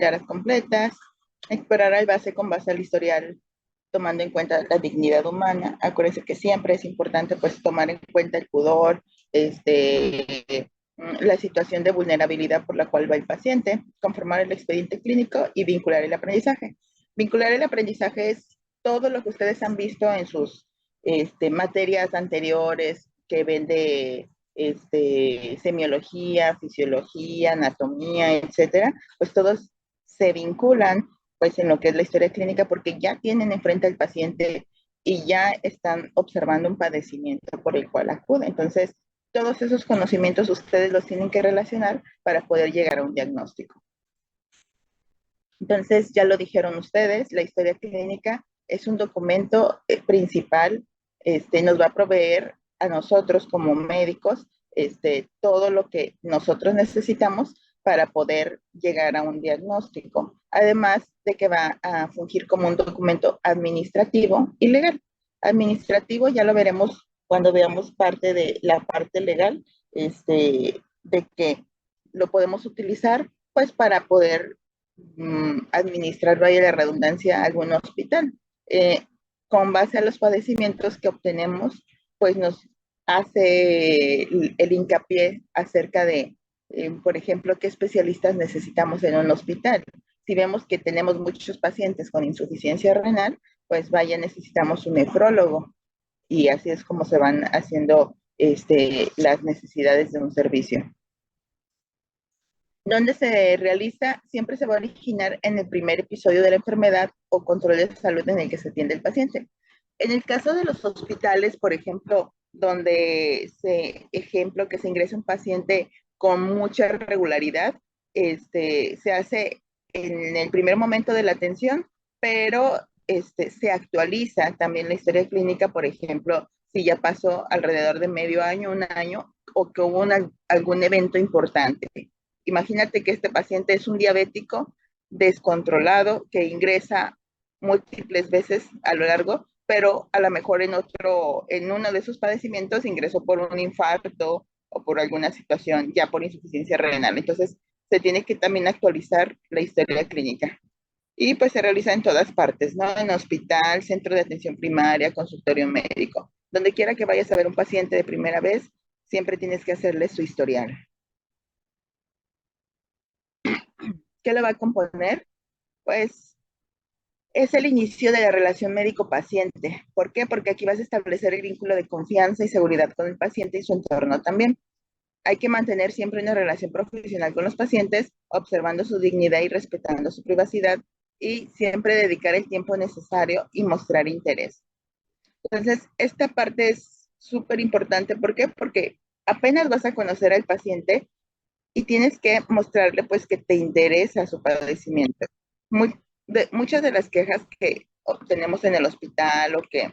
claras completas, explorar al base con base al historial, tomando en cuenta la dignidad humana. Acuérdense que siempre es importante pues tomar en cuenta el pudor, la situación de vulnerabilidad por la cual va el paciente, conformar el expediente clínico y vincular el aprendizaje. Vincular el aprendizaje es todo lo que ustedes han visto en sus materias anteriores que ven de semiología, fisiología, anatomía, etcétera, pues todos se vinculan pues en lo que es la historia clínica porque ya tienen enfrente al paciente y ya están observando un padecimiento por el cual acude. Entonces, todos esos conocimientos ustedes los tienen que relacionar para poder llegar a un diagnóstico. Entonces, ya lo dijeron ustedes, la historia clínica es un documento principal, nos va a proveer a nosotros como médicos todo lo que nosotros necesitamos para poder llegar a un diagnóstico. Además de que va a fungir como un documento administrativo y legal. Administrativo ya lo veremos cuando veamos parte de la parte legal, de que lo podemos utilizar pues para poder administrar, vaya la redundancia, algún hospital. Con base a los padecimientos que obtenemos, pues nos hace el hincapié acerca de, por ejemplo, qué especialistas necesitamos en un hospital. Si vemos que tenemos muchos pacientes con insuficiencia renal, pues vaya, necesitamos un nefrólogo. Y así es como se van haciendo las necesidades de un servicio. Donde se realiza, siempre se va a originar en el primer episodio de la enfermedad o control de salud en el que se atiende el paciente. En el caso de los hospitales, por ejemplo, donde ejemplo, que se ingresa un paciente con mucha regularidad, se hace en el primer momento de la atención, pero se actualiza también la historia clínica, por ejemplo, si ya pasó alrededor de medio año, un año, o que hubo algún evento importante. Imagínate que este paciente es un diabético descontrolado que ingresa múltiples veces a lo largo, pero a lo mejor en uno de esos padecimientos ingresó por un infarto o por alguna situación ya por insuficiencia renal. Entonces, se tiene que también actualizar la historia clínica. Y pues se realiza en todas partes, ¿no? En hospital, centro de atención primaria, consultorio médico. Donde quiera que vayas a ver un paciente de primera vez, siempre tienes que hacerle su historial. ¿Qué lo va a componer? Pues es el inicio de la relación médico-paciente. ¿Por qué? Porque aquí vas a establecer el vínculo de confianza y seguridad con el paciente y su entorno también. Hay que mantener siempre una relación profesional con los pacientes, observando su dignidad y respetando su privacidad, y siempre dedicar el tiempo necesario y mostrar interés. Entonces, esta parte es súper importante. ¿Por qué? Porque apenas vas a conocer al paciente y tienes que mostrarle pues que te interesa su padecimiento. Muchas de las quejas que tenemos en el hospital o que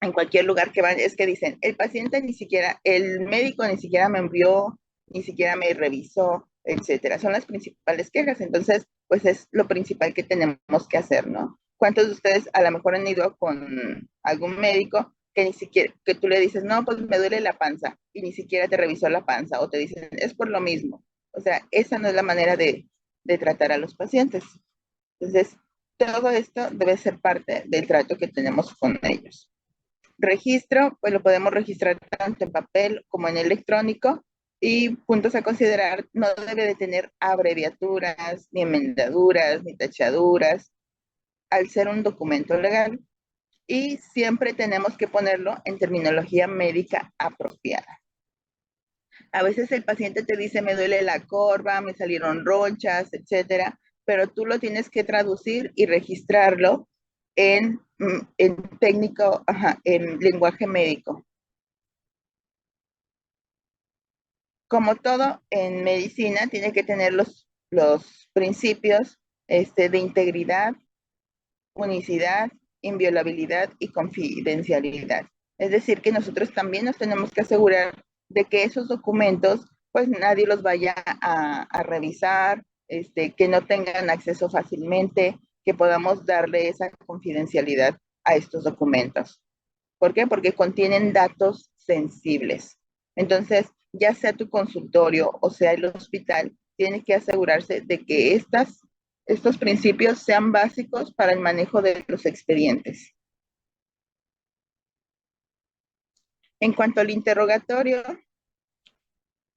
en cualquier lugar que van es que dicen, el paciente ni siquiera, el médico ni siquiera me envió, ni siquiera me revisó, etcétera. Son las principales quejas. Entonces, pues es lo principal que tenemos que hacer, ¿no? ¿Cuántos de ustedes a lo mejor han ido con algún médico que ni siquiera, que tú le dices, no, pues me duele la panza y ni siquiera te revisó la panza o te dicen, es por lo mismo? O sea, esa no es la manera de tratar a los pacientes. Entonces, todo esto debe ser parte del trato que tenemos con ellos. Registro, pues lo podemos registrar tanto en papel como en electrónico. Y puntos a considerar, no debe de tener abreviaturas, ni enmendaduras, ni tachaduras, al ser un documento legal. Y siempre tenemos que ponerlo en terminología médica apropiada. A veces el paciente te dice, me duele la corva, me salieron ronchas, etcétera, pero tú lo tienes que traducir y registrarlo en técnico, en lenguaje médico. Como todo en medicina, tiene que tener los principios de integridad, unicidad, inviolabilidad y confidencialidad. Es decir, que nosotros también nos tenemos que asegurar de que esos documentos, pues nadie los vaya a revisar, que no tengan acceso fácilmente, que podamos darle esa confidencialidad a estos documentos. ¿Por qué? Porque contienen datos sensibles. Entonces, ya sea tu consultorio o sea el hospital, tiene que asegurarse de que estos principios sean básicos para el manejo de los expedientes. En cuanto al interrogatorio,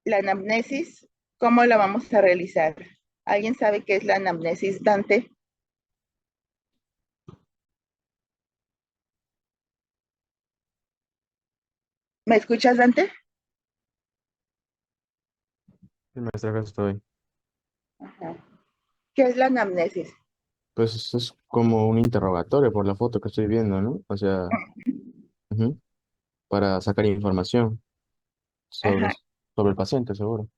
la anamnesis, ¿cómo la vamos a realizar? ¿Alguien sabe qué es la anamnesis, Dante? ¿Me escuchas, Dante? Sí, maestra, acá estoy. Ajá. ¿Qué es la anamnesis? Pues eso es como un interrogatorio por la foto que estoy viendo, ¿no? O sea, ujú, para sacar información sobre, Ajá. sobre el paciente, seguro.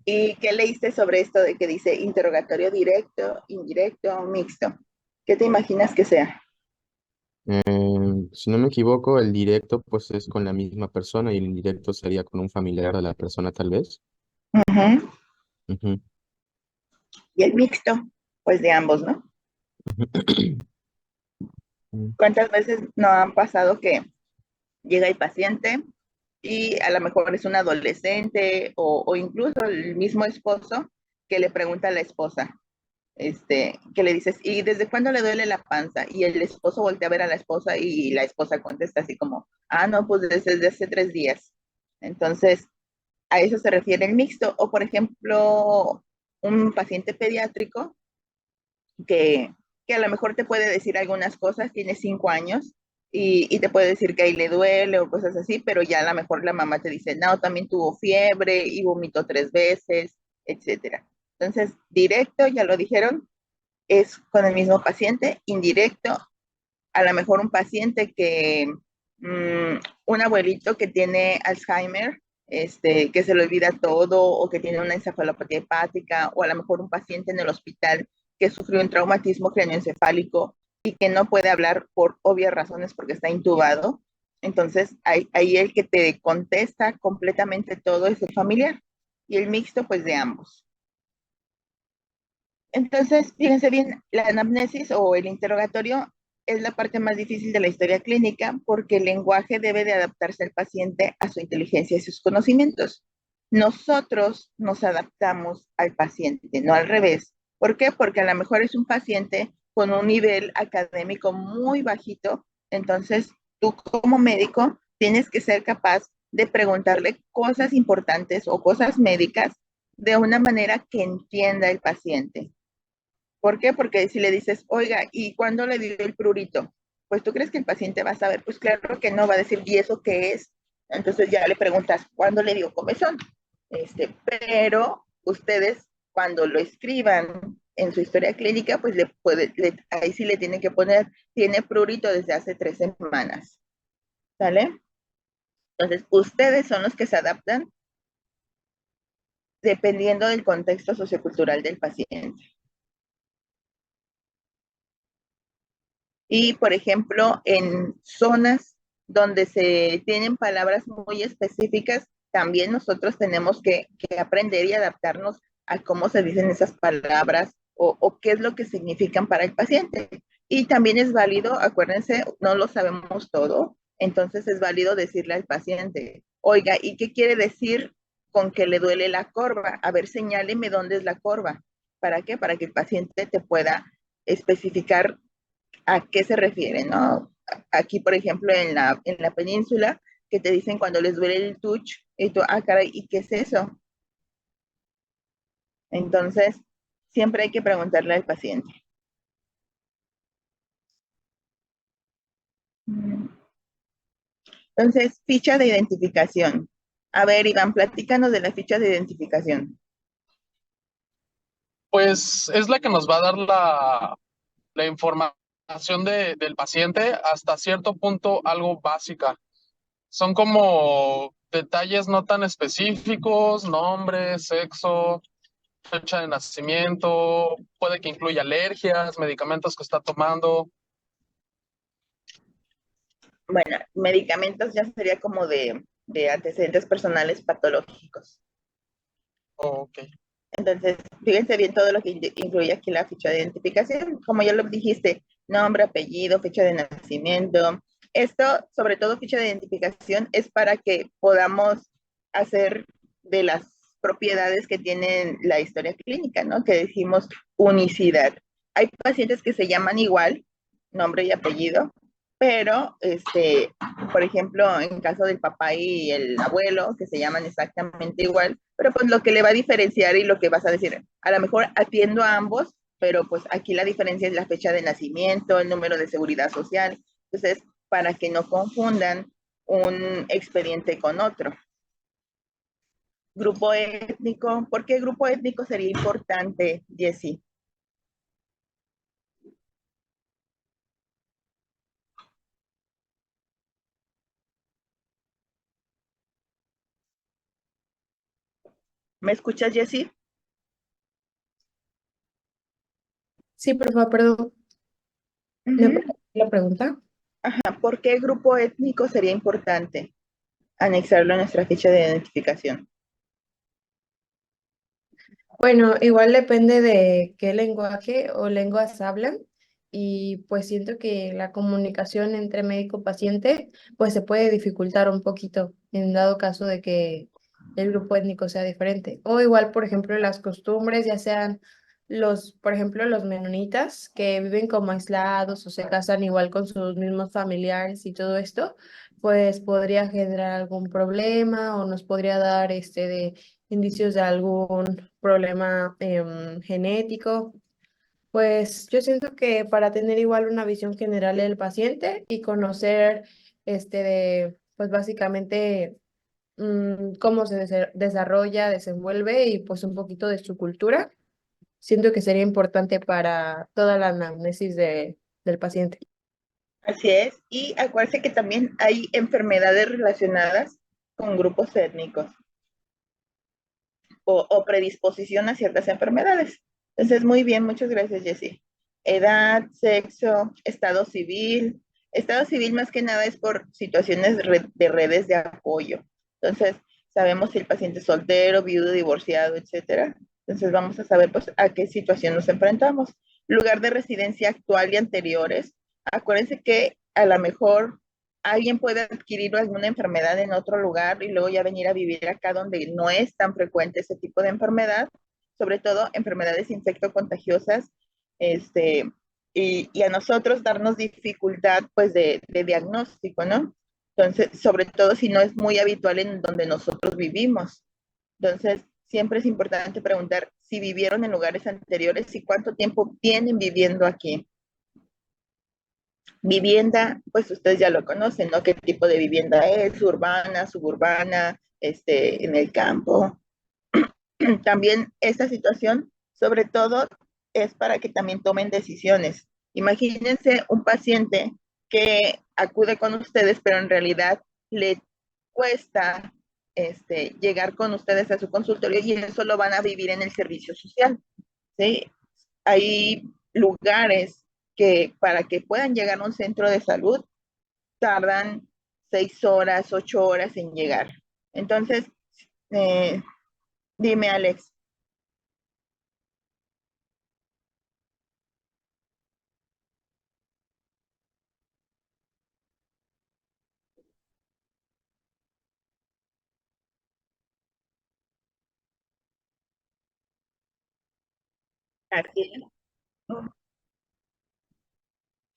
¿Y qué leíste sobre esto de que dice interrogatorio directo, indirecto, mixto? ¿Qué te imaginas que sea? Si no me equivoco, el directo pues es con la misma persona y el indirecto sería con un familiar de la persona tal vez. Ujú. Ujú. Y el mixto, pues de ambos, ¿no? Mm. ¿Cuántas veces no han pasado que llega el paciente y a lo mejor es un adolescente o incluso el mismo esposo que le pregunta a la esposa, que le dices, ¿y desde cuándo le duele la panza? Y el esposo voltea a ver a la esposa y la esposa contesta así como, ah, no, pues desde hace 3 días. Entonces, a eso se refiere el mixto. O, por ejemplo, un paciente pediátrico que, que a lo mejor te puede decir algunas cosas, tiene 5 años y te puede decir que ahí le duele o cosas así, pero ya a lo mejor la mamá te dice, no, también tuvo fiebre y vomitó 3 veces, etcétera. Entonces, directo, ya lo dijeron, es con el mismo paciente, indirecto, a lo mejor un paciente un abuelito que tiene Alzheimer, que se le olvida todo o que tiene una encefalopatía hepática, o a lo mejor un paciente en el hospital que sufrió un traumatismo craneoencefálico y que no puede hablar por obvias razones porque está intubado. Entonces, ahí el que te contesta completamente todo es el familiar y el mixto, pues de ambos. Entonces, fíjense bien, la anamnesis o el interrogatorio es la parte más difícil de la historia clínica porque el lenguaje debe de adaptarse al paciente a su inteligencia y sus conocimientos. Nosotros nos adaptamos al paciente, no al revés. ¿Por qué? Porque a lo mejor es un paciente con un nivel académico muy bajito, entonces tú como médico tienes que ser capaz de preguntarle cosas importantes o cosas médicas de una manera que entienda el paciente. ¿Por qué? Porque si le dices, oiga, ¿y cuándo le dio el prurito? Pues tú crees que el paciente va a saber, pues claro que no, va a decir, ¿y eso qué es? Entonces ya le preguntas, ¿cuándo le dio comezón? Pero ustedes, cuando lo escriban en su historia clínica, pues ahí sí le tienen que poner, tiene prurito desde hace 3 semanas, ¿sale? Entonces, ustedes son los que se adaptan dependiendo del contexto sociocultural del paciente. Y, por ejemplo, en zonas donde se tienen palabras muy específicas, también nosotros tenemos que aprender y adaptarnos a cómo se dicen esas palabras o qué es lo que significan para el paciente. Y también es válido, acuérdense, no lo sabemos todo, entonces es válido decirle al paciente, oiga, ¿y qué quiere decir con que le duele la corva? A ver, señáleme dónde es la corva. ¿Para qué? Para que el paciente te pueda especificar a qué se refiere, ¿no? Aquí, por ejemplo, en la península, que te dicen cuando les duele el touch, y tú, ah, caray, ¿y qué es eso? Entonces, siempre hay que preguntarle al paciente. Entonces, ficha de identificación. A ver, Iván, platícanos de la ficha de identificación. Pues es la que nos va a dar la información del paciente hasta cierto punto algo básica. Son como detalles no tan específicos, nombre, sexo, fecha de nacimiento, puede que incluya alergias, medicamentos que está tomando. Bueno, medicamentos ya sería como de antecedentes personales patológicos. Ok. Entonces, fíjense bien todo lo que incluye aquí la ficha de identificación. Como ya lo dijiste, nombre, apellido, fecha de nacimiento. Esto, sobre todo ficha de identificación, es para que podamos hacer de las propiedades que tienen la historia clínica, ¿no? Que decimos unicidad. Hay pacientes que se llaman igual, nombre y apellido, pero, por ejemplo, en caso del papá y el abuelo, que se llaman exactamente igual, pero pues lo que le va a diferenciar y lo que vas a decir, a lo mejor atiendo a ambos, pero pues aquí la diferencia es la fecha de nacimiento, el número de seguridad social. Entonces, para que no confundan un expediente con otro. Grupo étnico, ¿por qué grupo étnico sería importante, Jessie? ¿Me escuchas, Jessie? Sí, por favor, perdón. ¿Me puede repetir la pregunta? Ajá, ¿por qué grupo étnico sería importante anexarlo a nuestra ficha de identificación? Bueno, igual depende de qué lenguaje o lenguas hablan y pues siento que la comunicación entre médico-paciente pues se puede dificultar un poquito en dado caso de que el grupo étnico sea diferente. O igual, por ejemplo, las costumbres, ya sean por ejemplo, los menonitas que viven como aislados o se casan igual con sus mismos familiares y todo esto, pues podría generar algún problema o nos podría dar de indicios de algún problema genético. Pues yo siento que para tener igual una visión general del paciente y conocer pues básicamente cómo se desarrolla, desenvuelve y pues un poquito de su cultura, siento que sería importante para toda la anamnesis del paciente. Así es, y acuérdense que también hay enfermedades relacionadas con grupos étnicos o predisposición a ciertas enfermedades. Entonces, muy bien, muchas gracias, Jessie. Edad, sexo, estado civil. Estado civil más que nada es por situaciones de redes de apoyo. Entonces, sabemos si el paciente es soltero, viudo, divorciado, etcétera. Entonces, vamos a saber pues a qué situación nos enfrentamos. Lugar de residencia actual y anteriores. Acuérdense que a lo mejor alguien puede adquirir alguna enfermedad en otro lugar y luego ya venir a vivir acá donde no es tan frecuente ese tipo de enfermedad, sobre todo enfermedades infectocontagiosas, este, y a nosotros darnos dificultad pues de diagnóstico, ¿no? Entonces, sobre todo si no es muy habitual en donde nosotros vivimos. Entonces, siempre es importante preguntar si vivieron en lugares anteriores y cuánto tiempo tienen viviendo aquí. Vivienda, pues ustedes ya lo conocen, ¿no? ¿Qué tipo de vivienda es? Urbana, suburbana, en el campo. También esta situación, sobre todo, es para que también tomen decisiones. Imagínense un paciente que acude con ustedes, pero en realidad le cuesta llegar con ustedes a su consultorio y eso lo van a vivir en el servicio social, ¿sí? Hay lugares que para que puedan llegar a un centro de salud tardan 6 horas, 8 horas en llegar. Entonces, eh, dime, Alex. Así es.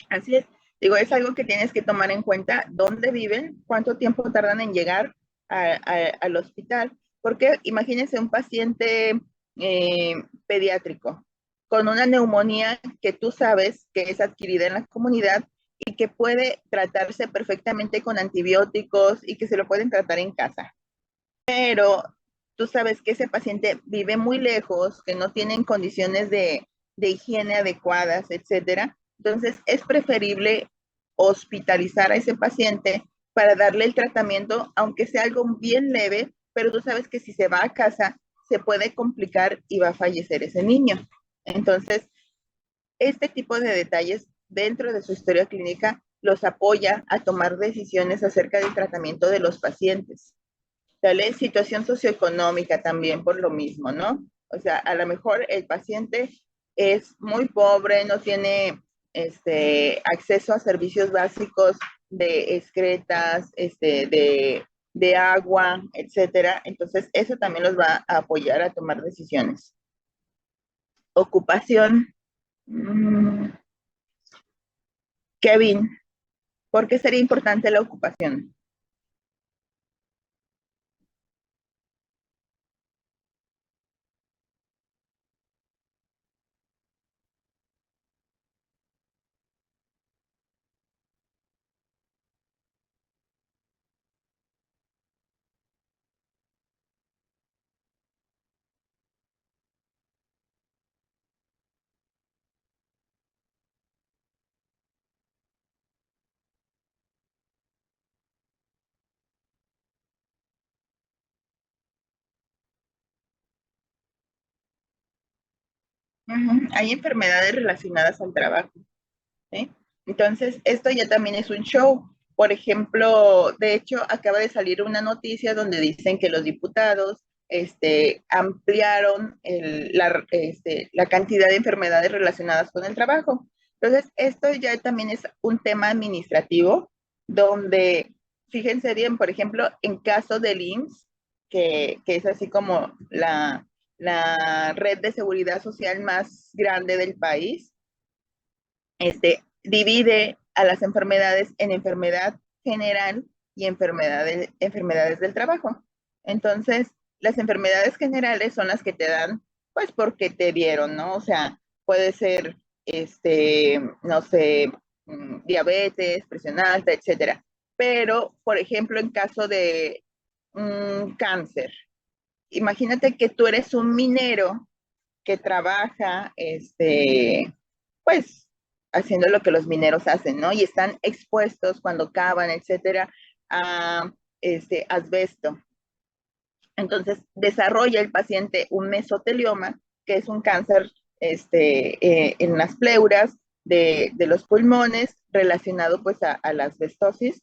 Así es. Digo, es algo que tienes que tomar en cuenta, dónde viven, cuánto tiempo tardan en llegar al hospital. Porque imagínense un paciente eh, pediátrico con una neumonía que tú sabes que es adquirida en la comunidad y que puede tratarse perfectamente con antibióticos y que se lo pueden tratar en casa. Pero tú sabes que ese paciente vive muy lejos, que no tienen condiciones de higiene adecuadas, etcétera. Entonces, es preferible hospitalizar a ese paciente para darle el tratamiento, aunque sea algo bien leve, pero tú sabes que si se va a casa, se puede complicar y va a fallecer ese niño. Entonces, este tipo de detalles dentro de su historia clínica los apoya a tomar decisiones acerca del tratamiento de los pacientes. ¿Sale? Situación socioeconómica también por lo mismo, ¿no? O sea, a lo mejor el paciente es muy pobre, no tiene acceso a servicios básicos de excretas, de de agua, etcétera. Entonces, eso también los va a apoyar a tomar decisiones. Ocupación. Kevin, ¿por qué sería importante la ocupación? Hay enfermedades relacionadas al trabajo, ¿sí? Entonces, esto ya también es un show. Por ejemplo, de hecho, acaba de salir una noticia donde dicen que los diputados ampliaron la cantidad de enfermedades relacionadas con el trabajo. Entonces, esto ya también es un tema administrativo, donde, fíjense bien, por ejemplo, en caso del IMSS, que es así como la red de seguridad social más grande del país, divide a las enfermedades en enfermedad general y enfermedades del trabajo. Entonces, las enfermedades generales son las que te dan, pues porque te dieron, ¿no? O sea, puede ser, no sé, diabetes, presión alta, etcétera. Pero, por ejemplo, en caso de cáncer, imagínate que tú eres un minero que trabaja, pues, haciendo lo que los mineros hacen, ¿no? Y están expuestos cuando cavan, etcétera, a asbesto. Entonces, desarrolla el paciente un mesotelioma, que es un cáncer en las pleuras de los pulmones relacionado pues a la asbestosis.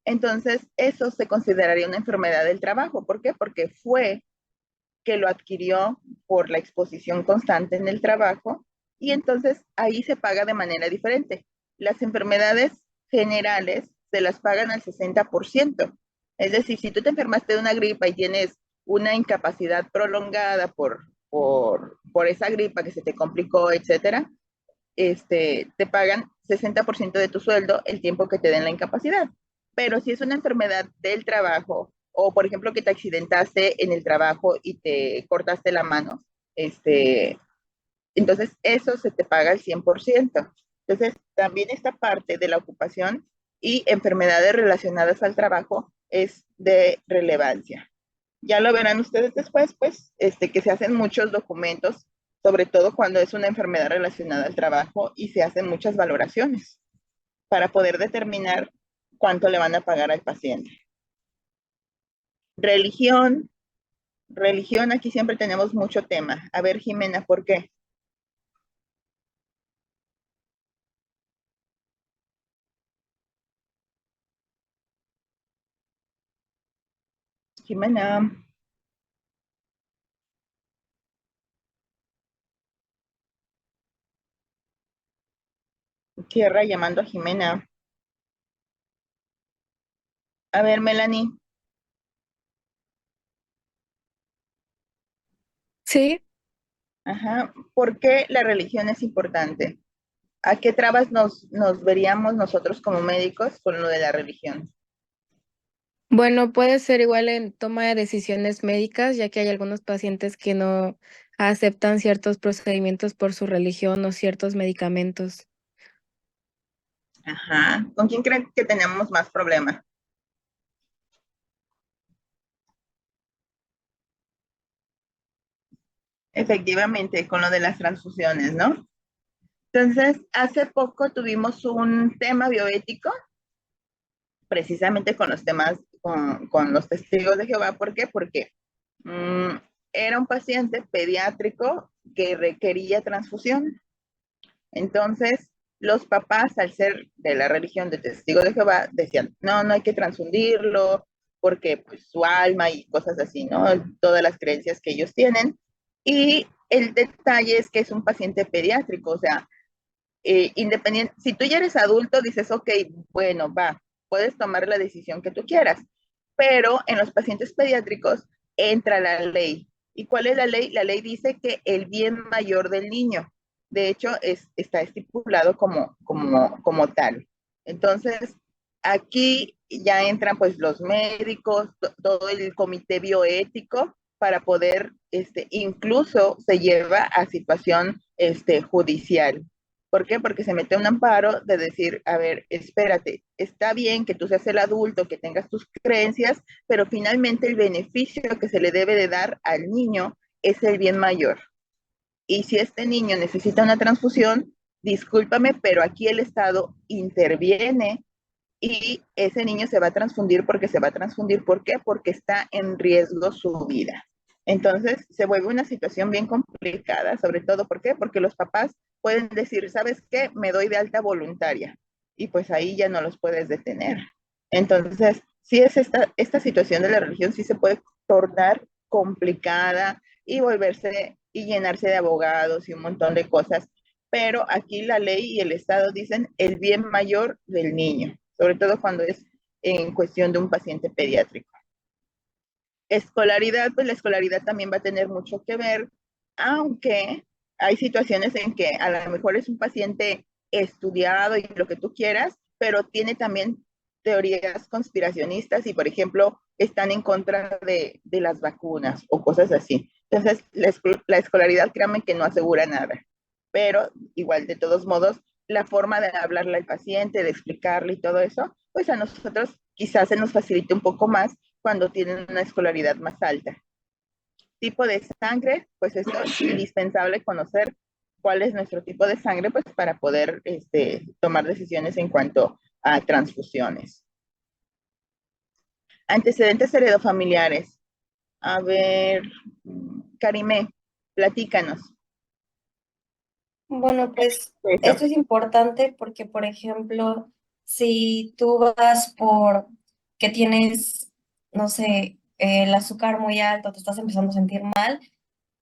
Entonces, eso se consideraría una enfermedad del trabajo. ¿Por qué? Porque fue que lo adquirió por la exposición constante en el trabajo y entonces ahí se paga de manera diferente. Las enfermedades generales se las pagan al 60%. Es decir, si tú te enfermaste de una gripa y tienes una incapacidad prolongada por esa gripa que se te complicó, etcétera, te pagan 60% de tu sueldo el tiempo que te den la incapacidad. Pero si es una enfermedad del trabajo, o por ejemplo que te accidentaste en el trabajo y te cortaste la mano, entonces eso se te paga al 100%. Entonces, también esta parte de la ocupación y enfermedades relacionadas al trabajo es de relevancia. Ya lo verán ustedes después, pues, que se hacen muchos documentos, sobre todo cuando es una enfermedad relacionada al trabajo y se hacen muchas valoraciones para poder determinar cuánto le van a pagar al paciente. Religión, religión, aquí siempre tenemos mucho tema. A ver, Jimena, ¿por qué? Jimena, tierra llamando a Jimena. A ver, Melanie, Sí, ajá, ¿por qué la religión es importante? ¿A qué trabas nos veríamos nosotros como médicos con lo de la religión? bueno, puede ser igual en toma de decisiones médicas, ya que hay algunos pacientes que no aceptan ciertos procedimientos por su religión o ciertos medicamentos. Ajá, ¿con quién creen que tenemos más problemas? Efectivamente, con lo de las transfusiones, ¿no? Entonces, hace poco tuvimos un tema bioético, precisamente con los temas, con los testigos de Jehová. ¿Por qué? Porque mm, era un paciente pediátrico que requería transfusión. Entonces, los papás, al ser de la religión de testigos de Jehová, decían, no, no hay que transfundirlo, porque pues su alma y cosas así, ¿no? Todas las creencias que ellos tienen. Y el detalle es que es un paciente pediátrico, o sea, independiente, si tú ya eres adulto, dices, ok, bueno, va, puedes tomar la decisión que tú quieras, pero en los pacientes pediátricos entra la ley. ¿Y cuál es la ley? La ley dice que el bien mayor del niño, de hecho, está estipulado como tal. Entonces, aquí ya entran pues los médicos, todo el comité bioético para poder, incluso se lleva a situación judicial. ¿Por qué? Porque se mete un amparo de decir, a ver, espérate, está bien que tú seas el adulto, que tengas tus creencias, pero finalmente el beneficio que se le debe de dar al niño es el bien mayor. Y si este niño necesita una transfusión, discúlpame, pero aquí el Estado interviene y ese niño se va a transfundir porque se va a transfundir. ¿Por qué? Porque está en riesgo su vida. Entonces se vuelve una situación bien complicada, sobre todo, ¿por qué? Porque los papás pueden decir, ¿sabes qué? Me doy de alta voluntaria. Y pues ahí ya no los puedes detener. Entonces, sí es esta situación de la religión, sí se puede tornar complicada y volverse y llenarse de abogados y un montón de cosas. Pero aquí la ley y el Estado dicen el bien mayor del niño, sobre todo cuando es en cuestión de un paciente pediátrico. Escolaridad, pues la escolaridad también va a tener mucho que ver, aunque hay situaciones en que a lo mejor es un paciente estudiado y lo que tú quieras, pero tiene también teorías conspiracionistas y, por ejemplo, están en contra de las vacunas o cosas así. Entonces, la escolaridad, créanme que no asegura nada, pero igual, de todos modos, la forma de hablarle al paciente, de explicarle y todo eso, pues a nosotros quizás se nos facilite un poco más cuando tienen una escolaridad más alta. Tipo de sangre, pues esto es indispensable conocer cuál es nuestro tipo de sangre, pues para poder tomar decisiones en cuanto a transfusiones. Antecedentes heredofamiliares. A ver, Karime, platícanos. Bueno, pues Eso. esto es importante porque, por ejemplo, si tú vas por que tienes, no sé, el azúcar muy alto, te estás empezando a sentir mal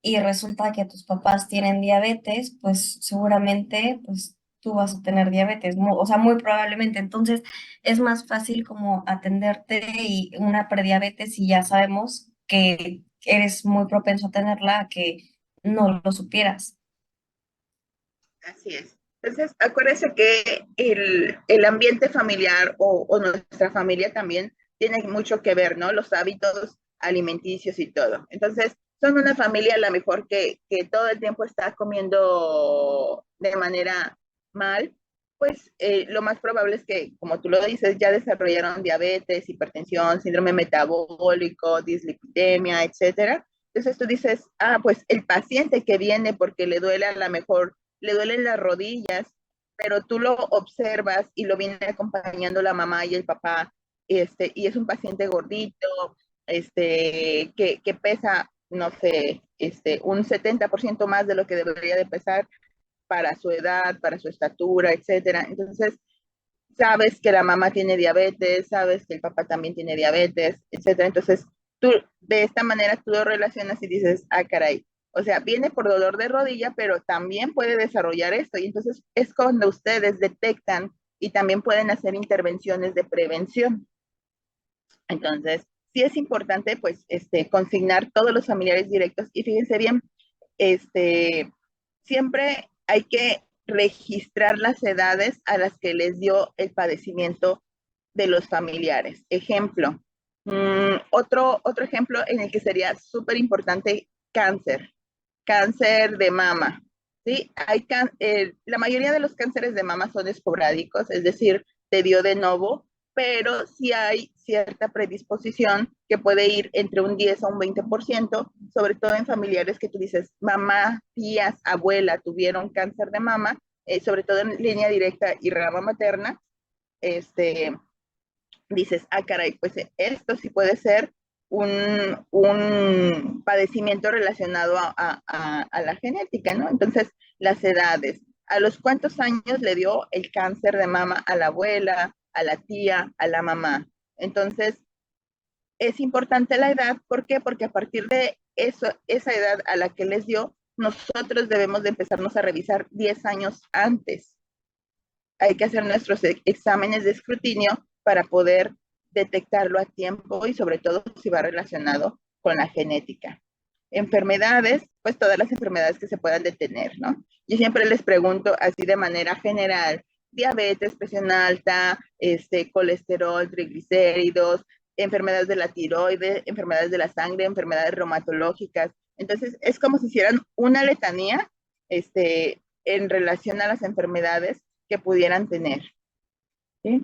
y resulta que tus papás tienen diabetes, pues seguramente pues tú vas a tener diabetes, o sea, muy probablemente. Entonces es más fácil como atenderte y una prediabetes y ya sabemos que eres muy propenso a tenerla a que no lo supieras. Así es. Entonces, acuérdense que el ambiente familiar o nuestra familia también tiene mucho que ver, ¿no? Los hábitos alimenticios y todo. Entonces, son una familia a lo mejor que todo el tiempo está comiendo de manera mal, pues lo más probable es que, como tú lo dices, ya desarrollaron diabetes, hipertensión, síndrome metabólico, dislipidemia, etcétera. Entonces tú dices, ah, pues el paciente que viene porque le duele a lo mejor le duelen las rodillas, pero tú lo observas y lo viene acompañando la mamá y el papá, y es un paciente gordito, que pesa, no sé, un 70% más de lo que debería de pesar para su edad, para su estatura, etcétera. Entonces, sabes que la mamá tiene diabetes, sabes que el papá también tiene diabetes, etcétera. Entonces, tú de esta manera tú lo relacionas y dices, ah, caray, o sea, viene por dolor de rodilla, pero también puede desarrollar esto. Y entonces es cuando ustedes detectan y también pueden hacer intervenciones de prevención. Entonces, sí es importante, pues, consignar todos los familiares directos. Y fíjense bien, siempre hay que registrar las edades a las que les dio el padecimiento de los familiares. Ejemplo, otro ejemplo en el que sería súper importante, cáncer de mama. ¿Sí? La mayoría de los cánceres de mama son esporádicos, es decir, te dio de nuevo, pero sí hay cierta predisposición que puede ir entre un 10 a un 20%, sobre todo en familiares que tú dices, mamá, tías, abuela tuvieron cáncer de mama, sobre todo en línea directa y rama materna, dices, ah, caray, pues esto sí puede ser un padecimiento relacionado a la genética, ¿no? Entonces, las edades, ¿a los cuántos años le dio el cáncer de mama a la abuela, a la tía, a la mamá? Entonces, es importante la edad, ¿por qué? Porque a partir de esa edad a la que les dio, nosotros debemos de empezarnos a revisar 10 años antes. Hay que hacer nuestros exámenes de escrutinio para poder detectarlo a tiempo y sobre todo si va relacionado con la genética. Enfermedades, pues todas las enfermedades que se puedan detener, ¿no? Yo siempre les pregunto así de manera general, diabetes, presión alta, colesterol, triglicéridos, enfermedades de la tiroides, enfermedades de la sangre, enfermedades reumatológicas. Entonces, es como si hicieran una letanía en relación a las enfermedades que pudieran tener. ¿Sí?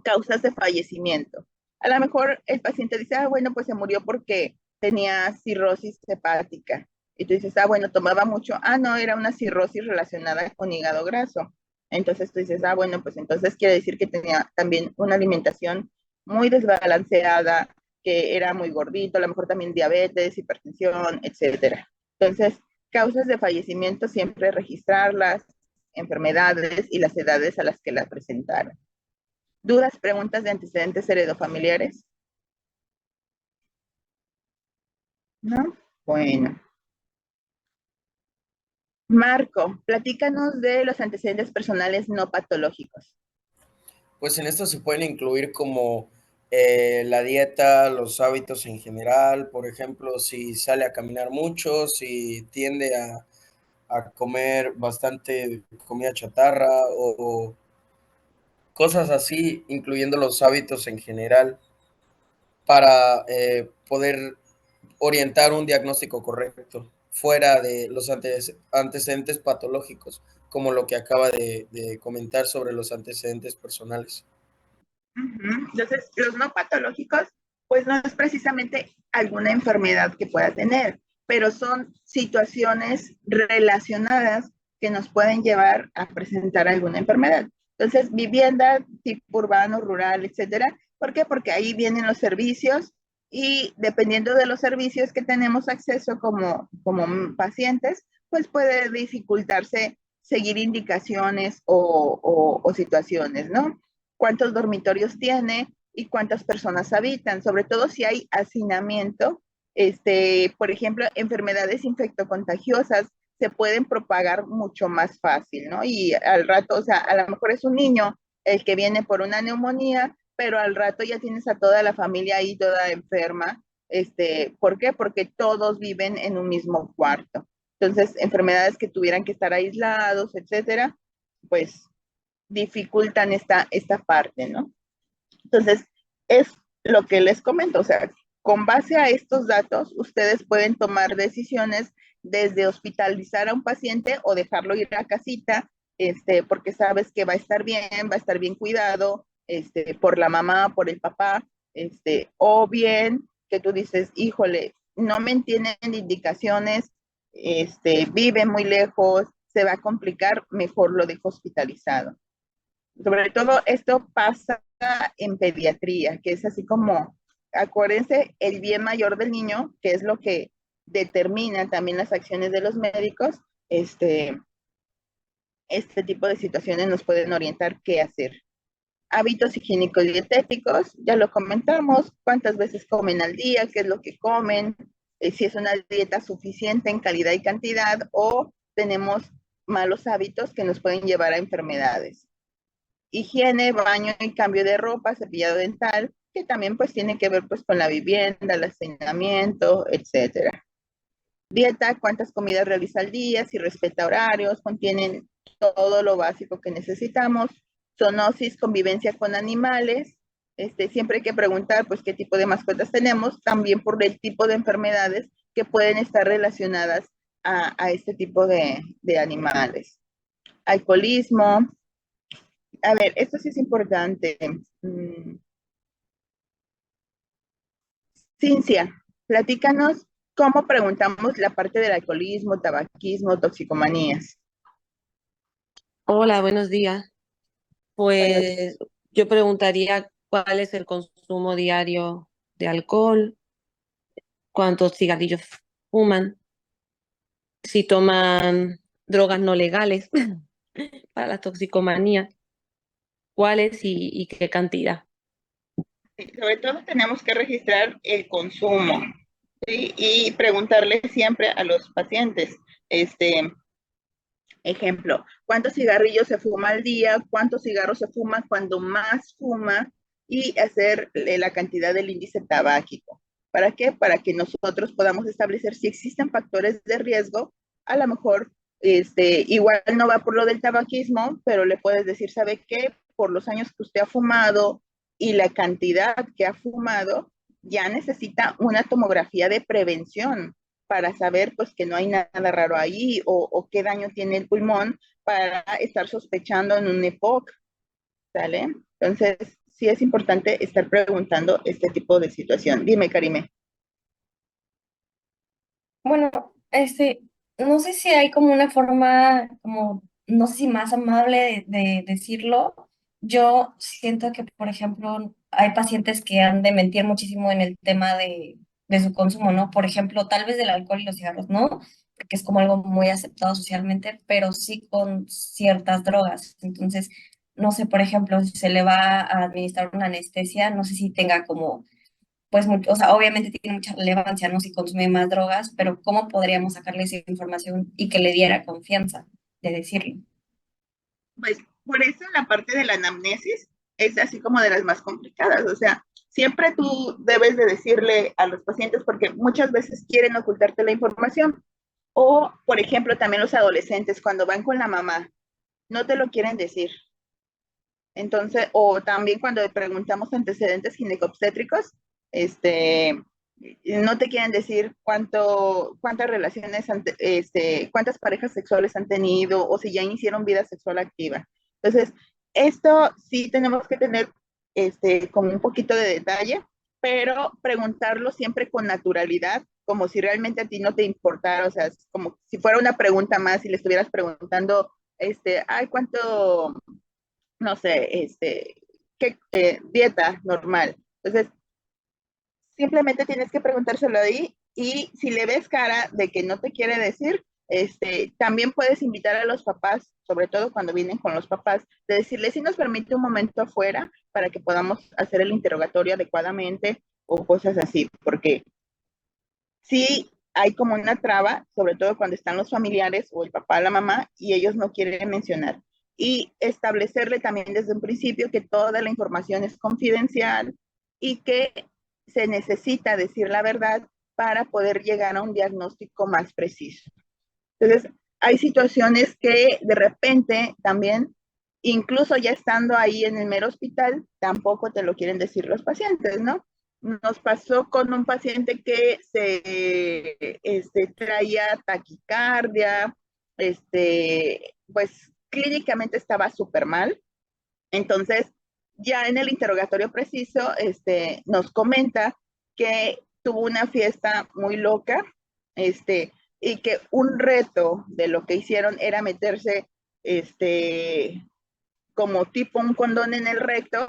Causas de fallecimiento. A lo mejor el paciente dice, bueno, pues se murió porque tenía cirrosis hepática. Y tú dices, bueno, tomaba mucho. No, era una cirrosis relacionada con hígado graso. Entonces tú dices, bueno, pues entonces quiere decir que tenía también una alimentación muy desbalanceada, que era muy gordito, a lo mejor también diabetes, hipertensión, etcétera. Entonces, causas de fallecimiento siempre registrarlas, enfermedades y las edades a las que la presentaron. ¿Dudas, preguntas de antecedentes heredofamiliares? ¿No? Bueno. Marco, platícanos de los antecedentes personales no patológicos. Pues en esto se pueden incluir como la dieta, los hábitos en general, por ejemplo, si sale a caminar mucho, si tiende a comer bastante comida chatarra o cosas así, incluyendo los hábitos en general, para poder orientar un diagnóstico correcto, fuera de los antecedentes patológicos, como lo que acaba de comentar sobre los antecedentes personales. Entonces, los no patológicos, pues no es precisamente alguna enfermedad que pueda tener, pero son situaciones relacionadas que nos pueden llevar a presentar alguna enfermedad. Entonces, vivienda, tipo urbano, rural, etcétera. ¿Por qué? Porque ahí vienen los servicios y dependiendo de los servicios que tenemos acceso como pacientes, pues puede dificultarse seguir indicaciones o situaciones, ¿no? Cuántos dormitorios tiene y cuántas personas habitan, sobre todo si hay hacinamiento, por ejemplo, enfermedades infectocontagiosas se pueden propagar mucho más fácil, ¿no? Y al rato, o sea, a lo mejor es un niño el que viene por una neumonía, pero al rato ya tienes a toda la familia ahí toda enferma. ¿Por qué? Porque todos viven en un mismo cuarto. Entonces, enfermedades que tuvieran que estar aislados, etcétera, pues dificultan esta parte, ¿no? Entonces, es lo que les comento, o sea, con base a estos datos, ustedes pueden tomar decisiones desde hospitalizar a un paciente o dejarlo ir a casita, porque sabes que va a estar bien cuidado, por la mamá, por el papá, o bien que tú dices, híjole, no me entienden indicaciones, vive muy lejos, se va a complicar, mejor lo dejo hospitalizado. Sobre todo esto pasa en pediatría, que es así como, acuérdense, el bien mayor del niño, que es lo que determina también las acciones de los médicos, este tipo de situaciones nos pueden orientar qué hacer. Hábitos higiénicos y dietéticos, ya lo comentamos, cuántas veces comen al día, qué es lo que comen, si es una dieta suficiente en calidad y cantidad o tenemos malos hábitos que nos pueden llevar a enfermedades. Higiene, baño y cambio de ropa, cepillado dental, que también pues tiene que ver pues con la vivienda, el hacinamiento, etcétera. Dieta, cuántas comidas realiza al día, si respeta horarios, contienen todo lo básico que necesitamos. Zoonosis, convivencia con animales. Siempre hay que preguntar pues qué tipo de mascotas tenemos, también por el tipo de enfermedades que pueden estar relacionadas a este tipo de animales. Alcoholismo. A ver, esto sí es importante. Cincia, platícanos cómo preguntamos la parte del alcoholismo, tabaquismo, toxicomanías. Hola, buenos días. Bueno, Pues yo preguntaría cuál es el consumo diario de alcohol, cuántos cigarrillos fuman, si toman drogas no legales para la toxicomanía, cuáles y qué cantidad. sobre todo tenemos que registrar el consumo, ¿sí? Y preguntarle siempre a los pacientes, ejemplo, ¿cuántos cigarrillos se fuma al día? ¿Cuántos cigarros se fuma? Cuando más fuma, y hacer la cantidad del índice tabáquico. ¿Para qué? Para que nosotros podamos establecer si existen factores de riesgo. A lo mejor igual no va por lo del tabaquismo, pero le puedes decir, ¿sabe qué? Por los años que usted ha fumado y la cantidad que ha fumado, ya necesita una tomografía de prevención para saber pues que no hay nada raro ahí o qué daño tiene el pulmón para estar sospechando en un EPOC, ¿sale? Entonces, sí es importante estar preguntando este tipo de situación. Dime, Karime. Bueno, no sé si hay como una forma, como, no sé si más amable de decirlo. Yo siento que, por ejemplo, hay pacientes que han de mentir muchísimo en el tema de su consumo, ¿no? Por ejemplo, tal vez del alcohol y los cigarros, ¿no? Porque es como algo muy aceptado socialmente, pero sí con ciertas drogas. Entonces, no sé, por ejemplo, si se le va a administrar una anestesia, no sé si tenga como pues, o sea, obviamente tiene mucha relevancia, ¿no? Si consume más drogas, pero ¿cómo podríamos sacarle esa información y que le diera confianza de decirlo? Pues por eso la parte de la anamnesis es así como de las más complicadas. O sea, siempre tú debes de decirle a los pacientes porque muchas veces quieren ocultarte la información. O, por ejemplo, también los adolescentes cuando van con la mamá, no te lo quieren decir. Entonces, o también cuando le preguntamos antecedentes ginecobstétricos, no te quieren decir cuántas relaciones, cuántas parejas sexuales han tenido o si ya iniciaron vida sexual activa. Entonces, esto sí tenemos que tener como un poquito de detalle, pero preguntarlo siempre con naturalidad, como si realmente a ti no te importara, o sea, es como si fuera una pregunta más y le estuvieras preguntando, ay, ¿cuánto, no sé, qué dieta normal? Entonces, simplemente tienes que preguntárselo ahí y si le ves cara de que no te quiere decir, también puedes invitar a los papás, sobre todo cuando vienen con los papás, de decirle si nos permite un momento afuera para que podamos hacer el interrogatorio adecuadamente o cosas así, porque sí hay como una traba, sobre todo cuando están los familiares o el papá, la mamá, y ellos no quieren mencionar. Y establecerle también desde un principio que toda la información es confidencial y que se necesita decir la verdad para poder llegar a un diagnóstico más preciso. Entonces, hay situaciones que de repente también, incluso ya estando ahí en el mero hospital, tampoco te lo quieren decir los pacientes, ¿no? Nos pasó con un paciente que traía taquicardia, pues clínicamente estaba súper mal. Entonces, ya en el interrogatorio preciso, nos comenta que tuvo una fiesta muy loca, y que un reto de lo que hicieron era meterse, como tipo un condón en el recto,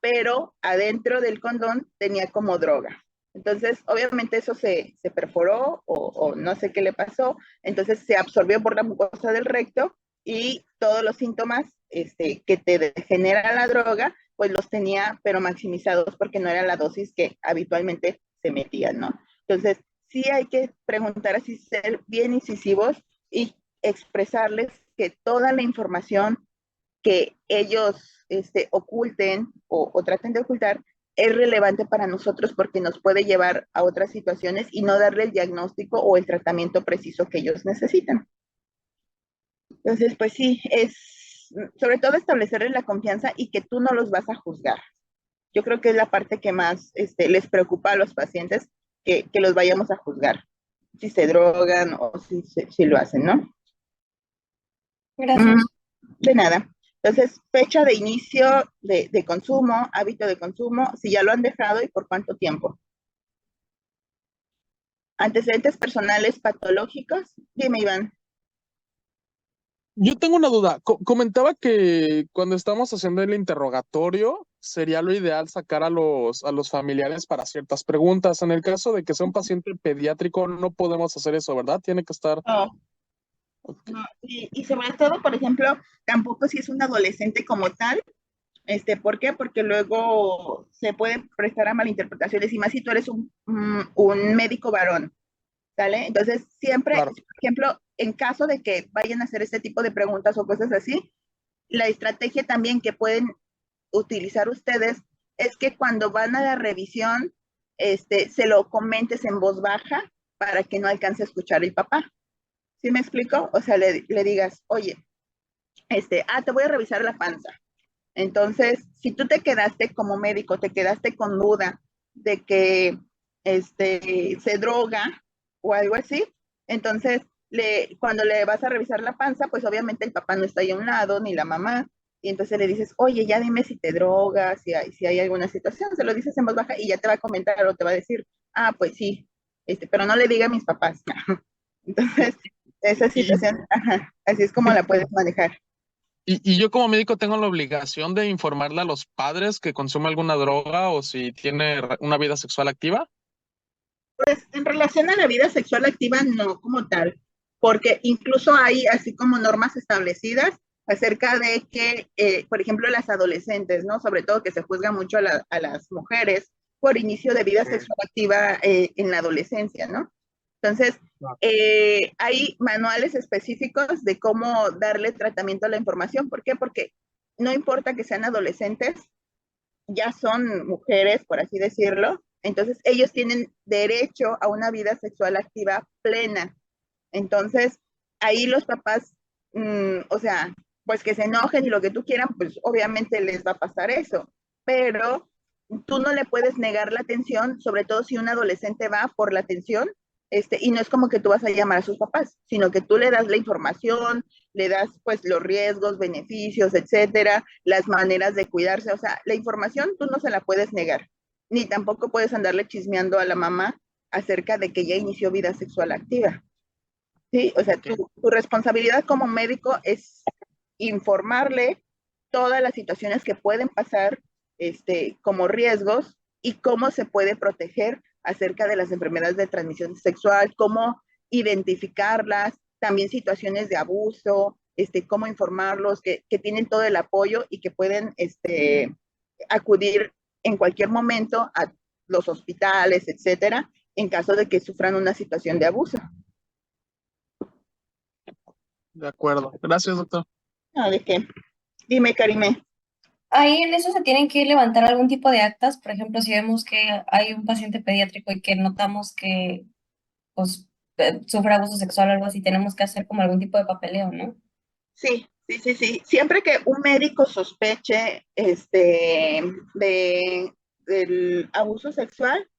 pero adentro del condón tenía como droga. Entonces, obviamente eso se perforó o no sé qué le pasó, entonces se absorbió por la mucosa del recto y todos los síntomas que te genera la droga, pues los tenía, pero maximizados porque no era la dosis que habitualmente se metían, ¿no? Entonces, sí hay que preguntar así, ser bien incisivos y expresarles que toda la información que ellos oculten o traten de ocultar es relevante para nosotros porque nos puede llevar a otras situaciones y no darle el diagnóstico o el tratamiento preciso que ellos necesitan. Entonces, pues sí, es sobre todo establecerles la confianza y que tú no los vas a juzgar. Yo creo que es la parte que más les preocupa a los pacientes, que los vayamos a juzgar, si se drogan o si lo hacen, ¿no? Gracias. De nada. Entonces, fecha de inicio de consumo, hábito de consumo, si ya lo han dejado y por cuánto tiempo. Antecedentes personales patológicos. Dime, Iván. Yo tengo una duda. Comentaba que cuando estamos haciendo el interrogatorio, sería lo ideal sacar a los familiares para ciertas preguntas. En el caso de que sea un paciente pediátrico, no podemos hacer eso, ¿verdad? Tiene que estar. No, Ok. no. Y sobre todo, por ejemplo, tampoco si es un adolescente como tal. ¿Por qué? Porque luego se pueden prestar a malinterpretaciones y más si tú eres un médico varón, ¿sale? Entonces, siempre, Claro. por ejemplo, en caso de que vayan a hacer este tipo de preguntas o cosas así, la estrategia también que pueden utilizar ustedes es que cuando van a la revisión, se lo comentes en voz baja para que no alcance a escuchar el papá. ¿Sí me explico? O sea, le digas, oye, te voy a revisar la panza. Entonces, si tú te quedaste como médico, te quedaste con duda de que se droga o algo así, entonces cuando le vas a revisar la panza, pues obviamente el papá no está ahí a un lado, ni la mamá, y entonces le dices, oye, ya dime si te drogas, si hay alguna situación, se lo dices en voz baja y ya te va a comentar o te va a decir, ah, pues sí, pero no le diga a mis papás. Entonces, esa Y, situación, ajá, así es como la puedes manejar. y yo como médico tengo la obligación de informarle a los padres que consume alguna droga o si tiene una vida sexual activa. En relación a la vida sexual activa, no como tal, porque incluso hay así como normas establecidas acerca de que, por ejemplo, las adolescentes, ¿no? Sobre todo que se juzga mucho a las mujeres por inicio de vida sexual activa en la adolescencia, ¿no? Entonces, hay manuales específicos de cómo darle tratamiento a la información. ¿Por qué? Porque no importa que sean adolescentes, ya son mujeres, por así decirlo, entonces ellos tienen derecho a una vida sexual activa plena. Entonces, ahí los papás, o sea, pues que se enojen y lo que tú quieran, pues obviamente les va a pasar eso, pero tú no le puedes negar la atención, sobre todo si un adolescente va por la atención, y no es como que tú vas a llamar a sus papás, sino que tú le das la información, le das pues los riesgos, beneficios, etcétera, las maneras de cuidarse, o sea, la información tú no se la puedes negar, ni tampoco puedes andarle chismeando a la mamá acerca de que ya inició vida sexual activa. Sí, o sea, Ok. tu responsabilidad como médico es informarle todas las situaciones que pueden pasar, como riesgos y cómo se puede proteger acerca de las enfermedades de transmisión sexual, cómo identificarlas, también situaciones de abuso, cómo informarlos, que tienen todo el apoyo y que pueden, acudir en cualquier momento a los hospitales, etcétera, en caso de que sufran una situación de abuso. De acuerdo. Gracias, doctor. No, ¿de qué? Dime, Karime. Ahí en eso se tienen que levantar algún tipo de actas, por ejemplo, si vemos que hay un paciente pediátrico y que notamos que pues, sufre abuso sexual o algo así, tenemos que hacer como algún tipo de papeleo, ¿no? Sí, sí, sí, sí. Siempre que un médico sospeche del abuso sexual,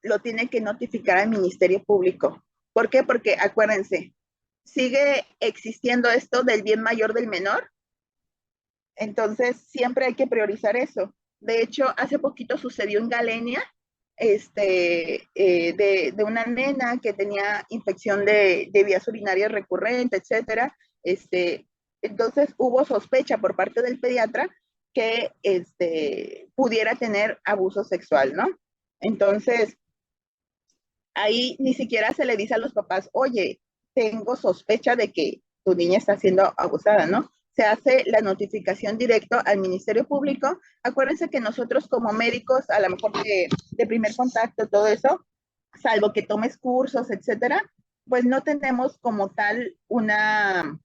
lo tiene que notificar al Ministerio Público. ¿Por qué? Porque acuérdense, sigue existiendo esto del bien mayor del menor, entonces siempre hay que priorizar eso. De hecho, hace poquito sucedió en Galenia, de una nena que tenía infección de vías urinarias recurrente, etcétera. Entonces hubo sospecha por parte del pediatra que pudiera tener abuso sexual, ¿no? Entonces, ahí ni siquiera se le dice a los papás, oye, tengo sospecha de que tu niña está siendo abusada, ¿no? Se hace la notificación directo al Ministerio Público. Acuérdense que nosotros como médicos, a lo mejor de primer contacto, todo eso, salvo que tomes cursos, etcétera, pues no tenemos como tal una,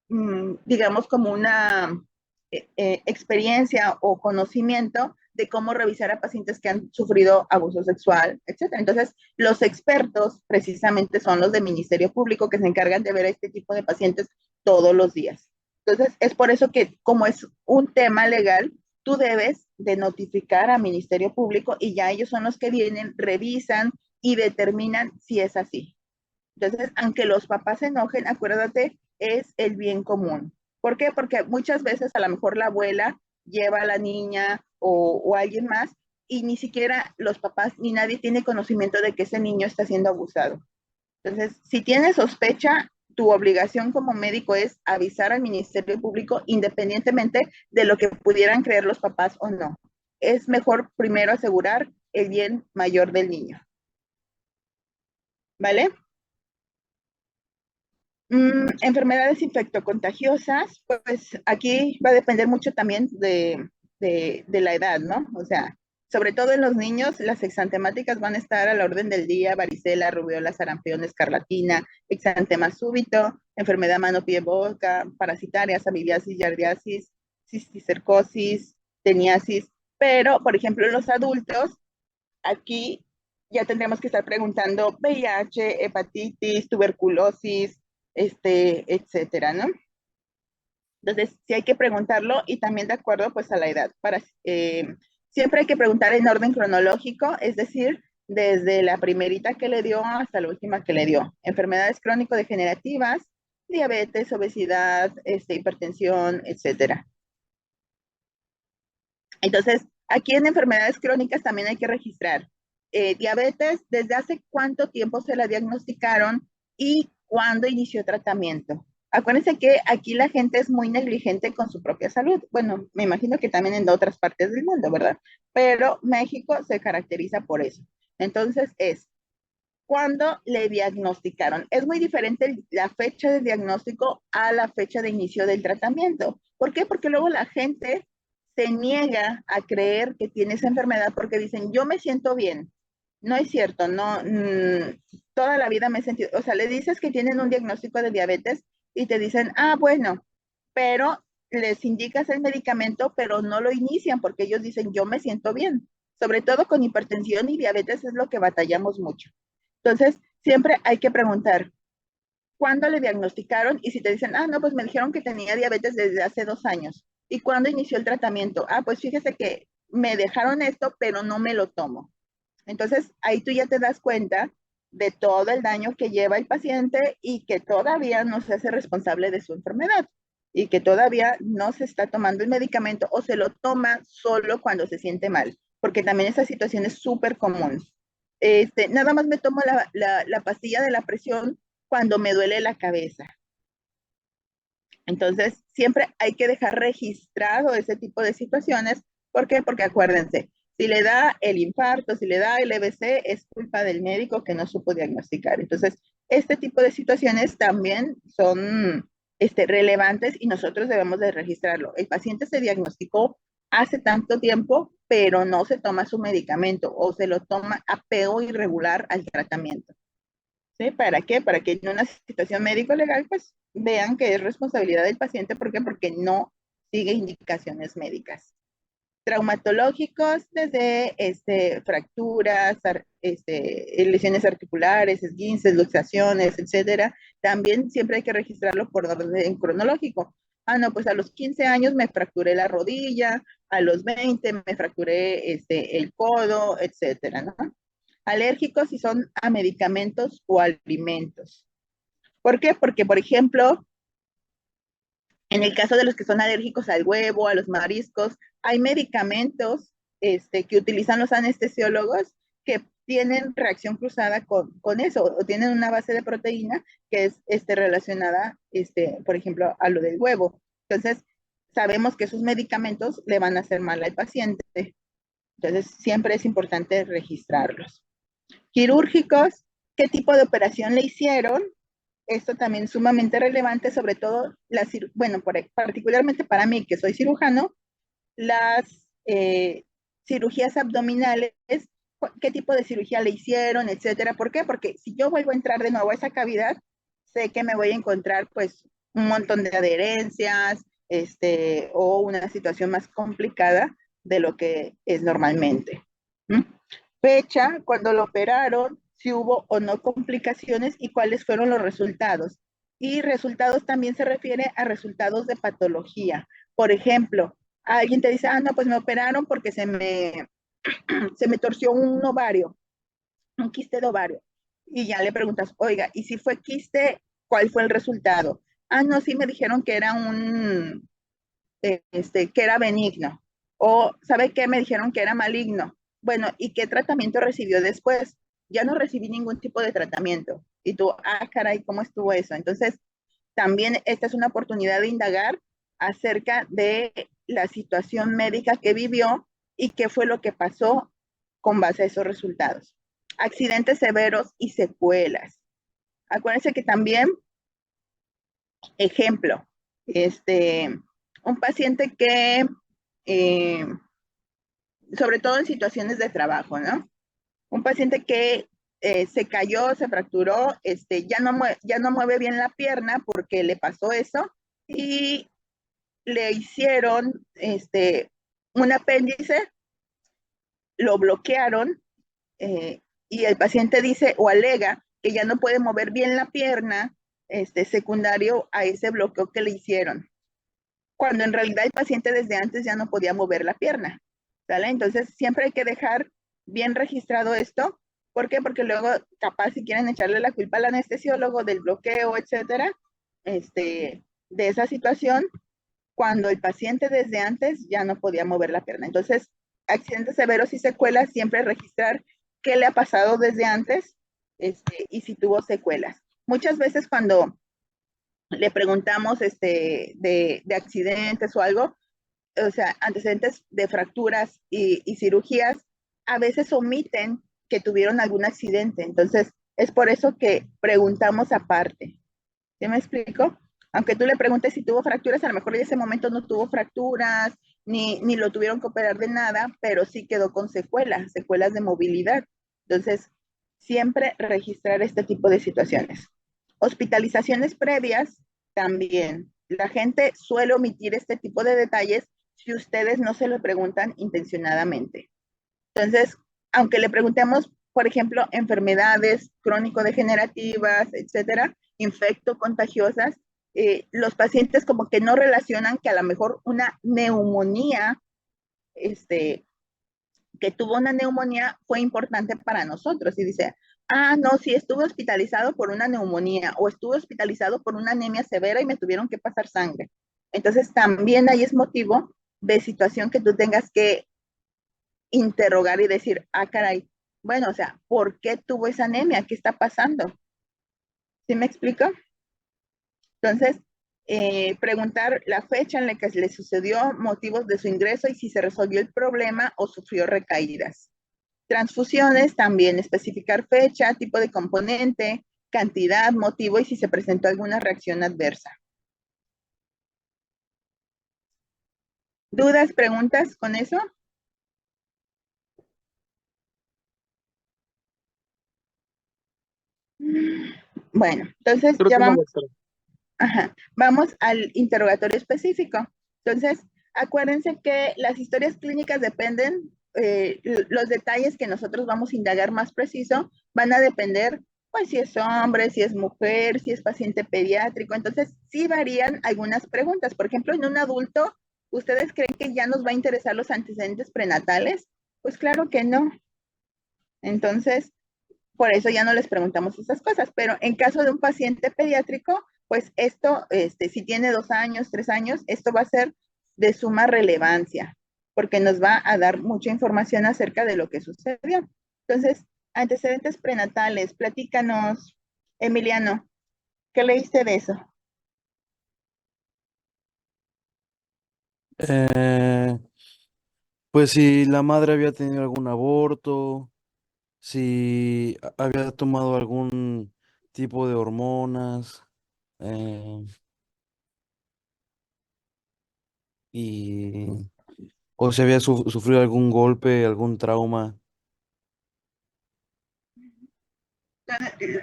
digamos, como una experiencia o conocimiento de cómo revisar a pacientes que han sufrido abuso sexual, etcétera. Entonces, los expertos precisamente son los del Ministerio Público que se encargan de ver a este tipo de pacientes todos los días. Entonces, es por eso que como es un tema legal, tú debes de notificar al Ministerio Público y ya ellos son los que vienen, revisan y determinan si es así. Entonces, aunque los papás se enojen, acuérdate, es el bien común. ¿Por qué? Porque muchas veces a lo mejor la abuela lleva a la niña o alguien más y ni siquiera los papás ni nadie tiene conocimiento de que ese niño está siendo abusado. Entonces, si tienes sospecha, tu obligación como médico es avisar al Ministerio Público independientemente de lo que pudieran creer los papás o no. Es mejor primero asegurar el bien mayor del niño. ¿Vale? Enfermedades infectocontagiosas, pues aquí va a depender mucho también de la edad, ¿no? O sea, sobre todo en los niños, las exantemáticas van a estar a la orden del día: varicela, rubiola, sarampión, escarlatina, exantema súbito, enfermedad mano, pie, boca, parasitarias, amibiasis, yardiasis, cisticercosis, teniasis, pero, por ejemplo, en los adultos, aquí ya tendríamos que estar preguntando VIH, hepatitis, tuberculosis, etcétera, ¿no? Entonces, sí hay que preguntarlo y también de acuerdo pues a la edad. Siempre hay que preguntar en orden cronológico, es decir, desde la primerita que le dio hasta la última que le dio. Enfermedades crónico-degenerativas, diabetes, obesidad, hipertensión, etcétera. Entonces, aquí en enfermedades crónicas también hay que registrar diabetes, desde hace cuánto tiempo se la diagnosticaron y cuándo inició tratamiento. Acuérdense que aquí la gente es muy negligente con su propia salud. Bueno, me imagino que también en otras partes del mundo, ¿verdad? Pero México se caracteriza por eso. Entonces ¿cuándo le diagnosticaron? Es muy diferente la fecha de diagnóstico a la fecha de inicio del tratamiento. ¿Por qué? Porque luego la gente se niega a creer que tiene esa enfermedad porque dicen, yo me siento bien. No es cierto, no, toda la vida me he sentido, o sea, le dices que tienen un diagnóstico de diabetes y te dicen, bueno, pero les indicas el medicamento, pero no lo inician porque ellos dicen, yo me siento bien. Sobre todo con hipertensión y diabetes es lo que batallamos mucho. Entonces, siempre hay que preguntar, ¿cuándo le diagnosticaron? Y si te dicen, no, pues me dijeron que tenía diabetes desde hace 2 años. ¿Y cuándo inició el tratamiento? Pues fíjese que me dejaron esto, pero no me lo tomo. Entonces, ahí tú ya te das cuenta de todo el daño que lleva el paciente y que todavía no se hace responsable de su enfermedad y que todavía no se está tomando el medicamento o se lo toma solo cuando se siente mal, porque también esa situación es súper común. Nada más me tomo la pastilla de la presión cuando me duele la cabeza. Entonces, siempre hay que dejar registrado ese tipo de situaciones. ¿Por qué? Porque acuérdense, si le da el infarto, si le da el EBC, es culpa del médico que no supo diagnosticar. Entonces, este tipo de situaciones también son relevantes y nosotros debemos de registrarlo. El paciente se diagnosticó hace tanto tiempo, pero no se toma su medicamento o se lo toma apego irregular al tratamiento. ¿Sí? ¿Para qué? Para que en una situación médico-legal, pues vean que es responsabilidad del paciente. ¿Por qué? Porque no sigue indicaciones médicas. Traumatológicos, desde fracturas, lesiones articulares, esguinces, luxaciones, etcétera. También siempre hay que registrarlo por orden cronológico. No, pues a los 15 años me fracturé la rodilla, a los 20 me fracturé el codo, etcétera, ¿no? Alérgicos si son a medicamentos o alimentos. ¿Por qué? Porque, por ejemplo, en el caso de los que son alérgicos al huevo, a los mariscos, hay medicamentos que utilizan los anestesiólogos que tienen reacción cruzada con eso, o tienen una base de proteína que es relacionada, por ejemplo, a lo del huevo. Entonces, sabemos que esos medicamentos le van a hacer mal al paciente. Entonces, siempre es importante registrarlos. Quirúrgicos, ¿qué tipo de operación le hicieron? Esto también es sumamente relevante, sobre todo, particularmente para mí, que soy cirujano, las cirugías abdominales, qué tipo de cirugía le hicieron, etcétera. ¿Por qué? Porque si yo vuelvo a entrar de nuevo a esa cavidad, sé que me voy a encontrar pues un montón de adherencias, o una situación más complicada de lo que es normalmente. Fecha, cuando lo operaron, si hubo o no complicaciones y cuáles fueron los resultados. Y resultados también se refiere a resultados de patología. Por ejemplo, alguien te dice, no, pues me operaron porque se me torció un ovario, un quiste de ovario. Y ya le preguntas, oiga, ¿y si fue quiste, cuál fue el resultado? No, sí me dijeron que era que era benigno. O, ¿sabe qué? Me dijeron que era maligno. Bueno, ¿y qué tratamiento recibió después? Ya no recibí ningún tipo de tratamiento. Y tú, caray, ¿cómo estuvo eso? Entonces, también esta es una oportunidad de indagar acerca de la situación médica que vivió y qué fue lo que pasó con base a esos resultados. Accidentes severos y secuelas. Acuérdense que también, ejemplo, un paciente que, sobre todo en situaciones de trabajo, ¿no? Un paciente que se cayó, se fracturó, ya no mueve bien la pierna porque le pasó eso y le hicieron un apéndice, lo bloquearon y el paciente dice o alega que ya no puede mover bien la pierna, secundario a ese bloqueo que le hicieron, cuando en realidad el paciente desde antes ya no podía mover la pierna, ¿sale? Entonces siempre hay que dejar bien registrado esto. ¿Por qué? Porque luego capaz si quieren echarle la culpa al anestesiólogo del bloqueo, etcétera, de esa situación, cuando el paciente desde antes ya no podía mover la pierna. Entonces, accidentes severos y secuelas, siempre registrar qué le ha pasado desde antes, y si tuvo secuelas. Muchas veces cuando le preguntamos de accidentes o algo, o sea, antecedentes de fracturas y cirugías, a veces omiten que tuvieron algún accidente. Entonces, es por eso que preguntamos aparte. ¿Sí me explico? Aunque tú le preguntes si tuvo fracturas, a lo mejor en ese momento no tuvo fracturas, ni lo tuvieron que operar de nada, pero sí quedó con secuelas de movilidad. Entonces, siempre registrar este tipo de situaciones. Hospitalizaciones previas, también. La gente suele omitir este tipo de detalles si ustedes no se lo preguntan intencionadamente. Entonces, aunque le preguntemos, por ejemplo, enfermedades crónico-degenerativas, etcétera, infecto-contagiosas, los pacientes como que no relacionan que a lo mejor una neumonía, que tuvo una neumonía fue importante para nosotros. Y dice, ah, no, sí, estuve hospitalizado por una neumonía o estuve hospitalizado por una anemia severa y me tuvieron que pasar sangre. Entonces, también ahí es motivo de situación que tú tengas que interrogar y decir, ah, caray, bueno, o sea, ¿por qué tuvo esa anemia? ¿Qué está pasando? ¿Sí me explico? Entonces, preguntar la fecha en la que le sucedió, motivos de su ingreso y si se resolvió el problema o sufrió recaídas. Transfusiones, también especificar fecha, tipo de componente, cantidad, motivo y si se presentó alguna reacción adversa. ¿Dudas, preguntas con eso? Bueno, entonces Creo ya que no, vamos. doctora. Ajá. Vamos al interrogatorio específico. Entonces, acuérdense que las historias clínicas dependen, los detalles que nosotros vamos a indagar más preciso van a depender, pues, si es hombre, si es mujer, si es paciente pediátrico. Entonces, sí varían algunas preguntas. Por ejemplo, en un adulto, ¿ustedes creen que ya nos va a interesar los antecedentes prenatales? Pues claro que no. Entonces, por eso ya no les preguntamos esas cosas, pero en caso de un paciente pediátrico, pues esto, si tiene 2 años, 3 años, esto va a ser de suma relevancia, porque nos va a dar mucha información acerca de lo que sucedió. Entonces, antecedentes prenatales, platícanos, Emiliano, ¿qué leíste de eso? Eh, pues si la madre había tenido algún aborto, si había tomado algún tipo de hormonas, eh, y o si había sufrido algún golpe, algún trauma.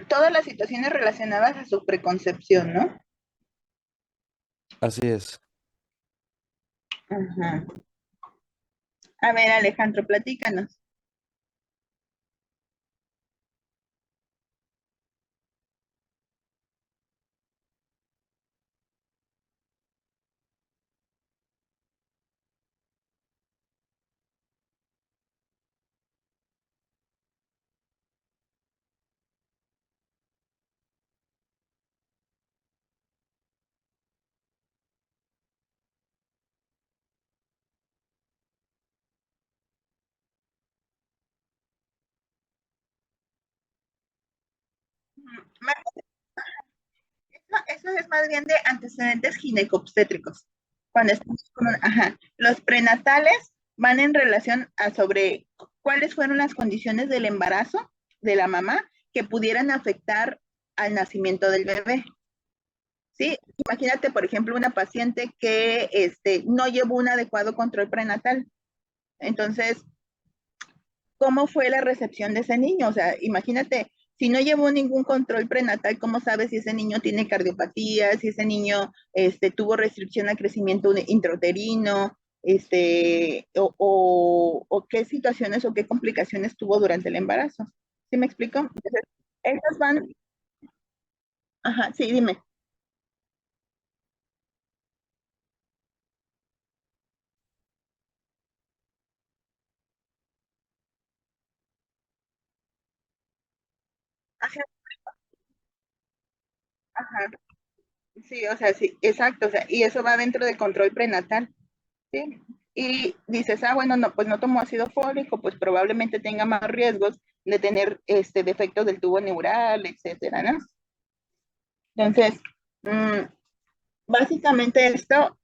Todas las situaciones relacionadas a su preconcepción, ¿no? Así es. Ajá. A ver, Alejandro, platícanos. Eso es más bien de antecedentes ginecobstétricos. Cuando estamos con ajá. Los prenatales van en relación a sobre cuáles fueron las condiciones del embarazo de la mamá que pudieran afectar al nacimiento del bebé. ¿Sí? Imagínate, por ejemplo, una paciente que no llevó un adecuado control prenatal. Entonces, ¿cómo fue la recepción de ese niño? O sea, imagínate, si no llevó ningún control prenatal, ¿cómo sabes si ese niño tiene cardiopatía, si ese niño tuvo restricción al crecimiento intrauterino? o qué situaciones o qué complicaciones tuvo durante el embarazo. ¿Sí me explico? Entonces, estas van, ajá, sí, dime. Ajá, ajá, sí, o sea, sí, exacto, o sea, y eso va dentro del control prenatal, ¿sí? Y dices, ah, bueno, no, pues no tomó ácido fólico, pues probablemente tenga más riesgos de tener defectos del tubo neural, etcétera, ¿no? Entonces, mm, básicamente esto,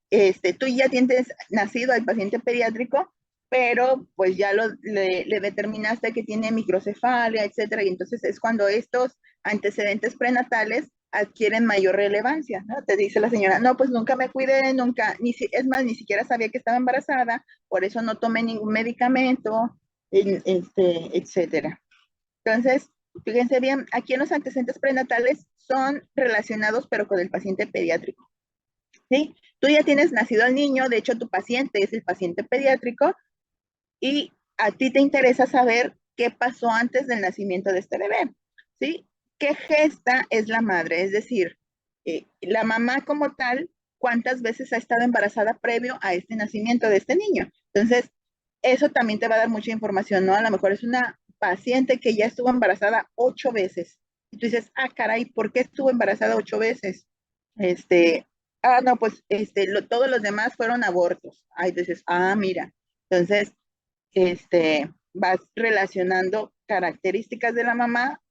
tú ya tienes nacido al paciente pediátrico, pero pues ya le determinaste que tiene microcefalia, etcétera, y entonces es cuando estos antecedentes prenatales adquieren mayor relevancia, ¿no? Te dice la señora, no, pues nunca me cuidé, nunca, es más, ni siquiera sabía que estaba embarazada, por eso no tomé ningún medicamento, etcétera. Entonces, fíjense bien, aquí en los antecedentes prenatales son relacionados, pero con el paciente pediátrico. ¿Sí? Tú ya tienes nacido al niño, de hecho tu paciente es el paciente pediátrico y a ti te interesa saber qué pasó antes del nacimiento de este bebé, ¿sí? ¿Qué gesta es la madre? Es decir, la mamá como tal, ¿cuántas veces ha estado embarazada previo a este nacimiento de este niño? Entonces, eso también te va a dar mucha información, ¿no? A lo mejor es una paciente que ya estuvo embarazada 8 veces. Y tú dices, ah, caray, ¿por qué estuvo embarazada 8 veces? Este, no, pues todos los demás fueron abortos. Ahí dices, ah, mira. Entonces, vas relacionando características de la mamá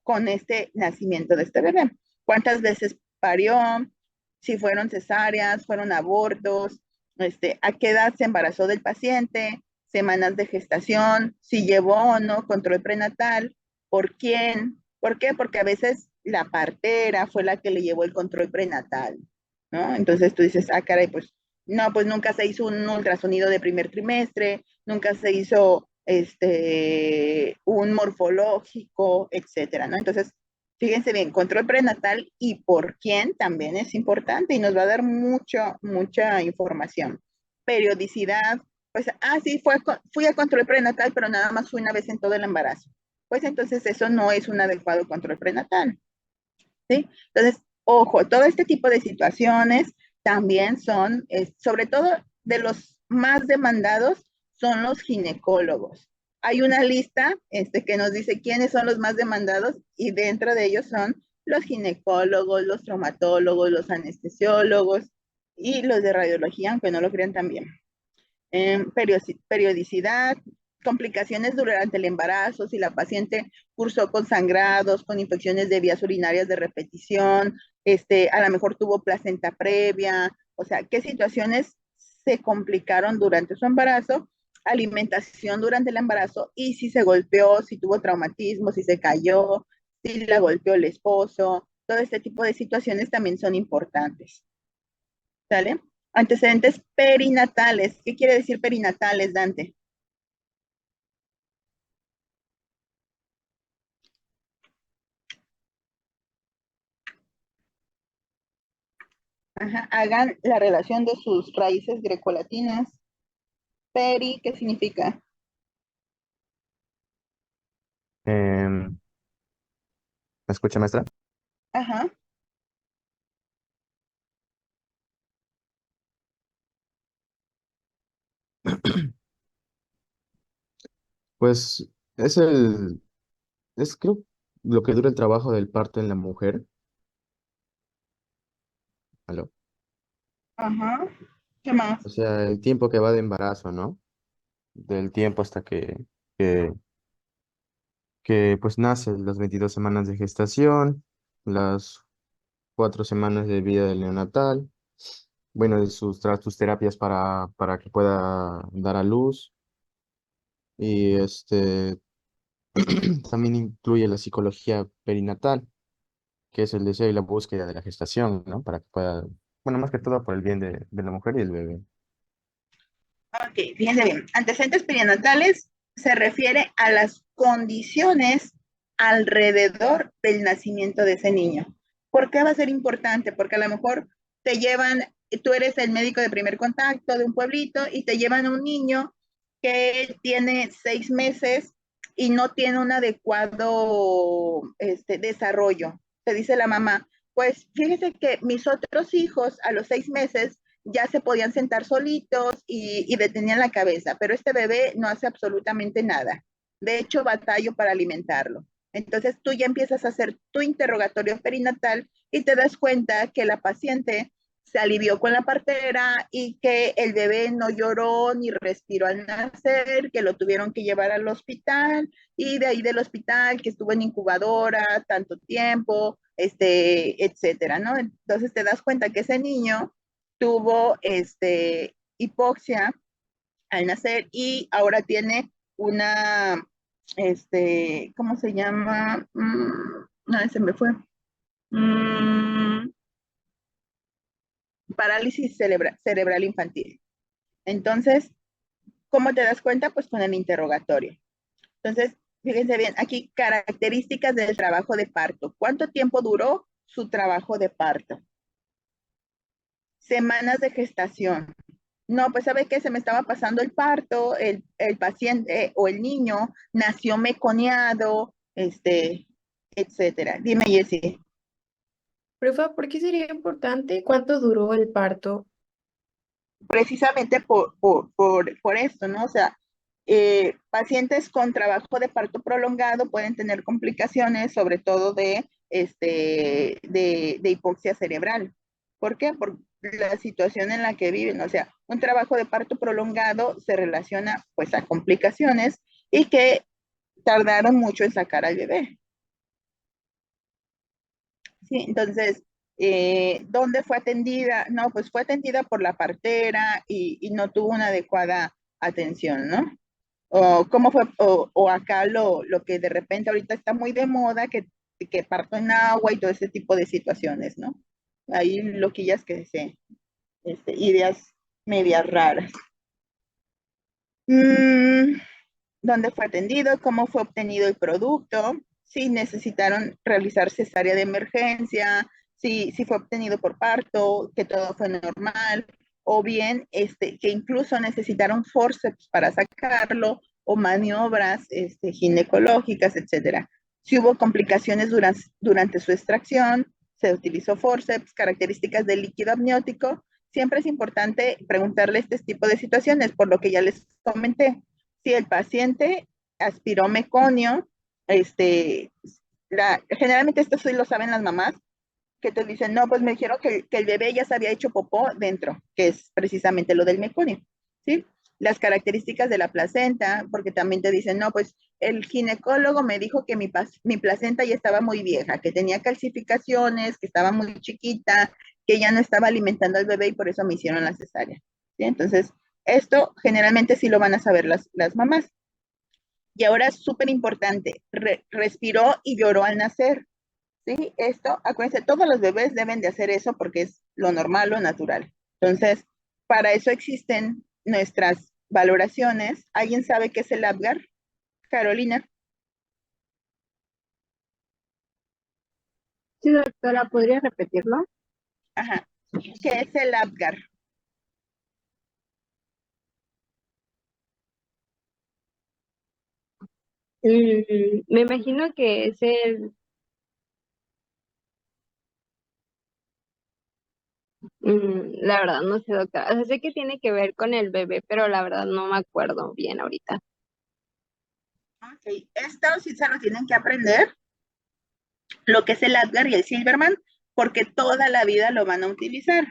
con este nacimiento de este bebé. ¿Cuántas veces parió? Si fueron cesáreas, fueron abortos, a qué edad se embarazó del paciente, semanas de gestación, si llevó o no control prenatal, por quién, ¿por qué? Porque a veces la partera fue la que le llevó el control prenatal, ¿no? Entonces tú dices, ah, caray, pues no, pues nunca se hizo un ultrasonido de primer trimestre, nunca se hizo un morfológico, etcétera, ¿no? Entonces, fíjense bien, control prenatal y por quién también es importante y nos va a dar mucha información. Periodicidad, pues, sí, fui a control prenatal, pero nada más fui una vez en todo el embarazo. Pues entonces eso no es un adecuado control prenatal, ¿sí? Entonces, ojo, todo este tipo de situaciones también son, sobre todo de los más demandados, son los ginecólogos. Hay una lista que nos dice quiénes son los más demandados y dentro de ellos son los ginecólogos, los traumatólogos, los anestesiólogos y los de radiología, aunque no lo crean también. Periodicidad, complicaciones durante el embarazo, si la paciente cursó con sangrados, con infecciones de vías urinarias de repetición, a lo mejor tuvo placenta previa, o sea, qué situaciones se complicaron durante su embarazo, alimentación durante el embarazo y si se golpeó, si tuvo traumatismo, si se cayó, si la golpeó el esposo, todo este tipo de situaciones también son importantes. ¿Sale? Antecedentes perinatales. ¿Qué quiere decir perinatales, Dante? Ajá, hagan la relación de sus raíces grecolatinas. Peri, ¿qué significa? ¿Me escucha, maestra? Ajá, Pues es creo lo que dura el trabajo del parto en la mujer. ¿Aló? ajá. ¿Qué más? O sea, el tiempo que va de embarazo, ¿no? Del tiempo hasta que, que pues nace, las 22 semanas de gestación, las 4 semanas de vida del neonatal, bueno, de sus terapias para que pueda dar a luz. Y también incluye la psicología perinatal, que es el deseo y la búsqueda de la gestación, ¿no? Para que pueda, bueno, más que todo por el bien de la mujer y el bebé. Ok, fíjense bien. Antecedentes perinatales se refiere a las condiciones alrededor del nacimiento de ese niño. ¿Por qué va a ser importante? Porque a lo mejor te llevan tú eres el médico de primer contacto de un pueblito y te llevan a un niño que tiene 6 meses y no tiene un adecuado desarrollo. Te dice la mamá, pues fíjese que mis otros hijos a los 6 meses ya se podían sentar solitos y detenían la cabeza, pero este bebé no hace absolutamente nada. De hecho, batallo para alimentarlo. Entonces tú ya empiezas a hacer tu interrogatorio perinatal y te das cuenta que la paciente se alivió con la partera y que el bebé no lloró ni respiró al nacer, que lo tuvieron que llevar al hospital y de ahí del hospital que estuvo en incubadora tanto tiempo, etcétera, ¿no? Entonces te das cuenta que ese niño tuvo hipoxia al nacer y ahora tiene una, ¿cómo se llama? No, se me fue. Parálisis cerebral infantil. Entonces, ¿cómo te das cuenta? Pues con el interrogatorio. Entonces, fíjense bien, aquí características del trabajo de parto. ¿Cuánto tiempo duró su trabajo de parto? Semanas de gestación. No, pues sabe que se me estaba pasando el parto, el paciente o el niño nació meconeado, etcétera. Dime, Jessie. Profa, ¿por qué sería importante? ¿Cuánto duró el parto? Precisamente por esto, ¿no? O sea, pacientes con trabajo de parto prolongado pueden tener complicaciones, sobre todo de hipoxia cerebral. ¿Por qué? Por la situación en la que viven. O sea, un trabajo de parto prolongado se relaciona pues a complicaciones y que tardaron mucho en sacar al bebé. Sí, entonces, ¿dónde fue atendida? No, pues fue atendida por la partera y no tuvo una adecuada atención, ¿no? O cómo fue, o acá lo que de repente ahorita está muy de moda, que parto en agua y todo ese tipo de situaciones, ¿no? Hay loquillas que se, ideas medias raras. Mm, ¿Dónde fue atendido? ¿Cómo fue obtenido el producto? Si necesitaron realizar cesárea de emergencia, si fue obtenido por parto, que todo fue normal, o bien que incluso necesitaron forceps para sacarlo, o maniobras ginecológicas, etcétera. Si hubo complicaciones durante su extracción, se utilizó forceps, características del líquido amniótico. Siempre es importante preguntarle este tipo de situaciones, por lo que ya les comenté. Si el paciente aspiró meconio, generalmente esto sí lo saben las mamás, que te dicen, no, pues me dijeron que el bebé ya se había hecho popó dentro, que es precisamente lo del meconio, ¿sí? Las características de la placenta, porque también te dicen, no, pues el ginecólogo me dijo que mi placenta ya estaba muy vieja, que tenía calcificaciones, que estaba muy chiquita, que ya no estaba alimentando al bebé y por eso me hicieron la cesárea, ¿sí? Entonces, esto generalmente sí lo van a saber las mamás. Y ahora es súper importante, respiró y lloró al nacer. ¿Sí? Esto, acuérdense, todos los bebés deben de hacer eso porque es lo normal, lo natural. Entonces, para eso existen nuestras valoraciones. ¿Alguien sabe qué es el APGAR? Carolina. Sí, doctora, ¿podría repetirlo? Ajá. ¿Qué es el APGAR? Me imagino que es la verdad, no sé, doctora. O sea, sé que tiene que ver con el bebé, pero la verdad no me acuerdo bien ahorita. Ok, esto sí se lo tienen que aprender, lo que es el APGAR y el Silverman, porque toda la vida lo van a utilizar.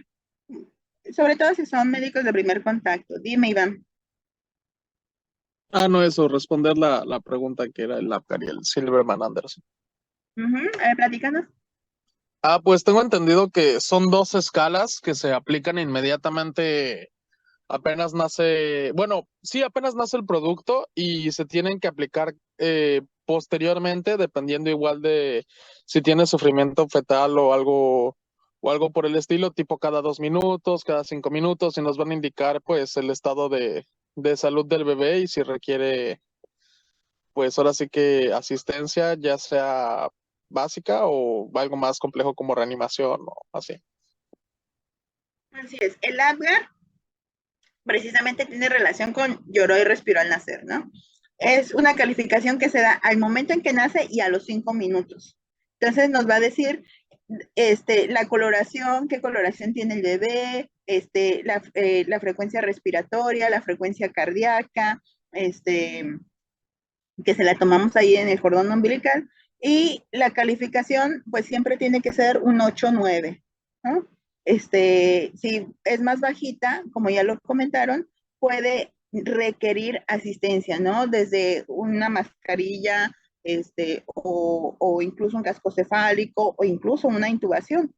Sobre todo si son médicos de primer contacto. Dime, Iván. No, eso, responder la pregunta que era el Apgar y el Silverman Anderson. A ver, platícanos. Pues tengo entendido que son dos escalas que se aplican inmediatamente apenas nace, bueno, sí, apenas nace el producto y se tienen que aplicar posteriormente, dependiendo igual de si tiene sufrimiento fetal o algo por el estilo, tipo cada 2 minutos, cada 5 minutos, y nos van a indicar pues el estado de salud del bebé y si requiere, pues ahora sí que asistencia, ya sea básica o algo más complejo como reanimación o así. Así es, el Apgar precisamente tiene relación con lloró y respiró al nacer, ¿no? Es una calificación que se da al momento en que nace y a los 5 minutos. Entonces nos va a decir la coloración, qué coloración tiene el bebé, la frecuencia respiratoria, la frecuencia cardíaca, que se la tomamos ahí en el cordón umbilical, y la calificación pues siempre tiene que ser un 8 o 9, ¿no? Si es más bajita, como ya lo comentaron, puede requerir asistencia, ¿no? Desde una mascarilla, o incluso un casco cefálico, o incluso una intubación.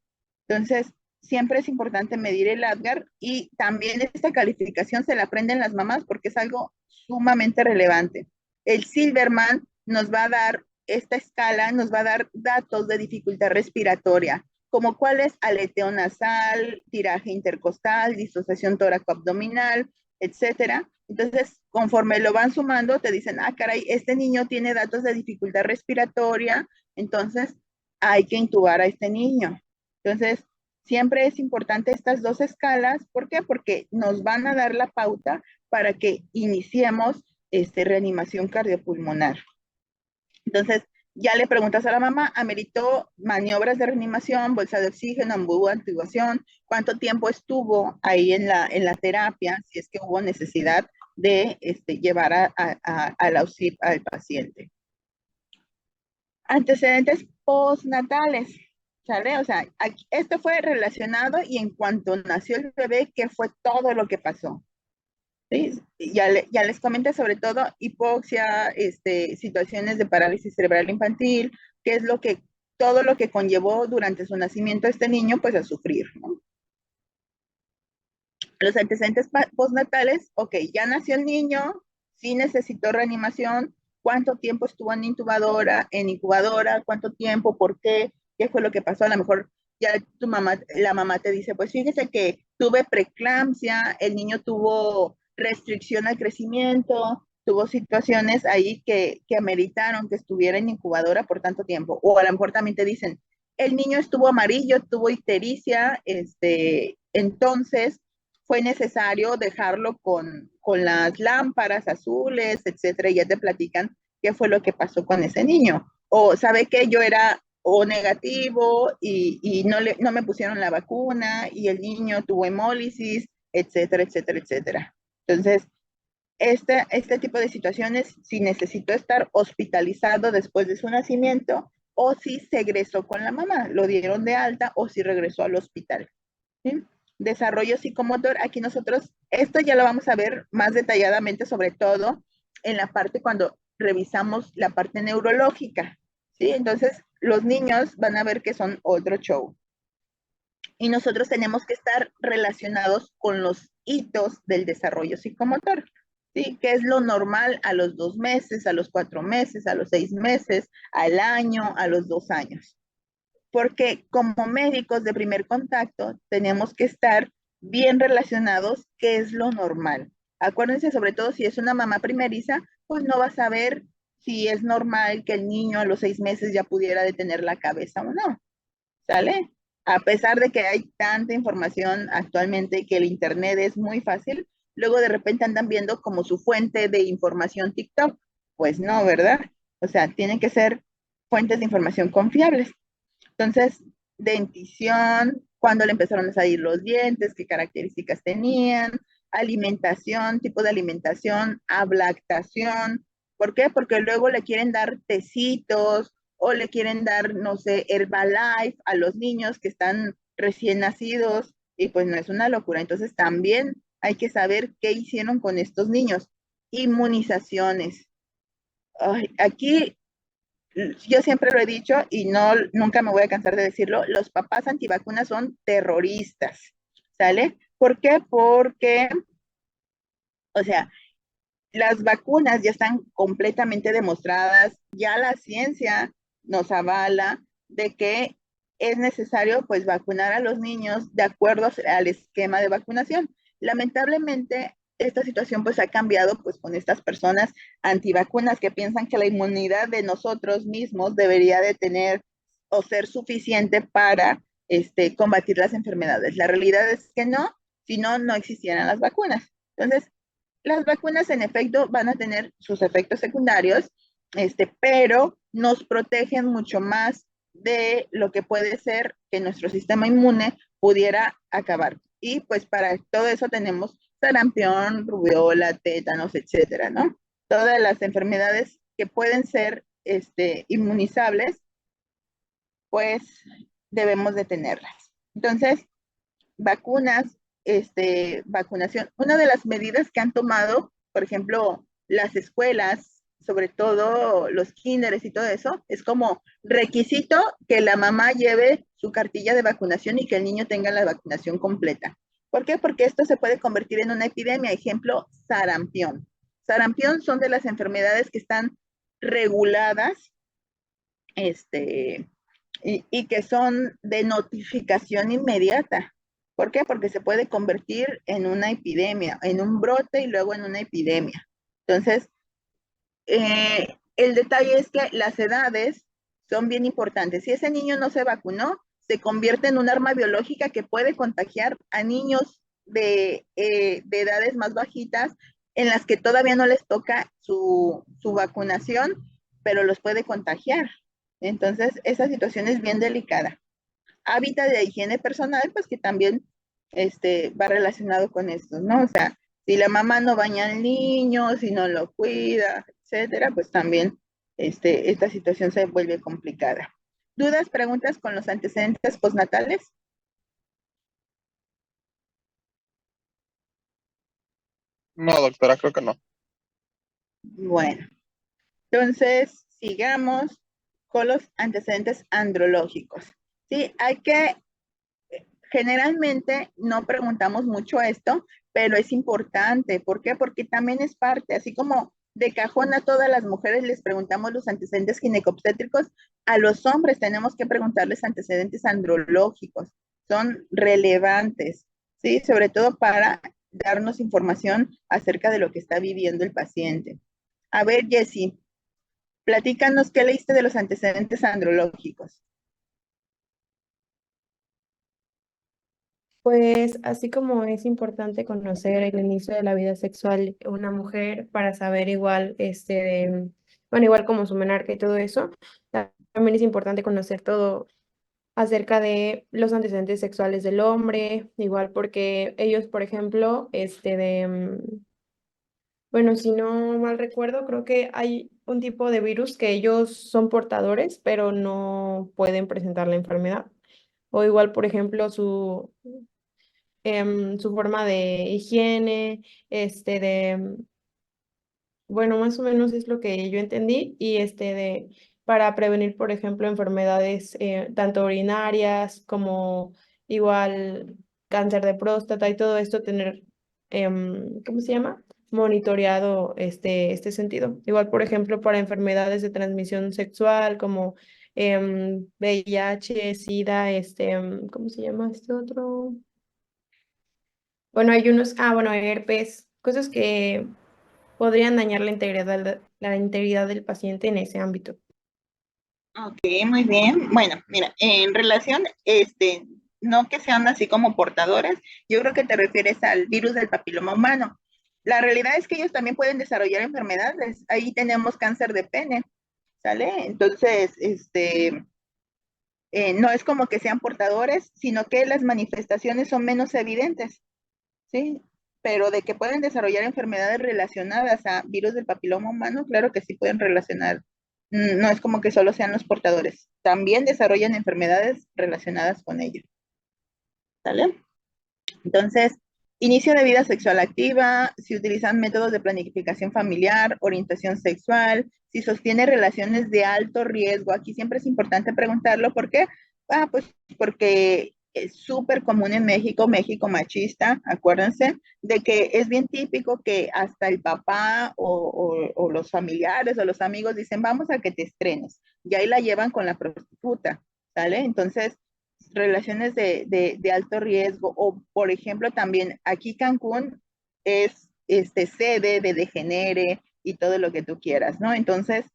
Entonces, siempre es importante medir el Apgar, y también esta calificación se la aprenden las mamás porque es algo sumamente relevante. El Silverman nos va a dar esta escala, nos va a dar datos de dificultad respiratoria, como cuál es aleteo nasal, tiraje intercostal, disociación tóraco-abdominal, etcétera. Entonces, conforme lo van sumando, te dicen, ah, caray, este niño tiene datos de dificultad respiratoria, entonces hay que intubar a este niño. Entonces, siempre es importante estas dos escalas. ¿Por qué? Porque nos van a dar la pauta para que iniciemos reanimación cardiopulmonar. Entonces, ya le preguntas a la mamá, ¿ameritó maniobras de reanimación, bolsa de oxígeno, intubación? ¿Cuánto tiempo estuvo ahí en la terapia? Si es que hubo necesidad de llevar al paciente. Antecedentes postnatales, ¿sale? O sea, esto fue relacionado y en cuanto nació el bebé, ¿qué fue todo lo que pasó? ¿Sí? Ya les comenté sobre todo hipoxia, situaciones de parálisis cerebral infantil, que es todo lo que conllevó durante su nacimiento este niño, pues a sufrir, ¿no? Los antecedentes postnatales, ok, ya nació el niño, sí necesitó reanimación, ¿cuánto tiempo estuvo en incubadora, cuánto tiempo, por qué fue lo que pasó? A lo mejor ya la mamá te dice, pues fíjese que tuve preeclampsia, el niño tuvo restricción al crecimiento, tuvo situaciones ahí que ameritaron que estuviera en incubadora por tanto tiempo. O a lo mejor también te dicen, el niño estuvo amarillo, tuvo ictericia, entonces fue necesario dejarlo con las lámparas azules, etcétera, y ya te platican qué fue lo que pasó con ese niño. O sabe que yo era O negativo y no me pusieron la vacuna y el niño tuvo hemólisis, etcétera, etcétera, etcétera. Entonces, este tipo de situaciones, si necesitó estar hospitalizado después de su nacimiento o si se egresó con la mamá, lo dieron de alta o si regresó al hospital. ¿Sí? Desarrollo psicomotor, aquí nosotros, esto ya lo vamos a ver más detalladamente, sobre todo en la parte cuando revisamos la parte neurológica, ¿sí? Entonces, los niños van a ver que son otro show. Y nosotros tenemos que estar relacionados con los hitos del desarrollo psicomotor, ¿sí? Que es lo normal a los 2 meses, a los 4 meses, a los 6 meses, al año, a los 2 años. Porque como médicos de primer contacto tenemos que estar bien relacionados, que es lo normal. Acuérdense, sobre todo si es una mamá primeriza, pues no va a saber si es normal que el niño a los 6 meses ya pudiera detener la cabeza o no, ¿sale? A pesar de que hay tanta información actualmente y que el internet es muy fácil, luego de repente andan viendo como su fuente de información TikTok. Pues no, ¿verdad? O sea, tienen que ser fuentes de información confiables. Entonces, dentición, cuándo le empezaron a salir los dientes, qué características tenían, alimentación, tipo de alimentación, ablactación. ¿Por qué? Porque luego le quieren dar tecitos o le quieren dar, no sé, Herbalife a los niños que están recién nacidos y pues no es una locura. Entonces también hay que saber qué hicieron con estos niños. Inmunizaciones. Ay, aquí yo siempre lo he dicho y nunca me voy a cansar de decirlo, los papás antivacunas son terroristas, ¿sale? ¿Por qué? Porque, o sea, las vacunas ya están completamente demostradas, ya la ciencia nos avala de que es necesario pues vacunar a los niños de acuerdo al esquema de vacunación. Lamentablemente, esta situación pues ha cambiado pues con estas personas antivacunas que piensan que la inmunidad de nosotros mismos debería de tener o ser suficiente para combatir las enfermedades. La realidad es que no, si no, no existieran las vacunas. Entonces, las vacunas en efecto van a tener sus efectos secundarios, pero nos protegen mucho más de lo que puede ser que nuestro sistema inmune pudiera acabar. Y pues para todo eso tenemos sarampión, rubiola, tétanos, etcétera, ¿no? Todas las enfermedades que pueden ser inmunizables, pues debemos de tenerlas. Entonces, vacunas, vacunación. Una de las medidas que han tomado, por ejemplo, las escuelas, sobre todo los kinderes y todo eso, es como requisito que la mamá lleve su cartilla de vacunación y que el niño tenga la vacunación completa. ¿Por qué? Porque esto se puede convertir en una epidemia. Ejemplo, sarampión. Sarampión son de las enfermedades que están reguladas, y que son de notificación inmediata. ¿Por qué? Porque se puede convertir en una epidemia, en un brote y luego en una epidemia. Entonces, el detalle es que las edades son bien importantes. Si ese niño no se vacunó, se convierte en un arma biológica que puede contagiar a niños de edades más bajitas, en las que todavía no les toca su vacunación, pero los puede contagiar. Entonces, esa situación es bien delicada. Hábitat de higiene personal, pues que también va relacionado con esto, ¿no? O sea, si la mamá no baña al niño, si no lo cuida, etcétera, pues también esta situación se vuelve complicada. ¿Dudas, preguntas con los antecedentes postnatales? No, doctora, creo que no. Bueno, entonces sigamos con los antecedentes andrológicos. Sí, hay que, generalmente no preguntamos mucho esto, pero es importante. ¿Por qué? Porque también es parte, así como de cajón a todas las mujeres les preguntamos los antecedentes ginecobstétricos, a los hombres tenemos que preguntarles antecedentes andrológicos. Son relevantes, ¿sí? Sobre todo para darnos información acerca de lo que está viviendo el paciente. A ver, Jessie, platícanos qué leíste de los antecedentes andrológicos. Pues así como es importante conocer el inicio de la vida sexual de una mujer para saber igual, bueno, igual como su menarca y todo eso, también es importante conocer todo acerca de los antecedentes sexuales del hombre, igual porque ellos, por ejemplo, bueno, si no mal recuerdo, creo que hay un tipo de virus que ellos son portadores, pero no pueden presentar la enfermedad. O igual, por ejemplo, su forma de higiene, bueno, más o menos es lo que yo entendí, y para prevenir, por ejemplo, enfermedades tanto urinarias como igual cáncer de próstata y todo esto, tener, ¿cómo se llama? Monitoreado este sentido. Igual, por ejemplo, para enfermedades de transmisión sexual como VIH, SIDA, ¿cómo se llama este otro? Bueno, hay unos, bueno, herpes, cosas que podrían dañar la integridad del paciente en ese ámbito. Ok, muy bien. Bueno, mira, en relación, no que sean así como portadores, yo creo que te refieres al virus del papiloma humano. La realidad es que ellos también pueden desarrollar enfermedades. Ahí tenemos cáncer de pene, ¿sale? Entonces, no es como que sean portadores, sino que las manifestaciones son menos evidentes, ¿sí? Pero de que pueden desarrollar enfermedades relacionadas a virus del papiloma humano, claro que sí pueden relacionar. No es como que solo sean los portadores, también desarrollan enfermedades relacionadas con ello, ¿sale? Entonces, inicio de vida sexual activa, si utilizan métodos de planificación familiar, orientación sexual, si sostiene relaciones de alto riesgo. Aquí siempre es importante preguntarlo. ¿Por qué? Pues porque es súper común en México, México machista, acuérdense, de que es bien típico que hasta el papá o los familiares o los amigos dicen, vamos a que te estrenes. Y ahí la llevan con la prostituta, ¿sale? Entonces, relaciones de alto riesgo, o por ejemplo también aquí Cancún es sede de Degenere y todo lo que tú quieras, ¿no? Entonces,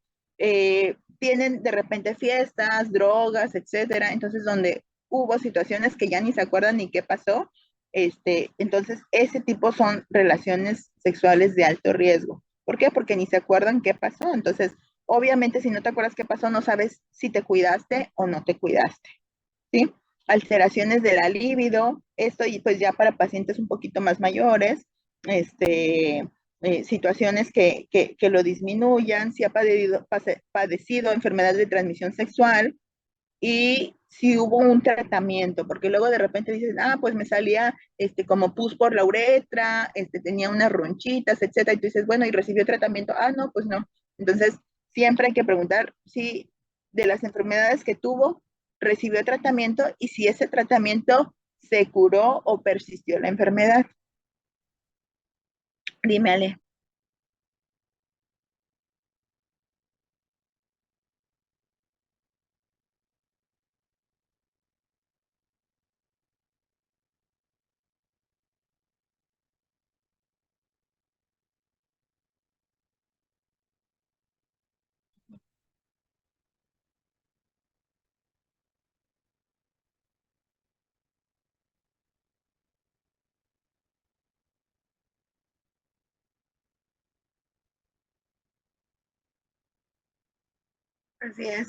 tienen de repente fiestas, drogas, etcétera, entonces donde hubo situaciones que ya ni se acuerdan ni qué pasó, entonces ese tipo son relaciones sexuales de alto riesgo. ¿Por qué? Porque ni se acuerdan qué pasó. Entonces, obviamente, si no te acuerdas qué pasó, no sabes si te cuidaste o no te cuidaste, ¿sí? Alteraciones de la libido, esto y pues ya para pacientes un poquito más mayores, situaciones que lo disminuyan, si ha padecido enfermedades de transmisión sexual y si hubo un tratamiento, porque luego de repente dices, ah, pues me salía como pus por la uretra, tenía unas ronchitas, etcétera, y tú dices, bueno, ¿y recibió tratamiento? Ah, no, pues no. Entonces, siempre hay que preguntar si de las enfermedades que tuvo, recibió tratamiento y si ese tratamiento se curó o persistió la enfermedad. Dime, Ale. Así es.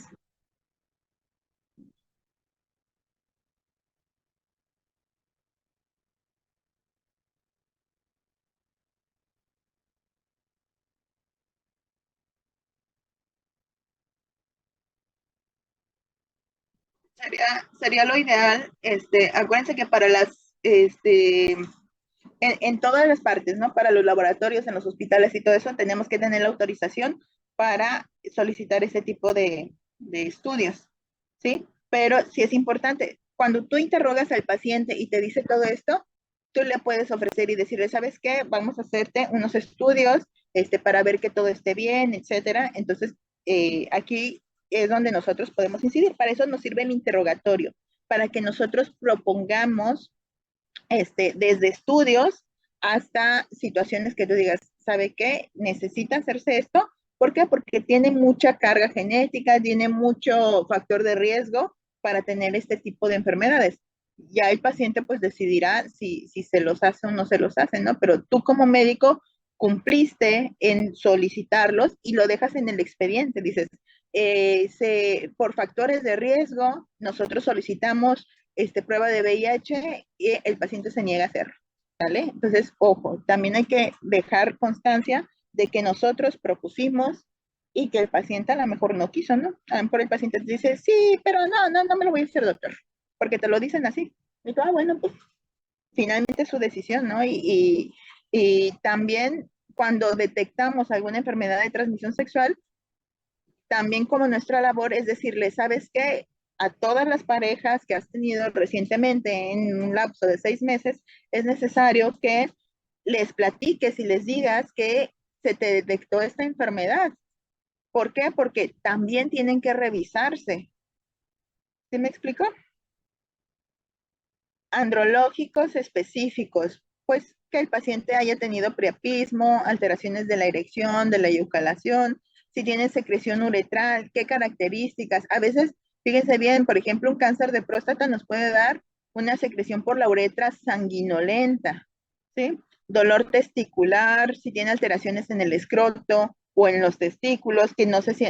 Sería lo ideal, acuérdense que para en todas las partes, ¿no? Para los laboratorios, en los hospitales y todo eso, tenemos que tener la autorización para solicitar ese tipo de estudios, ¿sí? Pero sí es importante, cuando tú interrogas al paciente y te dice todo esto, tú le puedes ofrecer y decirle, ¿sabes qué? Vamos a hacerte unos estudios, para ver que todo esté bien, etcétera. Entonces, aquí es donde nosotros podemos incidir. Para eso nos sirve el interrogatorio, para que nosotros propongamos desde estudios hasta situaciones que tú digas, ¿sabe qué? Necesita hacerse esto. ¿Por qué? Porque tiene mucha carga genética, tiene mucho factor de riesgo para tener este tipo de enfermedades. Ya el paciente pues decidirá si se los hace o no se los hace, ¿no? Pero tú como médico cumpliste en solicitarlos y lo dejas en el expediente. Dices, por factores de riesgo, nosotros solicitamos prueba de VIH y el paciente se niega a hacerlo, ¿vale? Entonces, ojo, también hay que dejar constancia de que nosotros propusimos y que el paciente a lo mejor no quiso, ¿no? A lo mejor el paciente te dice, sí, pero no me lo voy a hacer, doctor, porque te lo dicen así. Y tú, bueno, pues finalmente es su decisión, ¿no? Y también cuando detectamos alguna enfermedad de transmisión sexual, también como nuestra labor es decirle, ¿sabes qué? A todas las parejas que has tenido recientemente en un lapso de 6 meses, es necesario que les platiques y les digas que se te detectó esta enfermedad. ¿Por qué? Porque también tienen que revisarse. ¿Sí me explico? Andrológicos específicos, pues que el paciente haya tenido priapismo, alteraciones de la erección, de la eyaculación, si tiene secreción uretral, qué características. A veces, fíjense bien, por ejemplo, un cáncer de próstata nos puede dar una secreción por la uretra sanguinolenta, ¿sí? Dolor testicular, si tiene alteraciones en el escroto o en los testículos, que no sé si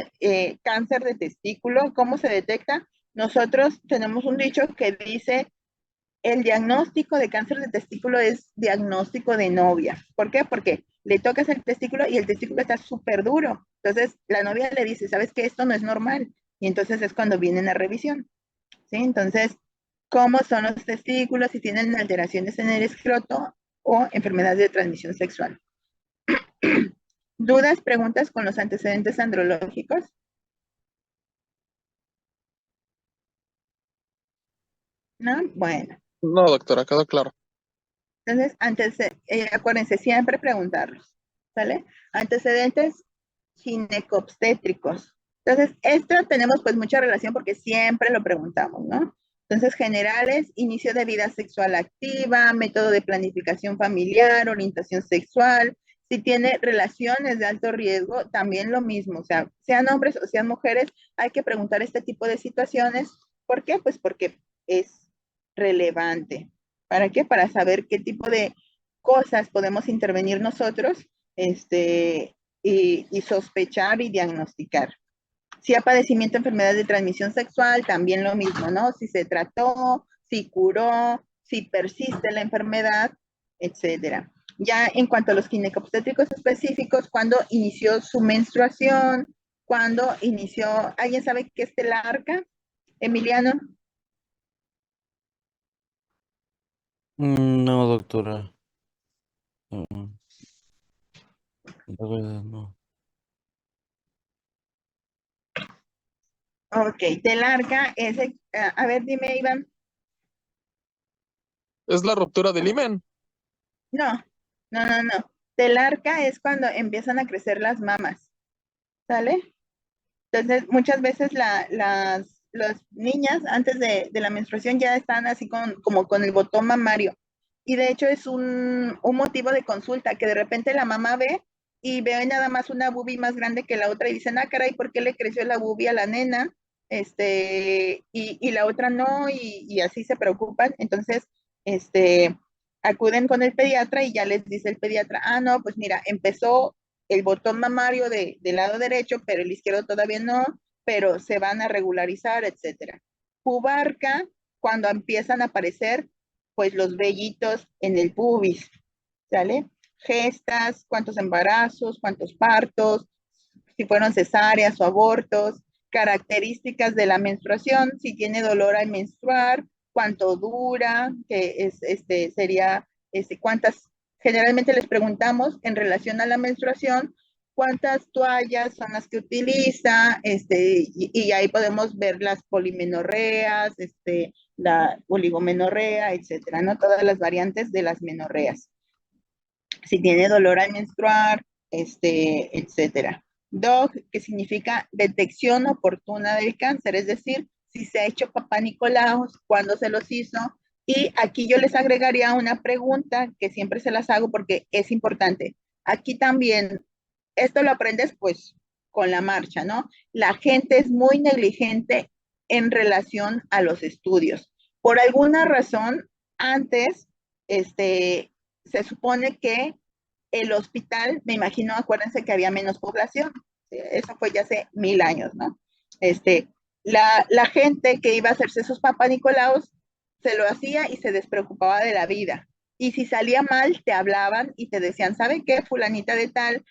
cáncer de testículo, ¿cómo se detecta? Nosotros tenemos un dicho que dice el diagnóstico de cáncer de testículo es diagnóstico de novia. ¿Por qué? Porque le tocas el testículo y el testículo está súper duro. Entonces, la novia le dice, ¿sabes qué? Esto no es normal. Y entonces es cuando vienen a revisión. ¿Sí? Entonces, ¿cómo son los testículos? Si tienen alteraciones en el escroto o enfermedades de transmisión sexual. ¿Dudas, preguntas con los antecedentes andrológicos? ¿No? Bueno. No, doctora, quedó claro. Entonces, acuérdense, siempre preguntarlos, ¿sale? Antecedentes ginecobstétricos. Entonces, esto tenemos pues mucha relación porque siempre lo preguntamos, ¿no? Entonces, generales, inicio de vida sexual activa, método de planificación familiar, orientación sexual. Si tiene relaciones de alto riesgo, también lo mismo, o sea, sean hombres o sean mujeres, hay que preguntar este tipo de situaciones. ¿Por qué? Pues porque es relevante. ¿Para qué? Para saber qué tipo de cosas podemos intervenir nosotros, y sospechar y diagnosticar. Si hay padecimiento de enfermedad de transmisión sexual, también lo mismo, ¿no? Si se trató, si curó, si persiste la enfermedad, etcétera. Ya en cuanto a los ginecobstétricos específicos, cuando inició su menstruación, cuando inició, ¿alguien sabe qué es telarca? Emiliano. No, doctora. Mm, La verdad, no. Ok, telarca es, a ver, dime, Iván. Es la ruptura del himen. No, no. Telarca es cuando empiezan a crecer las mamas, ¿sale? Entonces, muchas veces las niñas antes de la menstruación ya están así como con el botón mamario. Y de hecho es un motivo de consulta, que de repente la mamá ve y ve nada más una boobie más grande que la otra y dicen, ah, caray, ¿por qué le creció la boobie a la nena? Y la otra no, y así se preocupan. Entonces, este, acuden con el pediatra y ya les dice el pediatra, ah, no, pues mira, empezó el botón mamario del lado derecho, pero el izquierdo todavía no, pero se van a regularizar, etcétera. Pubarca, cuando empiezan a aparecer, pues los vellitos en el pubis, ¿sale? Gestas, cuántos embarazos, cuántos partos, si fueron cesáreas o abortos, características de la menstruación, si tiene dolor al menstruar, cuánto dura, que es, sería, cuántas, generalmente les preguntamos en relación a la menstruación, cuántas toallas son las que utiliza, y ahí podemos ver las polimenorreas, la oligomenorrea, etcétera, ¿no? Todas las variantes de las menorreas. Si tiene dolor al menstruar, etcétera. DOG, que significa detección oportuna del cáncer, es decir, si se ha hecho papá Nicolau, cuándo se los hizo. Y aquí yo les agregaría una pregunta que siempre se las hago porque es importante. Aquí también, esto lo aprendes pues con la marcha, ¿no? La gente es muy negligente en relación a los estudios. Por alguna razón, antes, se supone que el hospital, me imagino, acuérdense que había menos población, eso fue ya hace 1000 años, ¿no? La gente que iba a hacerse sus papá Nicolaos se lo hacía y se despreocupaba de la vida. Y si salía mal, te hablaban y te decían, ¿sabe qué? Fulanita de tal,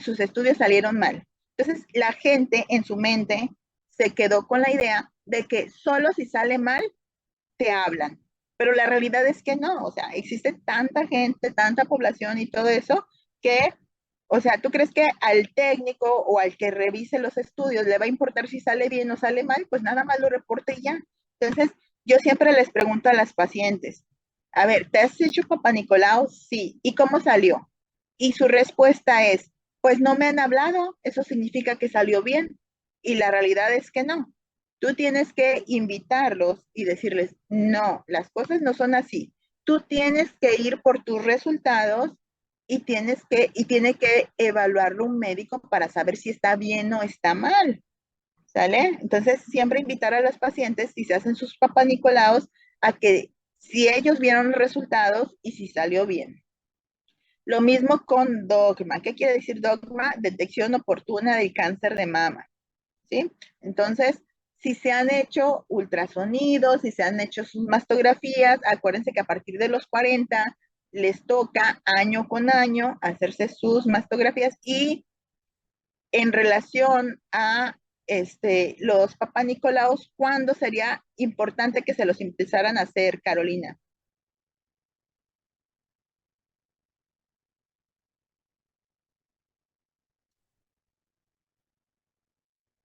sus estudios salieron mal. Entonces, la gente en su mente se quedó con la idea de que solo si sale mal, te hablan. Pero la realidad es que no, o sea, existe tanta gente, tanta población y todo eso que, o sea, ¿tú crees que al técnico o al que revise los estudios le va a importar si sale bien o sale mal? Pues nada más lo reporte y ya. Entonces, yo siempre les pregunto a las pacientes, a ver, ¿te has hecho papá Nicolau? Sí. ¿Y cómo salió? Y su respuesta es, pues no me han hablado, eso significa que salió bien. Y la realidad es que no. Tú tienes que invitarlos y decirles, no, las cosas no son así. Tú tienes que ir por tus resultados y tiene que evaluarlo un médico para saber si está bien o está mal. ¿Sale? Entonces, siempre invitar a los pacientes, si se hacen sus papá Nicolaos, a que si ellos vieron los resultados y si salió bien. Lo mismo con dogma. ¿Qué quiere decir dogma? Detección oportuna del cáncer de mama. ¿Sí? Entonces, si se han hecho ultrasonidos, si se han hecho sus mastografías, acuérdense que a partir de los 40 les toca año con año hacerse sus mastografías y en relación a los papá Nicolaos, ¿cuándo sería importante que se los empezaran a hacer, Carolina?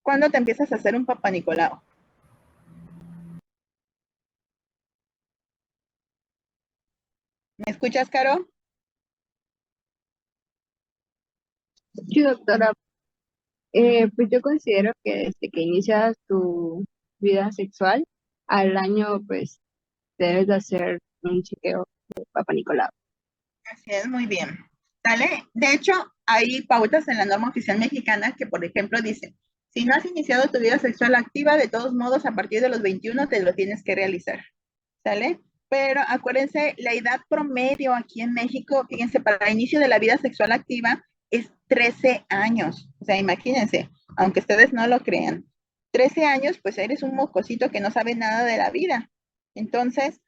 ¿Cuándo te empiezas a hacer un papá Nicolau? ¿Me escuchas, Caro? Sí, doctora. Pues yo considero que desde que inicias tu vida sexual, al año pues debes de hacer un chequeo de Papa Nicolau. Así es, muy bien. ¿Sale? De hecho, hay pautas en la norma oficial mexicana que, por ejemplo, dice, si no has iniciado tu vida sexual activa, de todos modos, a partir de los 21 te lo tienes que realizar. ¿sale? Pero acuérdense, la edad promedio aquí en México, fíjense, para el inicio de la vida sexual activa es 13 años. O sea, imagínense, aunque ustedes no lo crean, 13 años, pues eres un mocosito que no sabe nada de la vida. Entonces,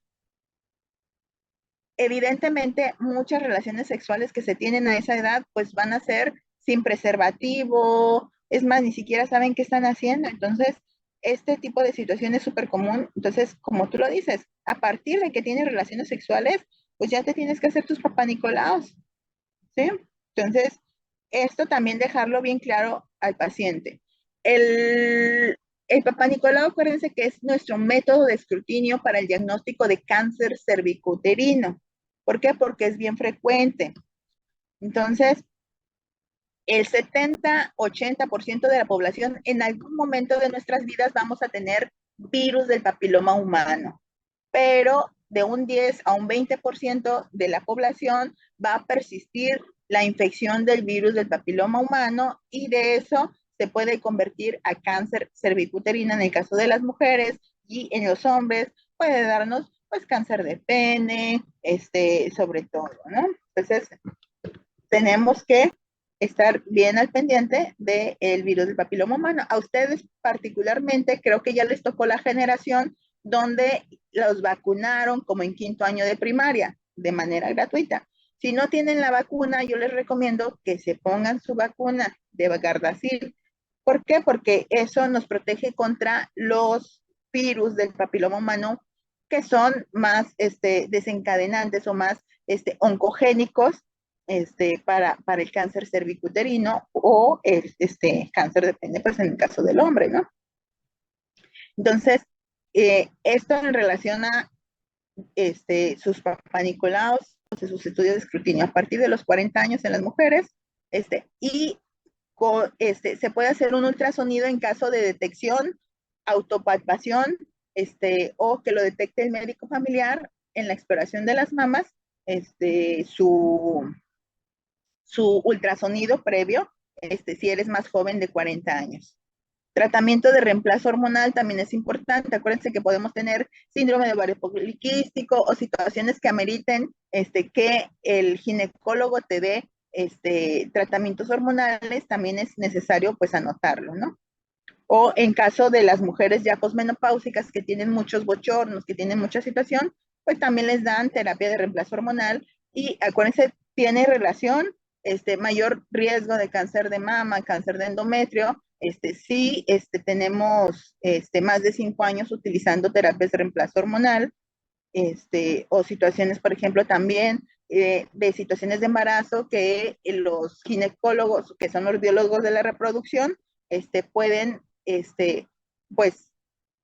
evidentemente, muchas relaciones sexuales que se tienen a esa edad, pues van a ser sin preservativo, es más, ni siquiera saben qué están haciendo. Entonces, este tipo de situación es súper común. Entonces, como tú lo dices, a partir de que tienes relaciones sexuales, pues ya te tienes que hacer tus papá Nicolaos, ¿sí? Entonces, esto también dejarlo bien claro al paciente. El papá Nicolau, acuérdense que es nuestro método de escrutinio para el diagnóstico de cáncer cervicuterino. ¿Por qué? Porque es bien frecuente. Entonces, el 70-80% de la población en algún momento de nuestras vidas vamos a tener virus del papiloma humano, pero de un 10 a un 20% de la población va a persistir la infección del virus del papiloma humano y de eso se puede convertir a cáncer cervicuterino en el caso de las mujeres y en los hombres puede darnos pues cáncer de pene, sobre todo, ¿no? Entonces, tenemos que estar bien al pendiente del virus del papiloma humano. A ustedes particularmente, creo que ya les tocó la generación donde los vacunaron como en 5º año de primaria, de manera gratuita. Si no tienen la vacuna, yo les recomiendo que se pongan su vacuna de Gardasil. ¿Por qué? Porque eso nos protege contra los virus del papiloma humano que son más desencadenantes o más oncogénicos para el cáncer cervicuterino o el cáncer de pene, pues en el caso del hombre, ¿no? Entonces, esto en relación a sus papanicolaos, sus estudios de escrutinio a partir de los 40 años en las mujeres, y se puede hacer un ultrasonido en caso de detección, autopalpación, o que lo detecte el médico familiar en la exploración de las mamas, su ultrasonido previo, si eres más joven de 40 años. Tratamiento de reemplazo hormonal también es importante. Acuérdense que podemos tener síndrome de ovario poliquístico o situaciones que ameriten que el ginecólogo te dé tratamientos hormonales, también es necesario pues anotarlo, ¿no? O en caso de las mujeres ya posmenopáusicas que tienen muchos bochornos, que tienen mucha situación, pues también les dan terapia de reemplazo hormonal y acuérdense, tiene relación, mayor riesgo de cáncer de mama, cáncer de endometrio, sí, tenemos más de 5 años utilizando terapias de reemplazo hormonal, o situaciones, por ejemplo, también de situaciones de embarazo que los ginecólogos, que son los biólogos de la reproducción, pueden, pues,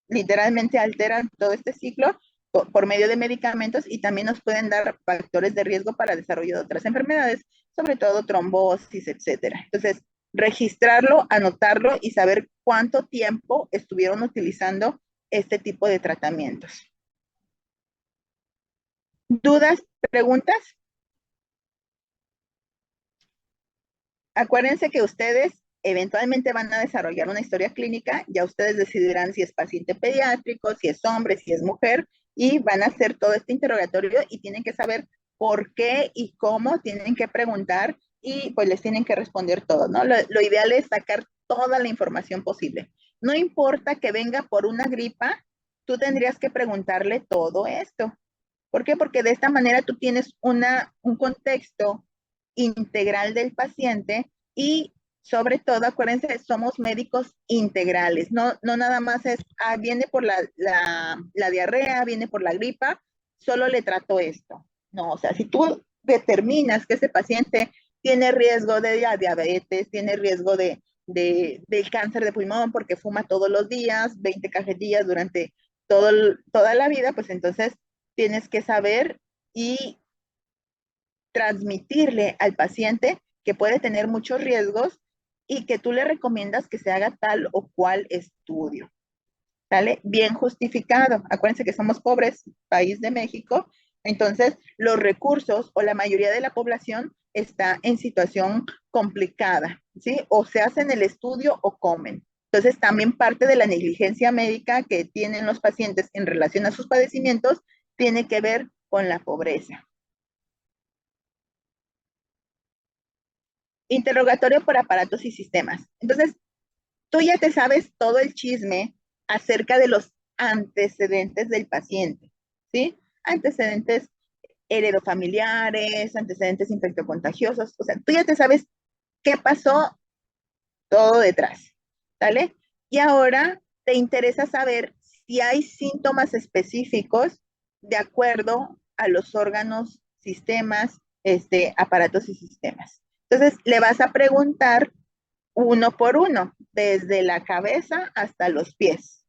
literalmente alteran todo este ciclo por medio de medicamentos y también nos pueden dar factores de riesgo para el desarrollo de otras enfermedades, sobre todo trombosis, etcétera. Entonces, registrarlo, anotarlo y saber cuánto tiempo estuvieron utilizando este tipo de tratamientos. ¿Dudas? ¿Preguntas? Acuérdense que ustedes eventualmente van a desarrollar una historia clínica, ya ustedes decidirán si es paciente pediátrico, si es hombre, si es mujer, y van a hacer todo este interrogatorio y tienen que saber por qué y cómo, tienen que preguntar y pues les tienen que responder todo, ¿no? Lo ideal es sacar toda la información posible. No importa que venga por una gripa, tú tendrías que preguntarle todo esto. ¿Por qué? Porque de esta manera tú tienes un contexto integral del paciente y sobre todo, acuérdense, somos médicos integrales, no nada más es, viene por la diarrea, viene por la gripa, solo le trato esto. No, o sea, si tú determinas que ese paciente tiene riesgo de diabetes, tiene riesgo del cáncer de pulmón porque fuma todos los días, 20 cajetillas durante toda la vida, pues entonces tienes que saber y transmitirle al paciente que puede tener muchos riesgos y que tú le recomiendas que se haga tal o cual estudio. ¿Sale? Bien justificado. Acuérdense que somos pobres, país de México, entonces los recursos o la mayoría de la población está en situación complicada, ¿sí? O se hacen el estudio o comen. Entonces también parte de la negligencia médica que tienen los pacientes en relación a sus padecimientos tiene que ver con la pobreza. Interrogatorio por aparatos y sistemas. Entonces, tú ya te sabes todo el chisme acerca de los antecedentes del paciente, ¿sí? Antecedentes heredofamiliares, antecedentes infectocontagiosos, o sea, tú ya te sabes qué pasó todo detrás, ¿vale? Y ahora te interesa saber si hay síntomas específicos de acuerdo a los órganos, sistemas, aparatos y sistemas. Entonces, le vas a preguntar uno por uno, desde la cabeza hasta los pies.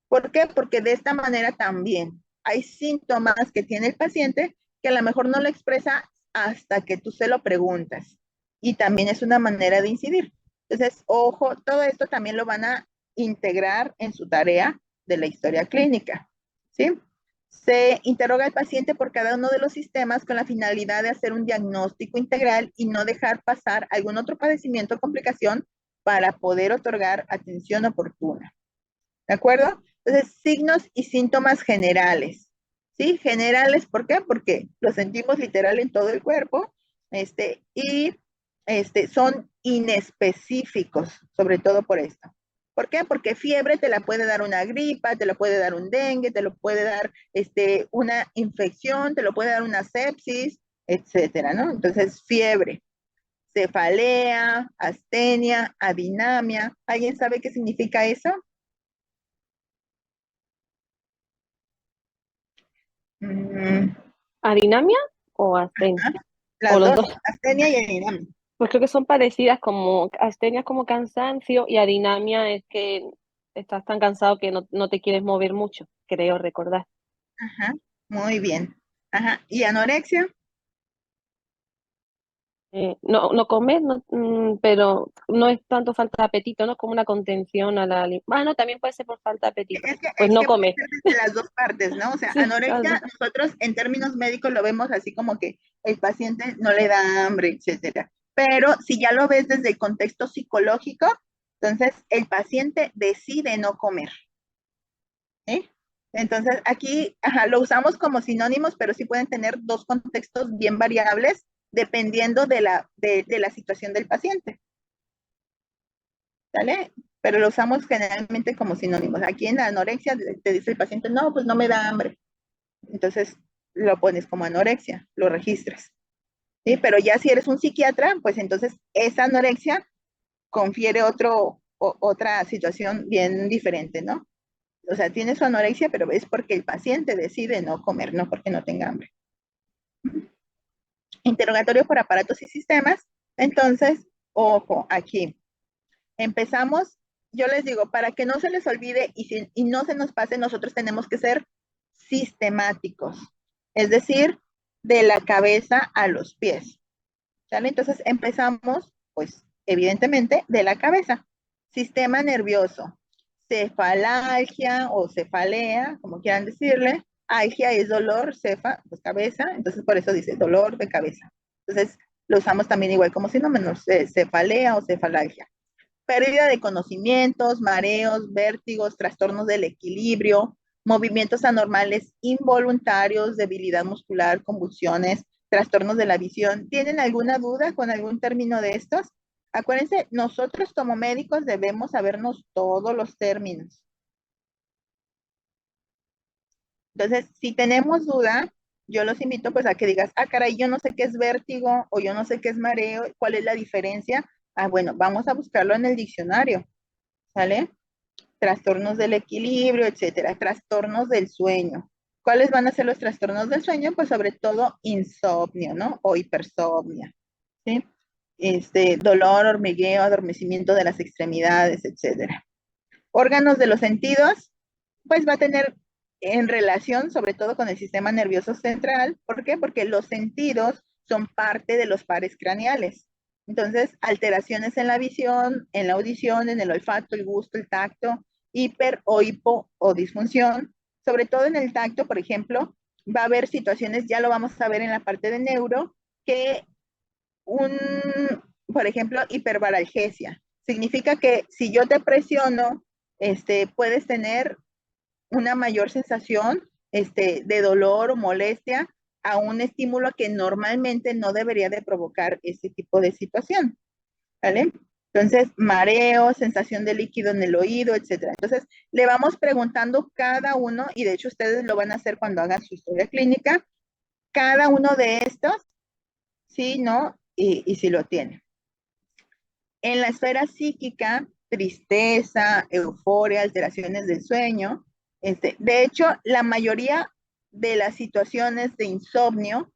¿Por qué? Porque de esta manera también hay síntomas que tiene el paciente que a lo mejor no lo expresa hasta que tú se lo preguntas. Y también es una manera de incidir. Entonces, ojo, todo esto también lo van a integrar en su tarea de la historia clínica, ¿sí? Se interroga al paciente por cada uno de los sistemas con la finalidad de hacer un diagnóstico integral y no dejar pasar algún otro padecimiento o complicación para poder otorgar atención oportuna. ¿De acuerdo? Entonces, signos y síntomas generales. ¿Sí? Generales, ¿por qué? Porque lo sentimos literal en todo el cuerpo, y son inespecíficos, sobre todo por esto. ¿Por qué? Porque fiebre te la puede dar una gripa, te la puede dar un dengue, te lo puede dar una infección, te lo puede dar una sepsis, etcétera, ¿no? Entonces, fiebre, cefalea, astenia, adinamia. ¿Alguien sabe qué significa eso? Mm, ¿Adinamia o astenia? ajá, O las los dos, dos. astenia y adinamia. Pues creo que son parecidas, como astenia es como cansancio y adinamia es que estás tan cansado que no te quieres mover mucho, creo recordar. Ajá, muy bien. Ajá, y anorexia. No comer, pero no es tanto falta de apetito, ¿no? Como una contención a la... Bueno, también puede ser por falta de apetito. Pues Es no que puede comer. ser desde las dos partes, ¿no? O sea, Sí, las dos. anorexia, nosotros en términos médicos lo vemos así como que el paciente no le da hambre, etcétera. Pero si ya lo ves desde el contexto psicológico, entonces el paciente decide no comer, ¿sí? Entonces aquí, ajá, lo usamos como sinónimos, pero sí pueden tener dos contextos bien variables dependiendo de la situación del paciente. ¿Sale? Pero lo usamos generalmente como sinónimos. Aquí en la anorexia te dice el paciente, no, pues no me da hambre. Entonces lo pones como anorexia, lo registras. ¿Sí? Pero ya si eres un psiquiatra, pues entonces esa anorexia confiere otra situación bien diferente, ¿no? O sea, tiene su anorexia, pero es porque el paciente decide no comer, no porque no tenga hambre. Interrogatorio por aparatos y sistemas. Entonces, ojo, aquí empezamos, yo les digo, para que no se les olvide y no se nos pase, nosotros tenemos que ser sistemáticos, es decir, de la cabeza a los pies. ¿Sale? Entonces empezamos, pues, evidentemente, de la cabeza. Sistema nervioso, cefalalgia o cefalea, como quieran decirle. Algia es dolor, cefa, pues cabeza, entonces por eso dice dolor de cabeza. Entonces lo usamos también igual como sinónimos, cefalea o cefalalgia. Pérdida de conocimientos, mareos, vértigos, trastornos del equilibrio, movimientos anormales involuntarios, debilidad muscular, convulsiones, trastornos de la visión. ¿Tienen alguna duda con algún término de estos? Acuérdense, nosotros como médicos debemos sabernos todos los términos. Entonces, si tenemos duda, yo los invito pues a que digas, ah, caray, yo no sé qué es vértigo o yo no sé qué es mareo, ¿cuál es la diferencia? Ah, bueno, vamos a buscarlo en el diccionario, ¿sale? Trastornos del equilibrio, etcétera, trastornos del sueño. ¿Cuáles van a ser los trastornos del sueño? Pues sobre todo insomnio, ¿no? O hipersomnia, ¿sí? Dolor, hormigueo, adormecimiento de las extremidades, etcétera. Órganos de los sentidos, pues va a tener en relación sobre todo con el sistema nervioso central. ¿Por qué? Porque los sentidos son parte de los pares craneales. Entonces, alteraciones en la visión, en la audición, en el olfato, el gusto, el tacto, hiper o hipo o disfunción. Sobre todo en el tacto, por ejemplo, va a haber situaciones, ya lo vamos a ver en la parte de neuro, que por ejemplo, hiperbaralgesia. Significa que si yo te presiono, puedes tener una mayor sensación de dolor o molestia a un estímulo que normalmente no debería de provocar ese tipo de situación, ¿vale? Entonces, mareo, sensación de líquido en el oído, etcétera. Entonces, le vamos preguntando cada uno, y de hecho ustedes lo van a hacer cuando hagan su historia clínica, cada uno de estos, sí, no, y si lo tiene. En la esfera psíquica, tristeza, euforia, alteraciones del sueño, de hecho, la mayoría de las situaciones de insomnio,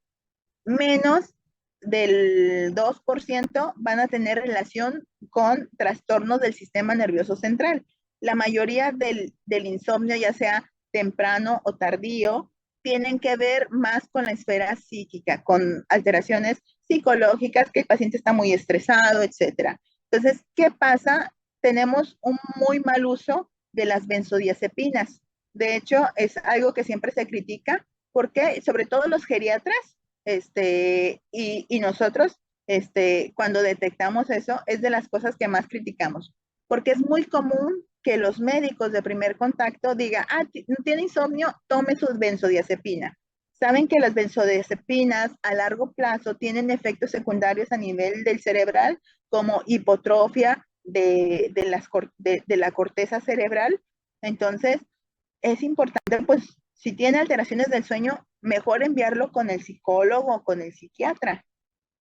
menos del 2% van a tener relación con trastornos del sistema nervioso central. La mayoría del insomnio, ya sea temprano o tardío, tienen que ver más con la esfera psíquica, con alteraciones psicológicas, que el paciente está muy estresado, etcétera. Entonces, ¿qué pasa? Tenemos un muy mal uso de las benzodiazepinas. De hecho, es algo que siempre se critica, porque sobre todo los geriatras, y nosotros, cuando detectamos eso, es de las cosas que más criticamos, porque es muy común que los médicos de primer contacto digan, tiene insomnio, tome sus benzodiazepina. Saben que las benzodiazepinas a largo plazo tienen efectos secundarios a nivel del cerebral, como hipotrofia de la corteza cerebral. Entonces, es importante, pues, si tiene alteraciones del sueño, mejor enviarlo con el psicólogo o con el psiquiatra,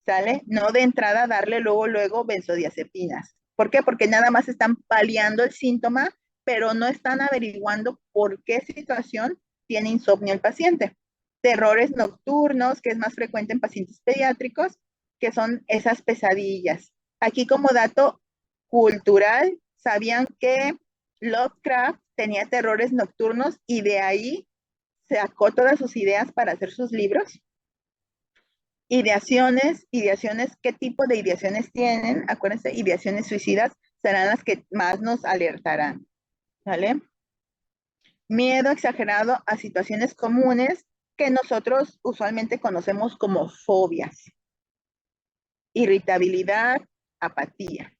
¿sale? No de entrada darle luego benzodiazepinas. ¿Por qué? Porque nada más están paliando el síntoma, pero no están averiguando por qué situación tiene insomnio el paciente. Terrores nocturnos, que es más frecuente en pacientes pediátricos, que son esas pesadillas. Aquí como dato cultural, ¿sabían que Lovecraft tenía terrores nocturnos y de ahí sacó todas sus ideas para hacer sus libros? Ideaciones, ¿qué tipo de ideaciones tienen? Acuérdense, ideaciones suicidas serán las que más nos alertarán, ¿vale? Miedo exagerado a situaciones comunes que nosotros usualmente conocemos como fobias. Irritabilidad, apatía,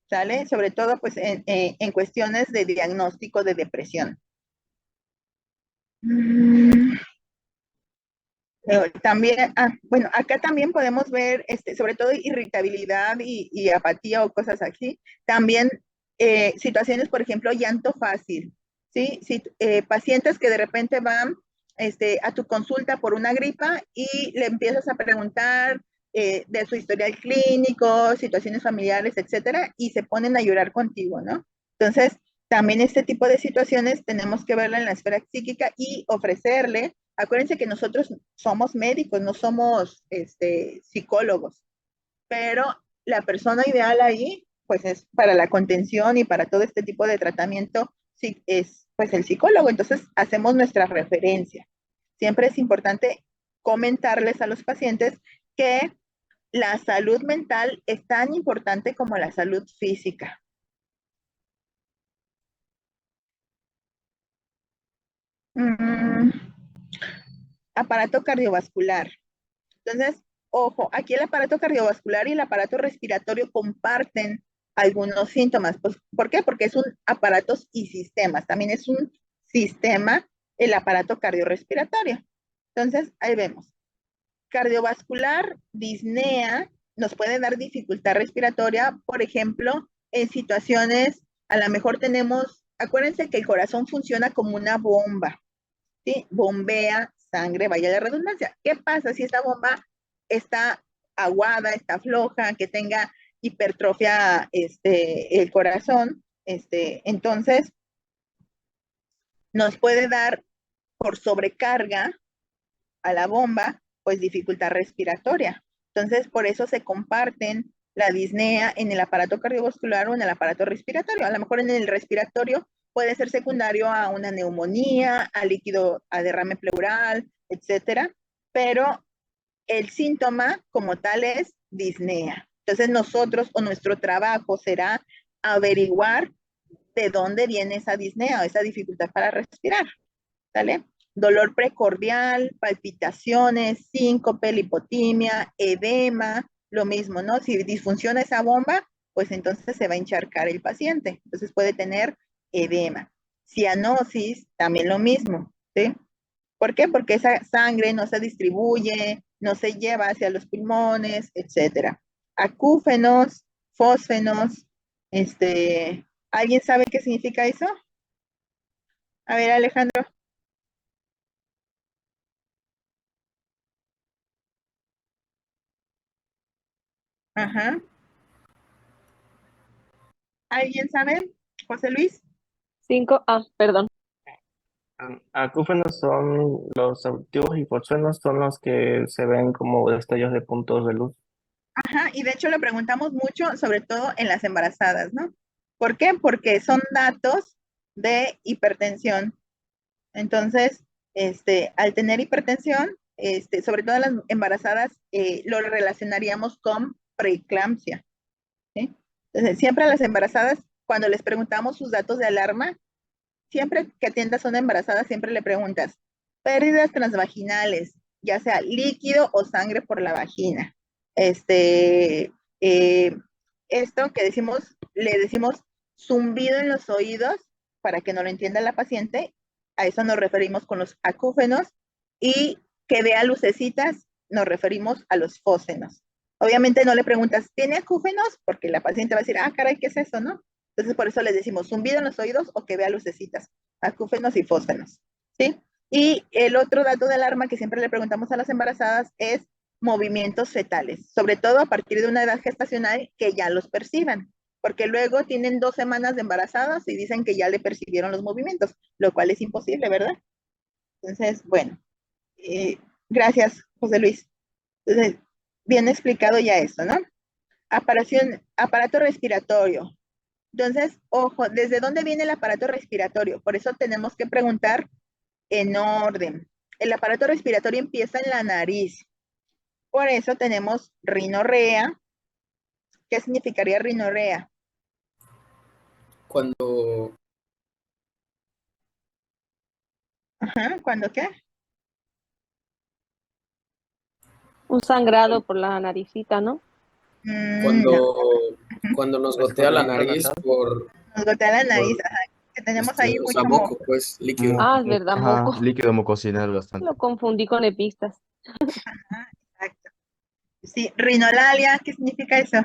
¿sale? Sobre todo, pues, en cuestiones de diagnóstico de depresión. También, bueno, acá también podemos ver, sobre todo irritabilidad y apatía o cosas así. También situaciones, por ejemplo, llanto fácil, ¿sí? Pacientes que de repente van a tu consulta por una gripa y le empiezas a preguntar de su historial clínico, situaciones familiares, etcétera, y se ponen a llorar contigo, ¿no? Entonces, también este tipo de situaciones tenemos que verla en la esfera psíquica y ofrecerle. Acuérdense que nosotros somos médicos, no somos psicólogos, pero la persona ideal ahí, pues es para la contención y para todo este tipo de tratamiento, sí, es pues el psicólogo. Entonces hacemos nuestra referencia. Siempre es importante comentarles a los pacientes que la salud mental es tan importante como la salud física. Aparato cardiovascular. Entonces, ojo, aquí el aparato cardiovascular y el aparato respiratorio comparten algunos síntomas. Pues, ¿por qué? Porque son aparatos y sistemas. También es un sistema el aparato cardiorrespiratorio. Entonces, ahí vemos. Cardiovascular, disnea, nos puede dar dificultad respiratoria, por ejemplo, en situaciones, a lo mejor tenemos, acuérdense que el corazón funciona como una bomba, ¿sí? Bombea sangre, vaya la redundancia. ¿Qué pasa si esta bomba está aguada, está floja, que tenga hipertrofia el corazón? Entonces, nos puede dar por sobrecarga a la bomba, pues dificultad respiratoria. Entonces, por eso se comparten la disnea en el aparato cardiovascular o en el aparato respiratorio. A lo mejor en el respiratorio puede ser secundario a una neumonía, a líquido, a derrame pleural, etcétera, pero el síntoma como tal es disnea. Entonces nosotros o nuestro trabajo será averiguar de dónde viene esa disnea o esa dificultad para respirar, ¿sale? Dolor precordial, palpitaciones, síncope, lipotimia, edema, lo mismo, ¿no? Si disfunciona esa bomba, pues entonces se va a encharcar el paciente. Entonces puede tener edema. Cianosis, también lo mismo, ¿sí? ¿Por qué? Porque esa sangre no se distribuye, no se lleva hacia los pulmones, etcétera. Acúfenos, fósfenos, ¿alguien sabe qué significa eso? A ver, Alejandro. Ajá. ¿Alguien sabe? José Luis. Perdón. Acúfenos son los auditivos y fosfonos son los que se ven como destellos de puntos de luz. Ajá, y de hecho lo preguntamos mucho, sobre todo en las embarazadas, ¿no? ¿Por qué? Porque son datos de hipertensión. Entonces, al tener hipertensión, sobre todo las embarazadas, lo relacionaríamos con preeclampsia, ¿sí? Entonces, siempre a las embarazadas, cuando les preguntamos sus datos de alarma, siempre que atiendas a una embarazada, siempre le preguntas, pérdidas transvaginales, ya sea líquido o sangre por la vagina. Eh, Esto que decimos, le decimos zumbido en los oídos, para que no lo entienda la paciente, a eso nos referimos con los acúfenos, y que vea lucecitas, nos referimos a los fósenos. Obviamente no le preguntas, ¿tiene acúfenos? Porque la paciente va a decir, ah, caray, ¿qué es eso, no? Entonces, por eso les decimos zumbido en los oídos o que vea lucecitas, acúfenos y fósfenos, ¿sí? Y el otro dato de alarma que siempre le preguntamos a las embarazadas es movimientos fetales, sobre todo a partir de una edad gestacional que ya los perciban, porque luego tienen 2 semanas de embarazadas y dicen que ya le percibieron los movimientos, lo cual es imposible, ¿verdad? Entonces, bueno, gracias, José Luis. Entonces, bien explicado ya eso, ¿no? Aparato respiratorio. Entonces, ojo, ¿desde dónde viene el aparato respiratorio? Por eso tenemos que preguntar en orden. El aparato respiratorio empieza en la nariz. Por eso tenemos rinorrea. ¿Qué significaría rinorrea? Cuando Ajá, ¿cuándo qué? Un sangrado por la naricita, ¿no? No, cuando nos gotea la nariz por nos gotea la nariz, ajá, que tenemos ahí o sea, mucho moco, pues, líquido. Es verdad, Ajá, moco. líquido mucosidal bastante. Lo confundí con epistas. Ajá, exacto. Sí, rinolalia, ¿qué significa eso?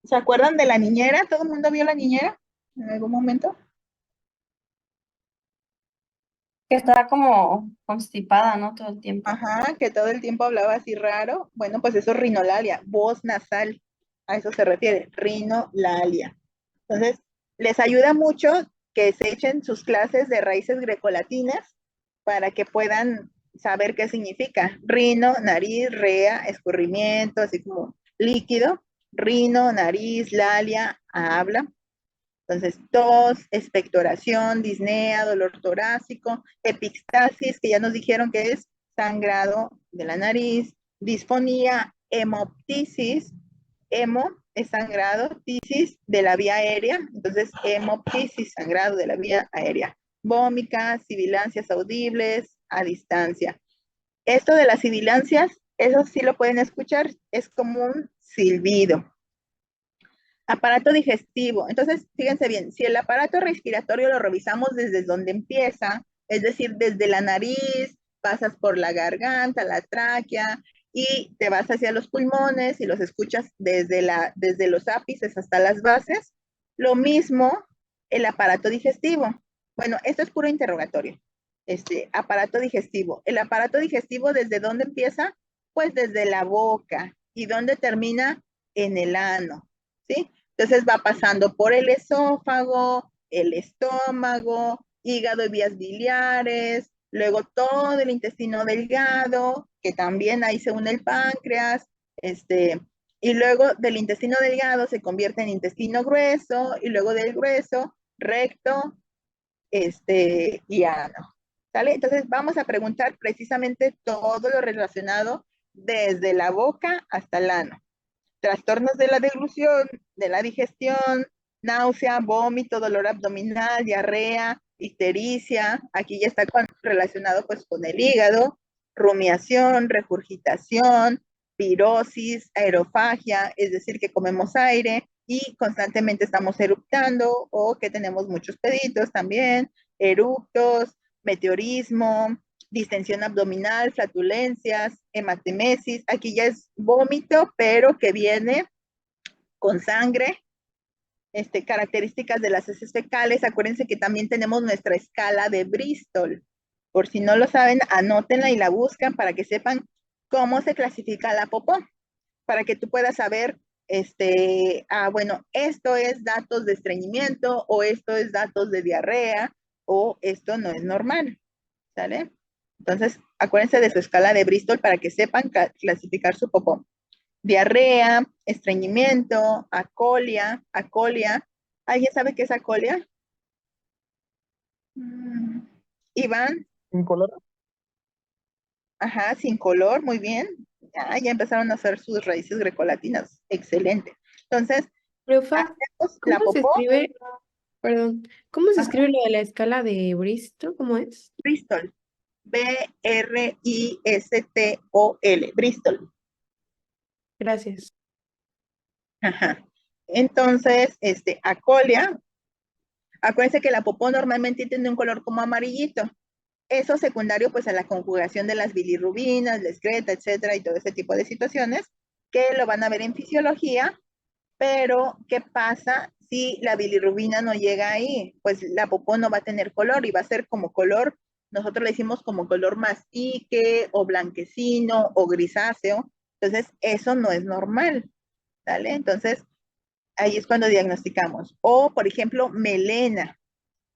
¿Se acuerdan de la niñera? ¿Todo el mundo vio la niñera en algún momento? Que estaba como constipada, ¿no? Todo el tiempo. Ajá, que todo el tiempo hablaba así raro. Bueno, pues eso es rinolalia, voz nasal. A eso se refiere, rinolalia. Entonces, les ayuda mucho que se echen sus clases de raíces grecolatinas para que puedan saber qué significa. Rino, nariz, rea, escurrimiento, así como líquido. Rino, nariz, lalia, habla. Entonces, tos, expectoración, disnea, dolor torácico, epistasis, que ya nos dijeron que es sangrado de la nariz, disfonía, hemoptisis, hemo es sangrado, tisis de la vía aérea, entonces hemoptisis, sangrado de la vía aérea, vómicas, sibilancias audibles a distancia. Esto de las sibilancias, eso sí lo pueden escuchar, es como un silbido. Aparato digestivo. Entonces, fíjense bien, si el aparato respiratorio lo revisamos desde donde empieza, es decir, desde la nariz, pasas por la garganta, la tráquea, y te vas hacia los pulmones y los escuchas desde los ápices hasta las bases. Lo mismo el aparato digestivo. Bueno, esto es puro interrogatorio. Aparato digestivo. El aparato digestivo, ¿desde dónde empieza? Pues desde la boca. ¿Y dónde termina? En el ano, ¿sí? Entonces va pasando por el esófago, el estómago, hígado y vías biliares, luego todo el intestino delgado, que también ahí se une el páncreas, y luego del intestino delgado se convierte en intestino grueso, y luego del grueso, recto, y ano. ¿Sale? Entonces vamos a preguntar precisamente todo lo relacionado desde la boca hasta el ano. Trastornos de la deglución, de la digestión, náusea, vómito, dolor abdominal, diarrea, ictericia. Aquí ya está relacionado pues con el hígado, rumiación, regurgitación, pirosis, aerofagia, es decir, que comemos aire, y constantemente estamos eructando o que tenemos muchos peditos también, eructos, meteorismo, distensión abdominal, flatulencias, hematemesis. Aquí ya es vómito, pero que viene con sangre. Características de las heces fecales. Acuérdense que también tenemos nuestra escala de Bristol. Por si no lo saben, anótenla y la buscan para que sepan cómo se clasifica la popó, para que tú puedas saber, bueno, esto es datos de estreñimiento o esto es datos de diarrea o esto no es normal, ¿sale? Entonces, acuérdense de su escala de Bristol para que sepan clasificar su popó. Diarrea, estreñimiento, acolia. ¿Alguien sabe qué es acolia? Iván. ¿Un color? Ajá, sin color, muy bien. Ya empezaron a hacer sus raíces grecolatinas. Excelente. Entonces, Profa, hacemos la ¿cómo se popó. escribe? Perdón, ¿cómo se Ajá, escribe lo de la escala de Bristol? ¿Cómo es? Bristol. Bristol. Bristol. Gracias. Ajá. Entonces, acolia. Acuérdense que la popó normalmente tiene un color como amarillito. Eso secundario pues a la conjugación de las bilirrubinas, la excreta, etcétera, y todo ese tipo de situaciones que lo van a ver en fisiología, pero ¿qué pasa si la bilirrubina no llega ahí? Pues la popó no va a tener color y va a ser como color, nosotros le decimos como color mastique o blanquecino o grisáceo. Entonces, eso no es normal, ¿vale? Entonces, ahí es cuando diagnosticamos. O, por ejemplo, melena,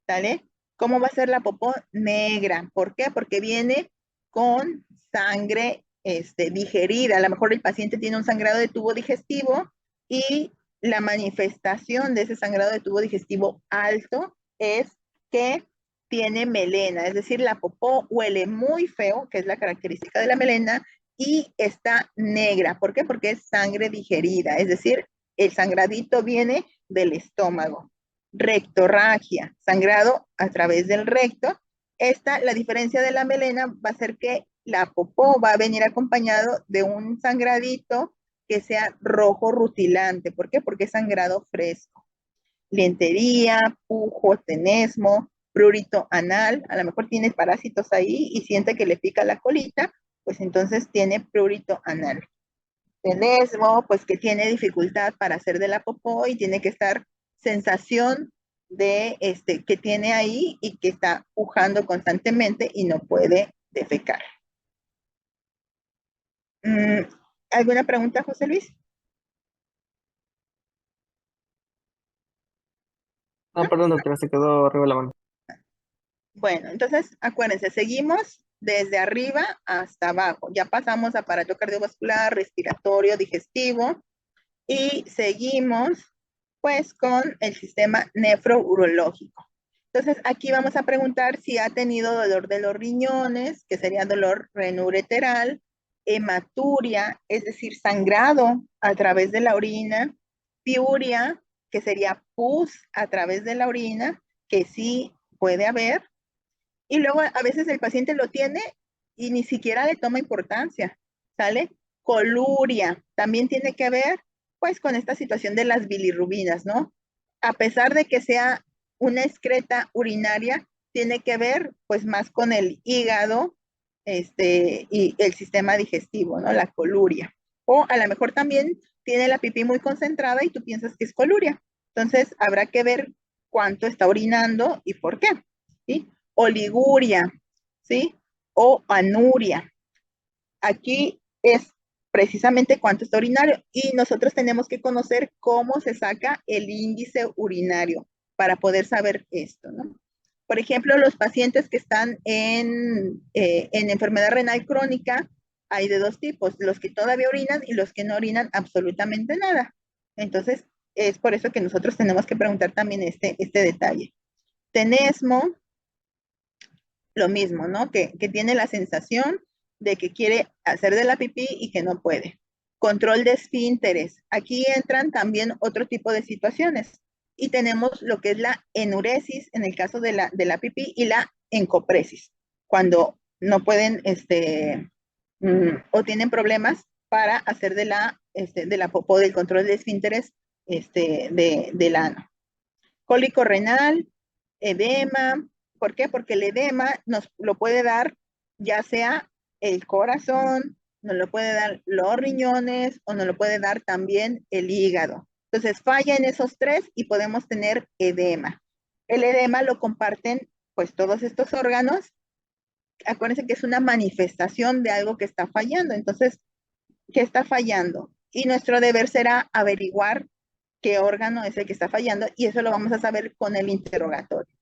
¿sale? ¿Cómo va a ser la popó? Negra. ¿Por qué? Porque viene con sangre digerida. A lo mejor el paciente tiene un sangrado de tubo digestivo y la manifestación de ese sangrado de tubo digestivo alto es que tiene melena, es decir, la popó huele muy feo, que es la característica de la melena, y está negra. ¿Por qué? Porque es sangre digerida, es decir, el sangradito viene del estómago. Rectorragia, sangrado a través del recto. La diferencia de la melena va a ser que la popó va a venir acompañado de un sangradito que sea rojo rutilante. ¿Por qué? Porque es sangrado fresco. Lientería, pujo, tenesmo, prurito anal. A lo mejor tiene parásitos ahí y siente que le pica la colita, pues entonces tiene prurito anal. Tenesmo, pues que tiene dificultad para hacer de la popó y tiene que estar sensación de que tiene ahí y que está pujando constantemente y no puede defecar. ¿Alguna pregunta, José Luis? No, perdón, doctora, se quedó arriba la mano. Bueno, entonces acuérdense, seguimos desde arriba hasta abajo. Ya pasamos aparato cardiovascular, respiratorio, digestivo y seguimos pues con el sistema nefrourológico. Entonces aquí vamos a preguntar si ha tenido dolor de los riñones, que sería dolor renoureteral, hematuria, es decir, sangrado a través de la orina, piuria, que sería pus a través de la orina, que sí puede haber, y luego a veces el paciente lo tiene y ni siquiera le toma importancia, ¿sale? Coluria, también tiene que ver pues con esta situación de las bilirrubinas, ¿no? A pesar de que sea una excreta urinaria, tiene que ver pues más con el hígado y el sistema digestivo, ¿no? La coluria. O a lo mejor también tiene la pipí muy concentrada y tú piensas que es coluria. Entonces habrá que ver cuánto está orinando y por qué, ¿sí? Oliguria, ¿sí? O anuria. Aquí es precisamente cuánto está urinario y nosotros tenemos que conocer cómo se saca el índice urinario para poder saber esto, ¿no? Por ejemplo, los pacientes que están en enfermedad renal crónica, hay de dos tipos, los que todavía orinan y los que no orinan absolutamente nada. Entonces, es por eso que nosotros tenemos que preguntar también este detalle. Tenesmo, lo mismo, ¿no? Que tiene la sensación de que quiere hacer de la pipí y que no puede. Control de esfínteres. Aquí entran también otro tipo de situaciones. Y tenemos lo que es la enuresis en el caso de la pipí y la encopresis, cuando no pueden o tienen problemas para hacer de la popó del control de esfínteres del ano. Cólico renal, edema. ¿Por qué? Porque el edema nos lo puede dar ya sea el corazón, nos lo puede dar los riñones o nos lo puede dar también el hígado. Entonces falla en esos tres y podemos tener edema. El edema lo comparten pues todos estos órganos. Acuérdense que es una manifestación de algo que está fallando. Entonces, ¿qué está fallando? Y nuestro deber será averiguar qué órgano es el que está fallando y eso lo vamos a saber con el interrogatorio.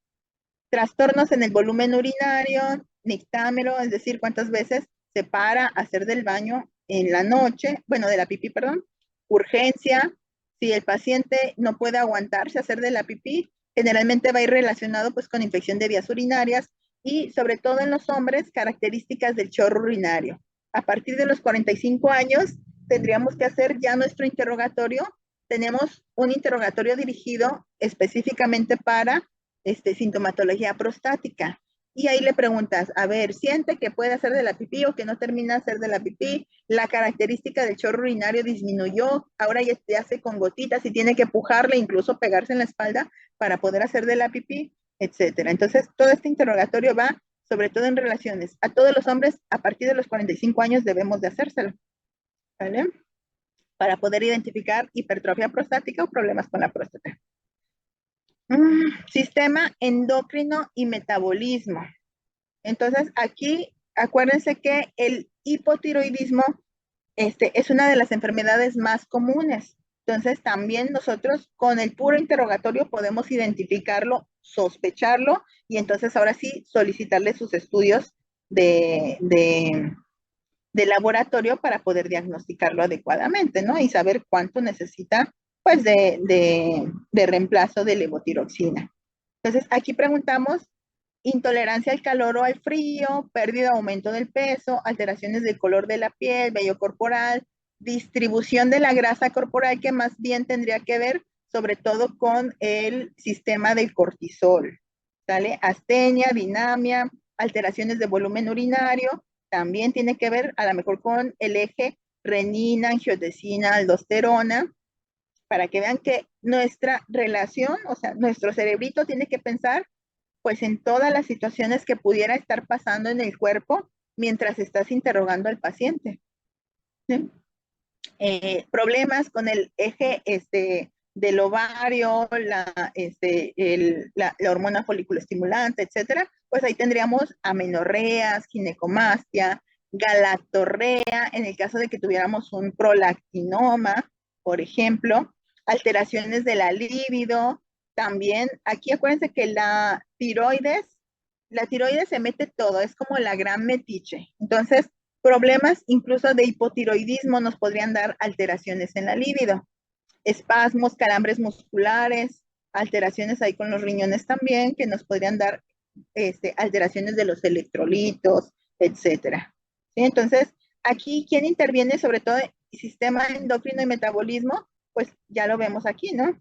Trastornos en el volumen urinario, nictámero, es decir, cuántas veces se para a hacer del baño en la noche, bueno, de la pipí, perdón. Urgencia, si el paciente no puede aguantarse a hacer de la pipí, generalmente va a ir relacionado pues con infección de vías urinarias y sobre todo en los hombres, características del chorro urinario. A partir de los 45 años tendríamos que hacer ya nuestro interrogatorio. Tenemos un interrogatorio dirigido específicamente para sintomatología prostática. Y ahí le preguntas, a ver, ¿siente que puede hacer de la pipí o que no termina de hacer de la pipí? La característica del chorro urinario disminuyó, ahora ya se hace con gotitas y tiene que pujarle, incluso pegarse en la espalda para poder hacer de la pipí, etcétera. Entonces, todo este interrogatorio va sobre todo en relaciones. A todos los hombres, a partir de los 45 años debemos de hacérselo, ¿vale? Para poder identificar hipertrofia prostática o problemas con la próstata. Sistema endocrino y metabolismo. Entonces, aquí acuérdense que el hipotiroidismo es una de las enfermedades más comunes. Entonces, también nosotros con el puro interrogatorio podemos identificarlo, sospecharlo y entonces ahora sí solicitarle sus estudios de laboratorio para poder diagnosticarlo adecuadamente, ¿no? Y saber cuánto necesita pues de reemplazo de levotiroxina. Entonces, aquí preguntamos intolerancia al calor o al frío, pérdida o aumento del peso, alteraciones del color de la piel, vello corporal, distribución de la grasa corporal, que más bien tendría que ver sobre todo con el sistema del cortisol, ¿sale? Astenia, dinamia, alteraciones de volumen urinario, también tiene que ver a lo mejor con el eje renina, angiotensina, aldosterona, para que vean que nuestra relación, o sea, nuestro cerebrito tiene que pensar pues en todas las situaciones que pudiera estar pasando en el cuerpo mientras estás interrogando al paciente. ¿Sí? Problemas con el eje del ovario, la hormona foliculoestimulante, etcétera, pues ahí tendríamos amenorreas, ginecomastia, galactorrea, en el caso de que tuviéramos un prolactinoma, por ejemplo, alteraciones de la libido, también, aquí acuérdense que la tiroides se mete todo, es como la gran metiche. Entonces, problemas incluso de hipotiroidismo nos podrían dar alteraciones en la libido. Espasmos, calambres musculares, alteraciones ahí con los riñones también, que nos podrían dar alteraciones de los electrolitos, etcétera. ¿Sí? Entonces, aquí, ¿quién interviene? Sobre todo el sistema endocrino y metabolismo, pues ya lo vemos aquí, ¿no?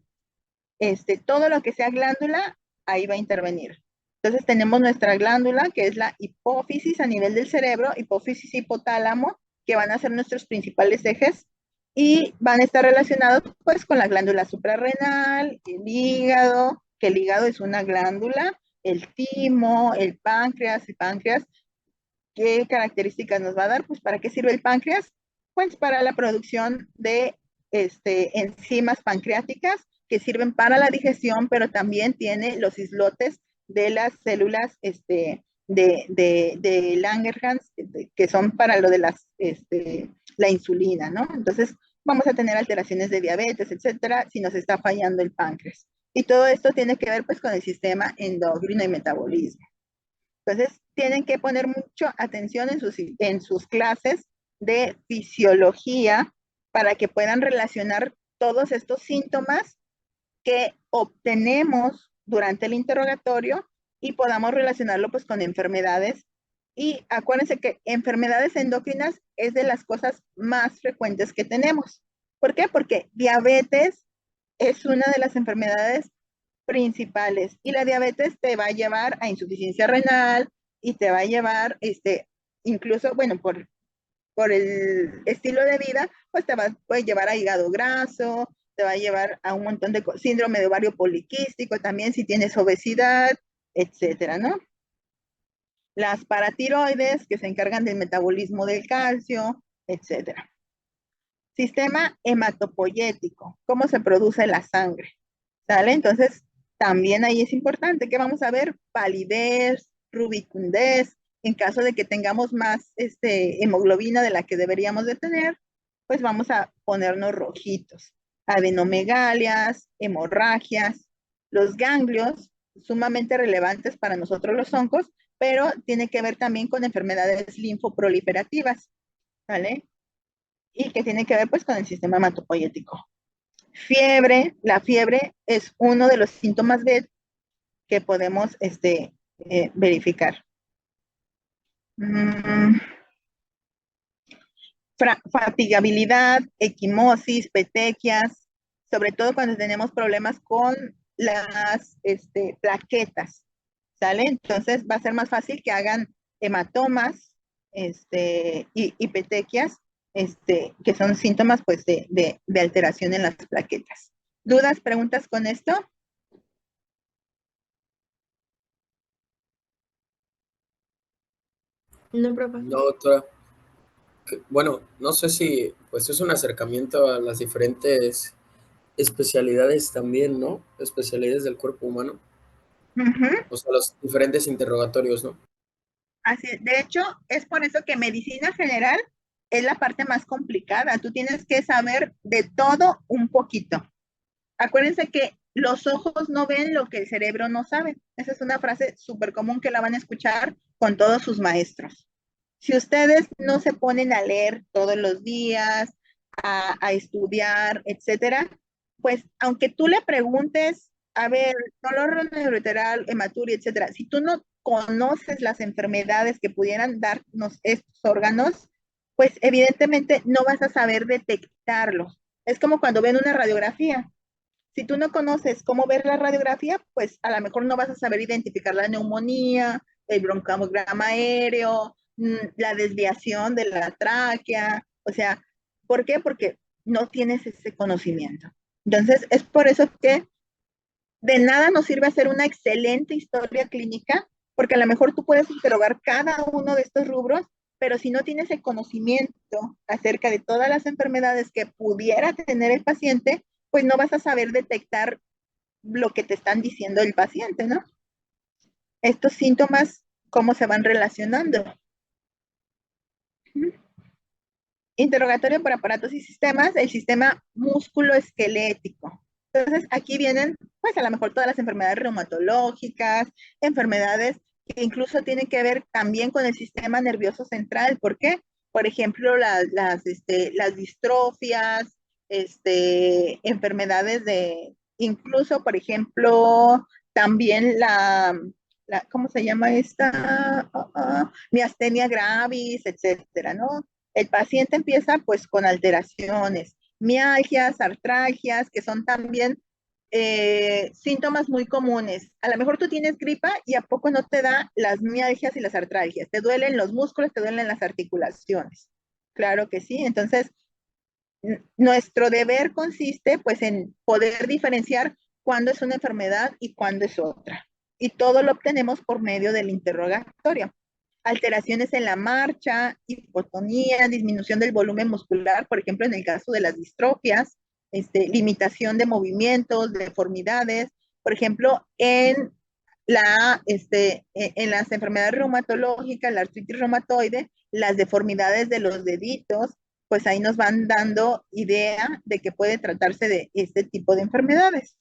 Todo lo que sea glándula, ahí va a intervenir. Entonces tenemos nuestra glándula, que es la hipófisis a nivel del cerebro, hipófisis y hipotálamo, que van a ser nuestros principales ejes y van a estar relacionados pues con la glándula suprarrenal, el hígado, que el hígado es una glándula, el timo, el páncreas, ¿qué características nos va a dar? Pues ¿para qué sirve el páncreas? Pues para la producción de enzimas pancreáticas que sirven para la digestión, pero también tiene los islotes de las células de Langerhans, que son para lo de la insulina, ¿no? Entonces, vamos a tener alteraciones de diabetes, etcétera, si nos está fallando el páncreas. Y todo esto tiene que ver, pues, con el sistema endocrino y metabolismo. Entonces, tienen que poner mucha atención en sus clases de fisiología para que puedan relacionar todos estos síntomas que obtenemos durante el interrogatorio y podamos relacionarlo pues con enfermedades. Y acuérdense que enfermedades endocrinas es de las cosas más frecuentes que tenemos. ¿Por qué? Porque diabetes es una de las enfermedades principales y la diabetes te va a llevar a insuficiencia renal y te va a llevar, incluso, bueno, por el estilo de vida, pues puede llevar a hígado graso, te va a llevar a un montón de síndrome de ovario poliquístico, también si tienes obesidad, etcétera, ¿no? Las paratiroides, que se encargan del metabolismo del calcio, etcétera. Sistema hematopoyético, cómo se produce la sangre, ¿sale? Entonces, también ahí es importante que vamos a ver palidez, rubicundez, en caso de que tengamos más hemoglobina de la que deberíamos de tener, pues vamos a ponernos rojitos. Adenomegalias, hemorragias, los ganglios, sumamente relevantes para nosotros los oncos, pero tiene que ver también con enfermedades linfoproliferativas, ¿vale? Y que tiene que ver pues con el sistema hematopoyético. Fiebre, la fiebre es uno de los síntomas que podemos verificar. Fatigabilidad, equimosis, petequias, sobre todo cuando tenemos problemas con las plaquetas, ¿sale? Entonces va a ser más fácil que hagan hematomas y petequias, que son síntomas pues de alteración en las plaquetas. ¿Dudas, preguntas con esto? No, profe. No, doctora. Bueno, no sé si pues es un acercamiento a las diferentes especialidades también, ¿no? Especialidades del cuerpo humano. O sea, los diferentes interrogatorios, ¿no? Así, de hecho, es por eso que medicina general es la parte más complicada. Tú tienes que saber de todo un poquito. Acuérdense que los ojos no ven lo que el cerebro no sabe. Esa es una frase súper común que la van a escuchar con todos sus maestros. Si ustedes no se ponen a leer todos los días, a estudiar, etcétera, pues aunque tú le preguntes, a ver, dolor neuroteral, hematuria, etcétera, si tú no conoces las enfermedades que pudieran darnos estos órganos, pues evidentemente no vas a saber detectarlos. Es como cuando ven una radiografía. Si tú no conoces cómo ver la radiografía, pues a lo mejor no vas a saber identificar la neumonía, el broncograma aéreo, la desviación de la tráquea. O sea, ¿por qué? Porque no tienes ese conocimiento. Entonces, es por eso que de nada nos sirve hacer una excelente historia clínica, porque a lo mejor tú puedes interrogar cada uno de estos rubros, pero si no tienes el conocimiento acerca de todas las enfermedades que pudiera tener el paciente, pues no vas a saber detectar lo que te están diciendo el paciente, ¿no? Estos síntomas, ¿cómo se van relacionando? Interrogatorio por aparatos y sistemas, el sistema músculo-esquelético. Entonces, aquí vienen, pues a lo mejor todas las enfermedades reumatológicas, enfermedades que incluso tienen que ver también con el sistema nervioso central. ¿Por qué? Por ejemplo, las distrofias, enfermedades incluso, por ejemplo, también ¿cómo se llama esta? Miastenia gravis, etcétera, ¿no? El paciente empieza pues con alteraciones, mialgias, artralgias, que son también síntomas muy comunes. A lo mejor tú tienes gripa y a poco no te da las mialgias y las artralgias. Te duelen los músculos, te duelen las articulaciones. Claro que sí. Entonces, nuestro deber consiste pues en poder diferenciar cuándo es una enfermedad y cuándo es otra. Y todo lo obtenemos por medio del interrogatorio. Alteraciones en la marcha, hipotonía, disminución del volumen muscular, por ejemplo, en el caso de las distrofias, limitación de movimientos, deformidades, por ejemplo, en las enfermedades reumatológicas, la artritis reumatoide, las deformidades de los deditos, pues ahí nos van dando idea de que puede tratarse de este tipo de enfermedades.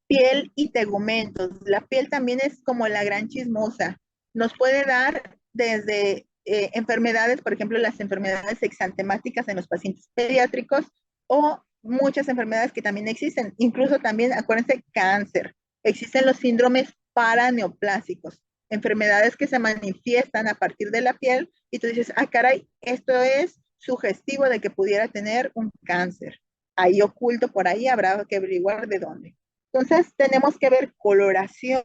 Piel y tegumentos. La piel también es como la gran chismosa. Nos puede dar desde enfermedades, por ejemplo, las enfermedades exantemáticas en los pacientes pediátricos o muchas enfermedades que también existen. Incluso también, acuérdense, cáncer. Existen los síndromes paraneoplásicos, enfermedades que se manifiestan a partir de la piel y tú dices, ah, caray, esto es sugestivo de que pudiera tener un cáncer. Ahí oculto por ahí habrá que averiguar de dónde. Entonces tenemos que ver coloración,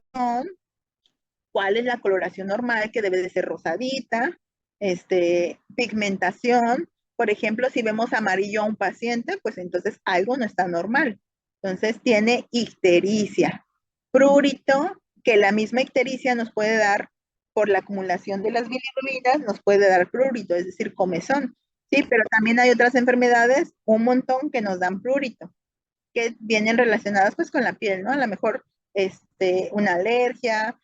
cuál es la coloración normal, que debe de ser rosadita, pigmentación, Por ejemplo, si vemos amarillo a un paciente, pues entonces algo no está normal. Entonces tiene ictericia. Prurito, que la misma ictericia nos puede dar por la acumulación de las bilirrubinas, nos puede dar prurito, es decir, comezón. Sí, pero también hay otras enfermedades, un montón que nos dan prurito, que vienen relacionadas pues con la piel, ¿no? A lo mejor una alergia,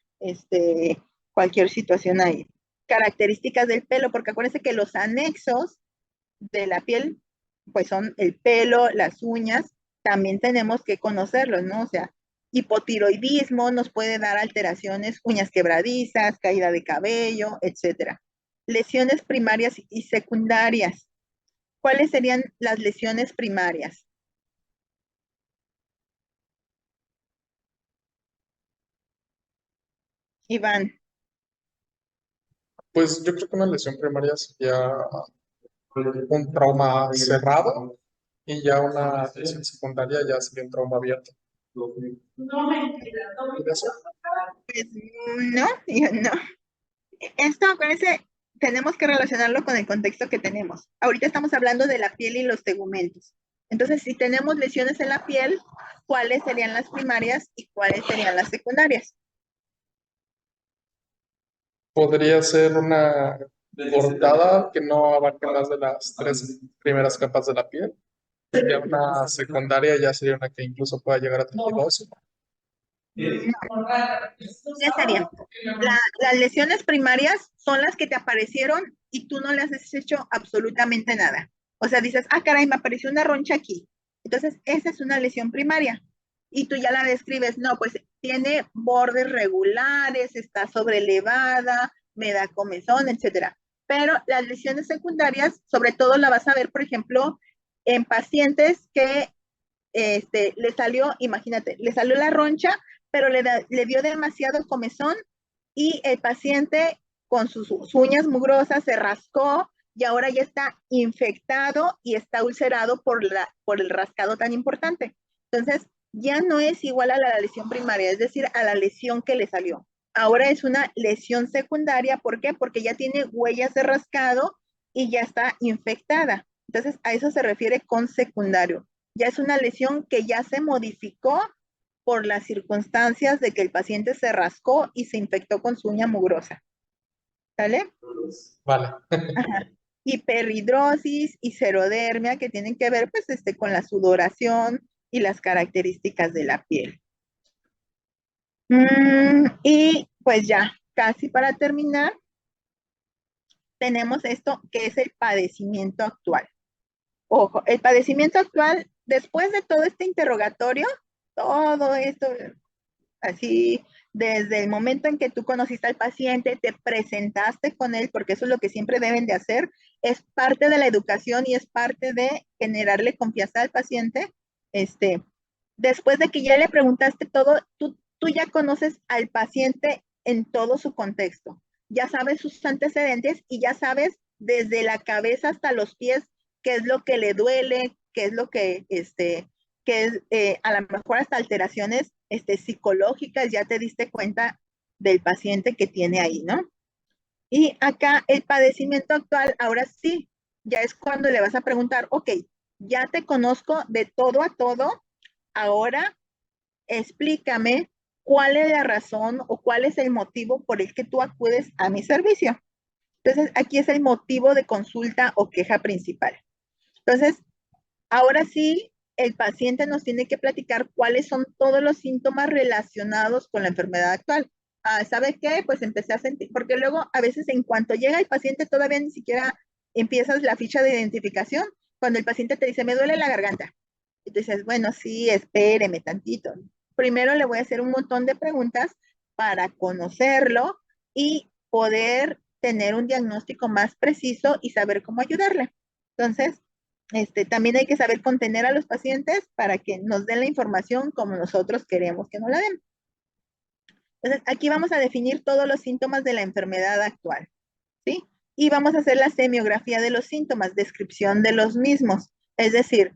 cualquier situación ahí. Características del pelo, porque acuérdense que los anexos de la piel, pues son el pelo, las uñas, también tenemos que conocerlos, ¿no? O sea, hipotiroidismo nos puede dar alteraciones, uñas quebradizas, caída de cabello, etcétera. Lesiones primarias y secundarias. ¿Cuáles serían las lesiones primarias? Iván. Pues yo creo que una lesión primaria sería un trauma cerrado y ya una lesión secundaria ya sería un trauma abierto. Pues no, no. Esto, acuérdense, tenemos que relacionarlo con el contexto que tenemos. Ahorita estamos hablando de la piel y los tegumentos. Entonces, si tenemos lesiones en la piel, ¿cuáles serían las primarias y cuáles serían las secundarias? Podría ser una cortada que no abarque más de las 3 primeras capas de la piel. Y ya una secundaria ya sería una que incluso pueda llegar a tener óseo. ¿Qué sería? Las lesiones primarias son las que te aparecieron y tú no le has hecho absolutamente nada. O sea, dices, ah, caray, me apareció una roncha aquí. Entonces, esa es una lesión primaria. Y tú ya la describes, no, pues tiene bordes regulares, está sobrelevada, me da comezón, etcétera. Pero las lesiones secundarias, sobre todo la vas a ver, por ejemplo, en pacientes que le salió, imagínate, le salió la roncha, pero le dio demasiado comezón y el paciente con sus uñas mugrosas se rascó y ahora ya está infectado y está ulcerado por el rascado tan importante. Entonces, ya no es igual a la lesión primaria, es decir, a la lesión que le salió. Ahora es una lesión secundaria, ¿por qué? Porque ya tiene huellas de rascado y ya está infectada. Entonces, a eso se refiere con secundario. Ya es una lesión que ya se modificó por las circunstancias de que el paciente se rascó y se infectó con su uña mugrosa. ¿Sale? Vale. Ajá. Hiperhidrosis y serodermia que tienen que ver pues con la sudoración y las características de la piel. Y pues ya, casi para terminar, tenemos esto que es el padecimiento actual. Ojo, el padecimiento actual, después de todo este interrogatorio, todo esto, así, desde el momento en que tú conociste al paciente, te presentaste con él, porque eso es lo que siempre deben de hacer, es parte de la educación y es parte de generarle confianza al paciente. Después de que ya le preguntaste todo, tú ya conoces al paciente en todo su contexto, ya sabes sus antecedentes y ya sabes desde la cabeza hasta los pies qué es lo que le duele, qué es lo que, que es a lo mejor hasta alteraciones psicológicas, ya te diste cuenta del paciente que tiene ahí, ¿no? Y acá el padecimiento actual, ahora sí, ya es cuando le vas a preguntar, ok, ya te conozco de todo a todo, ahora explícame cuál es la razón o cuál es el motivo por el que tú acudes a mi servicio. Entonces, aquí es el motivo de consulta o queja principal. Entonces, ahora sí, el paciente nos tiene que platicar cuáles son todos los síntomas relacionados con la enfermedad actual. ¿Sabe qué? Pues empecé a sentir, porque luego a veces en cuanto llega el paciente todavía ni siquiera empiezas la ficha de identificación, cuando el paciente te dice, me duele la garganta. Y tú dices, bueno, sí, espéreme tantito. Primero le voy a hacer un montón de preguntas para conocerlo y poder tener un diagnóstico más preciso y saber cómo ayudarle. Entonces, también hay que saber contener a los pacientes para que nos den la información como nosotros queremos que nos la den. Entonces, aquí vamos a definir todos los síntomas de la enfermedad actual, ¿sí? Y vamos a hacer la semiografía de los síntomas, descripción de los mismos. Es decir,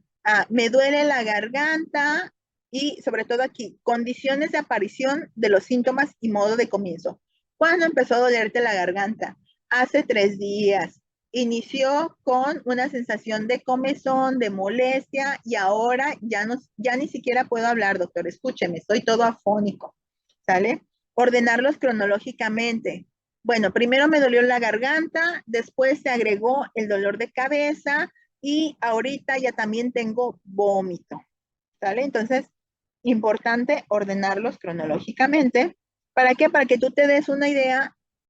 me duele la garganta y sobre todo aquí, condiciones de aparición de los síntomas y modo de comienzo. ¿Cuándo empezó a dolerte la garganta? Hace 3 días. inició con una sensación de comezón, de molestia, y ahora ya ni siquiera puedo hablar, doctor. Escúcheme, estoy todo afónico, ¿sale? Ordenarlos cronológicamente. Bueno, primero me dolió la garganta, después se agregó el dolor de cabeza y ahorita ya también tengo vómito, ¿sale? Entonces, importante ordenarlos cronológicamente. ¿Para qué? Para que tú te des una idea